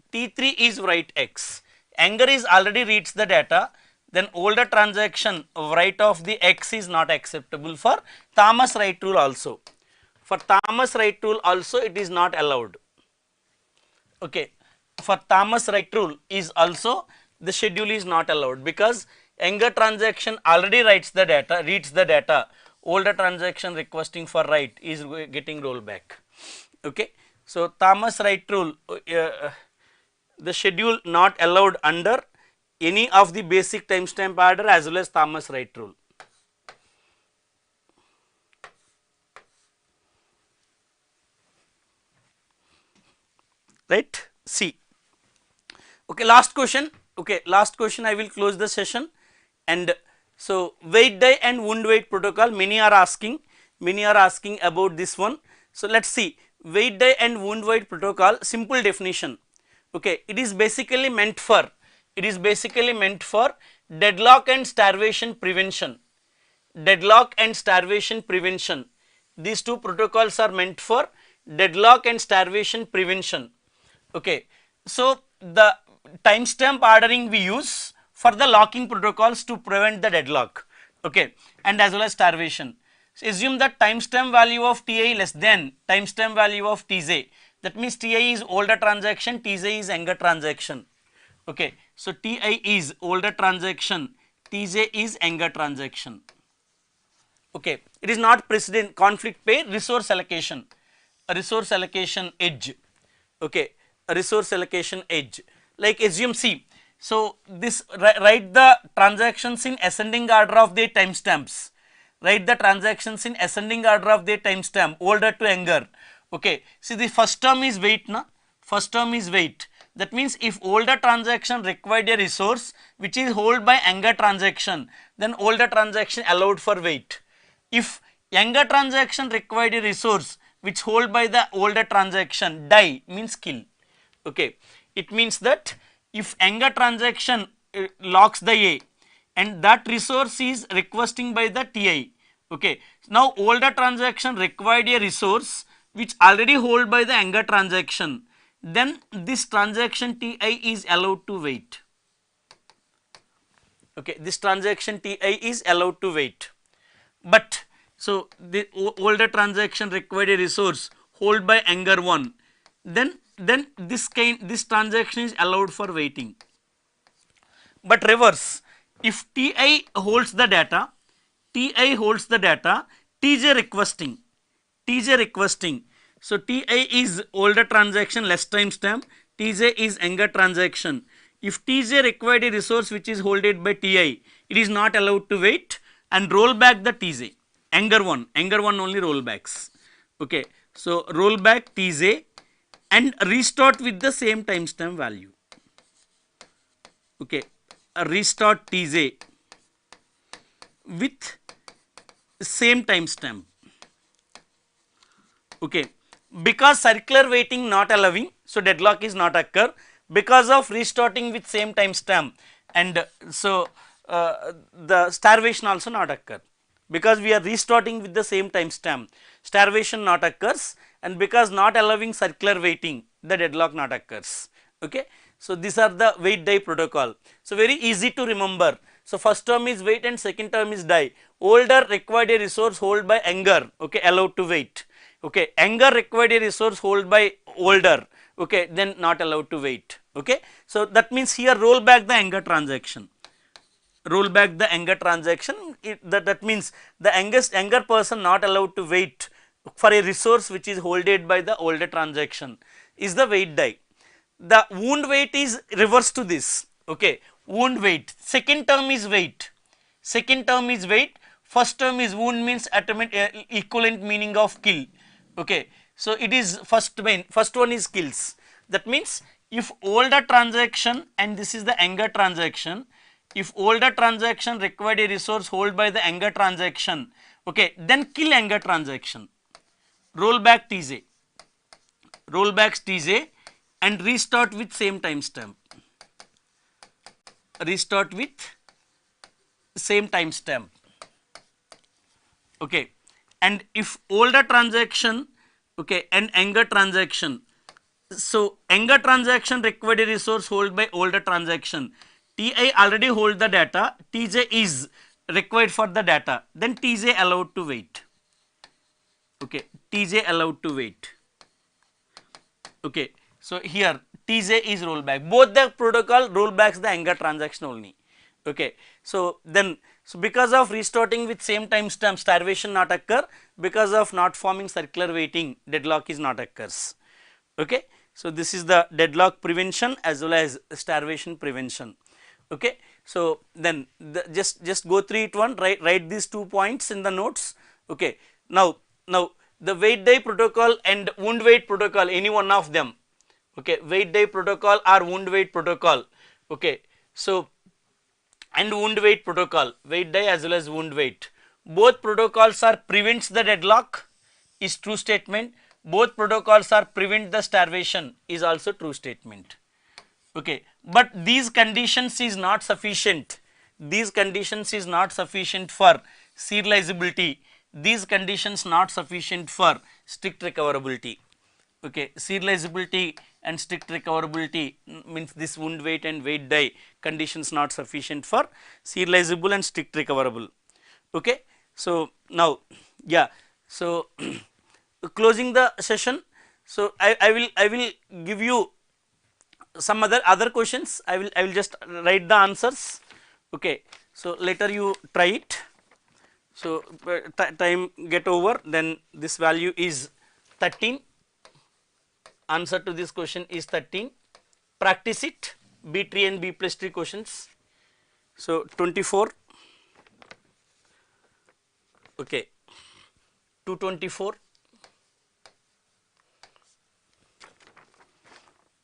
is write X. Younger is already reads the data, then older transaction write of the X is not acceptable for Thomas-Wright rule also. For Thomas-Wright rule also it is not allowed. Okay, for Thomas-Wright rule is also the schedule is not allowed because Younger transaction already reads the data, older transaction requesting for write is getting rollback. Okay, so Thomas-Wright rule, the schedule not allowed under any of the basic timestamp adder as well as Thomas Wright rule. Right, see. Okay, last question. Okay, last question, I will close the session. And so weight die and wound weight protocol, many are asking about this one. So let's see, weight die and wound weight protocol, simple definition. Okay, it is basically meant for deadlock and starvation prevention. Deadlock and starvation prevention, these two protocols are meant for deadlock and starvation prevention. Okay, so the timestamp ordering we use for the locking protocols to prevent the deadlock, okay, and as well as starvation. So assume that timestamp value of Ti less than timestamp value of Tj, that means Ti is older transaction, Tj is younger transaction. Okay, so Ti is older transaction, Tj is younger transaction. Okay, it is not precedent conflict pair, resource allocation, a resource allocation edge. Okay, a resource allocation edge, like assume C. So this write the transactions in ascending order of their timestamps. Write the transactions in ascending order of their timestamp, older to younger. Okay, see the first term is wait, na? First term is wait. That means if older transaction required a resource which is held by younger transaction, then older transaction allowed for wait. If younger transaction required a resource which hold by the older transaction, die means kill. Okay, it means that if younger transaction locks the A and that resource is requesting by the Ti, okay, now older transaction required a resource which already hold by the younger transaction, then this transaction Ti is allowed to wait. Okay, this transaction Ti is allowed to wait. But so the older transaction required a resource hold by younger one, then this transaction is allowed for waiting. But reverse, if Ti holds the data, Tj requesting, so Ti is older transaction less timestamp, Tj is younger transaction. If Tj required a resource which is holded by Ti, it is not allowed to wait and roll back the Tj, younger one only rollbacks. Okay, so roll back Tj and restart with the same timestamp value. Okay, restart Tj with same timestamp. Okay, because circular waiting not allowing, so deadlock is not occur because of restarting with same timestamp, and so the starvation also not occur because we are restarting with the same timestamp, starvation not occurs, and because not allowing circular waiting, the deadlock not occurs. Okay, so these are the wait die protocol. So very easy to remember. So first term is wait and second term is die. Older required a resource hold by younger, okay, allowed to wait. Okay, younger required a resource hold by older, okay, then not allowed to wait. Okay, so that means here roll back the younger transaction. Roll back the younger transaction, that means the younger person not allowed to wait for a resource which is holded by the older transaction is the wait die. The wound weight is reverse to this. Okay, wound weight, second term is wait, first term is wound, means equivalent meaning of kill. Okay, so it is first one is kills. That means if older transaction and this is the younger transaction, if older transaction required a resource hold by the younger transaction, okay, then kill younger transaction, roll back Tj, and restart with same timestamp, okay, and if older transaction, okay, and younger transaction, so younger transaction required a resource hold by older transaction, Ti already hold the data, Tj is required for the data, then Tj allowed to wait. Okay, Tj allowed to wait. Okay, so here Tj is rollback, both the protocol rollbacks the younger transaction only. Okay, so then so because of restarting with same timestamp, starvation not occur, because of not forming circular waiting, deadlock is not occurs. Okay, so this is the deadlock prevention as well as starvation prevention. Okay. So then just go through it one, write these 2 points in the notes. Okay. Now the weight die protocol and wound weight protocol, any one of them. Okay, weight die protocol or wound weight protocol. Okay. So and wound weight protocol, weight die as well as wound weight, both protocols are prevents the deadlock is true statement, both protocols are prevent the starvation is also true statement. Okay, but these conditions is not sufficient, these conditions is not sufficient for serializability, these conditions not sufficient for strict recoverability. Okay, serializability and strict recoverability means this wound weight and weight die conditions not sufficient for serializable and strict recoverable. Okay, so now yeah, so closing the session. So I will give you some other questions. I will just write the answers. Okay, so later you try it. So time get over, then this value is 13. Answer to this question is 13. Practice it, B tree and B plus tree questions. So 24. Okay, 224.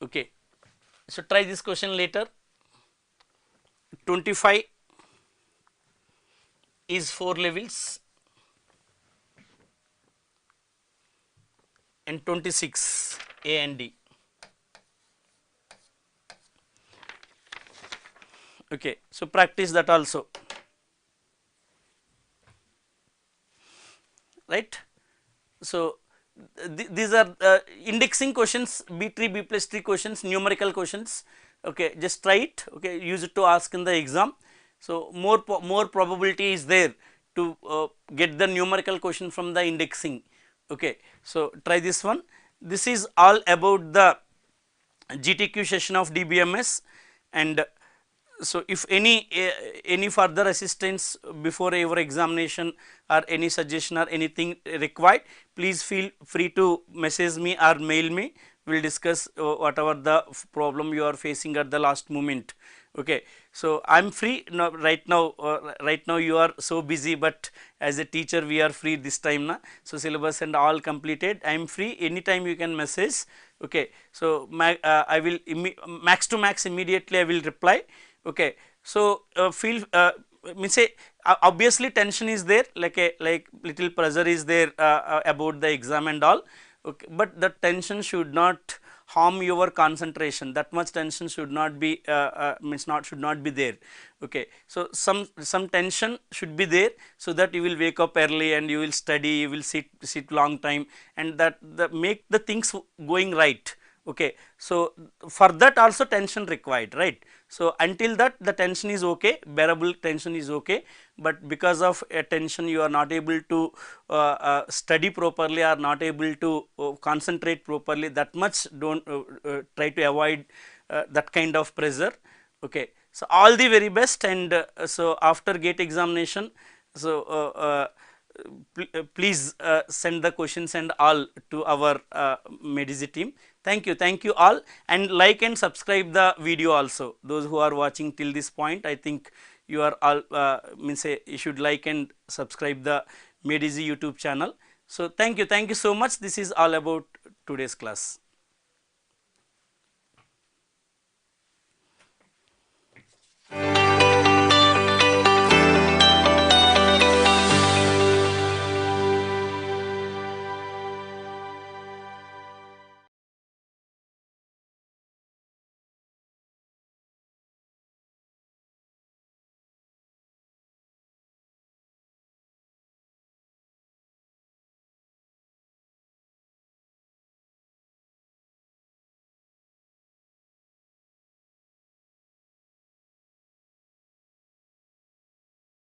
Okay, so try this question later. 25 is 4 levels and 26 A and D. Okay, so practice that also, right. So these are indexing questions, B tree, B plus tree questions, numerical questions. Okay, just try it. Okay, use it to ask in the exam. So more probability is there to get the numerical question from the indexing. Okay, so try this one. This is all about the GTQ session of DBMS, and so if any further assistance before your examination or any suggestion or anything required, please feel free to message me or mail me. We will discuss whatever the problem you are facing at the last moment. Okay, so I am free now, right now. Right now you are so busy, but as a teacher we are free this time na. So syllabus and all completed. I am free anytime you can message. Okay, so I will max to max immediately I will reply. Okay, so feel means say obviously tension is there, like little pressure is there about the exam and all. Okay, but the tension should not harm your concentration, that much tension should not be should not be there. Okay, so some tension should be there, so that you will wake up early and you will study, you will sit long time, and that make the things going right. Okay, so for that also tension required, right. So until that the tension is okay, bearable tension is okay, but because of a tension you are not able to study properly or not able to concentrate properly, that much don't try to avoid that kind of pressure. Okay, so all the very best, and so after gate examination, so please send the questions and all to our Medici team. Thank you all, and like and subscribe the video also. Those who are watching till this point, I think you are all you should like and subscribe the Medici YouTube channel. So thank you so much. This is all about today's class.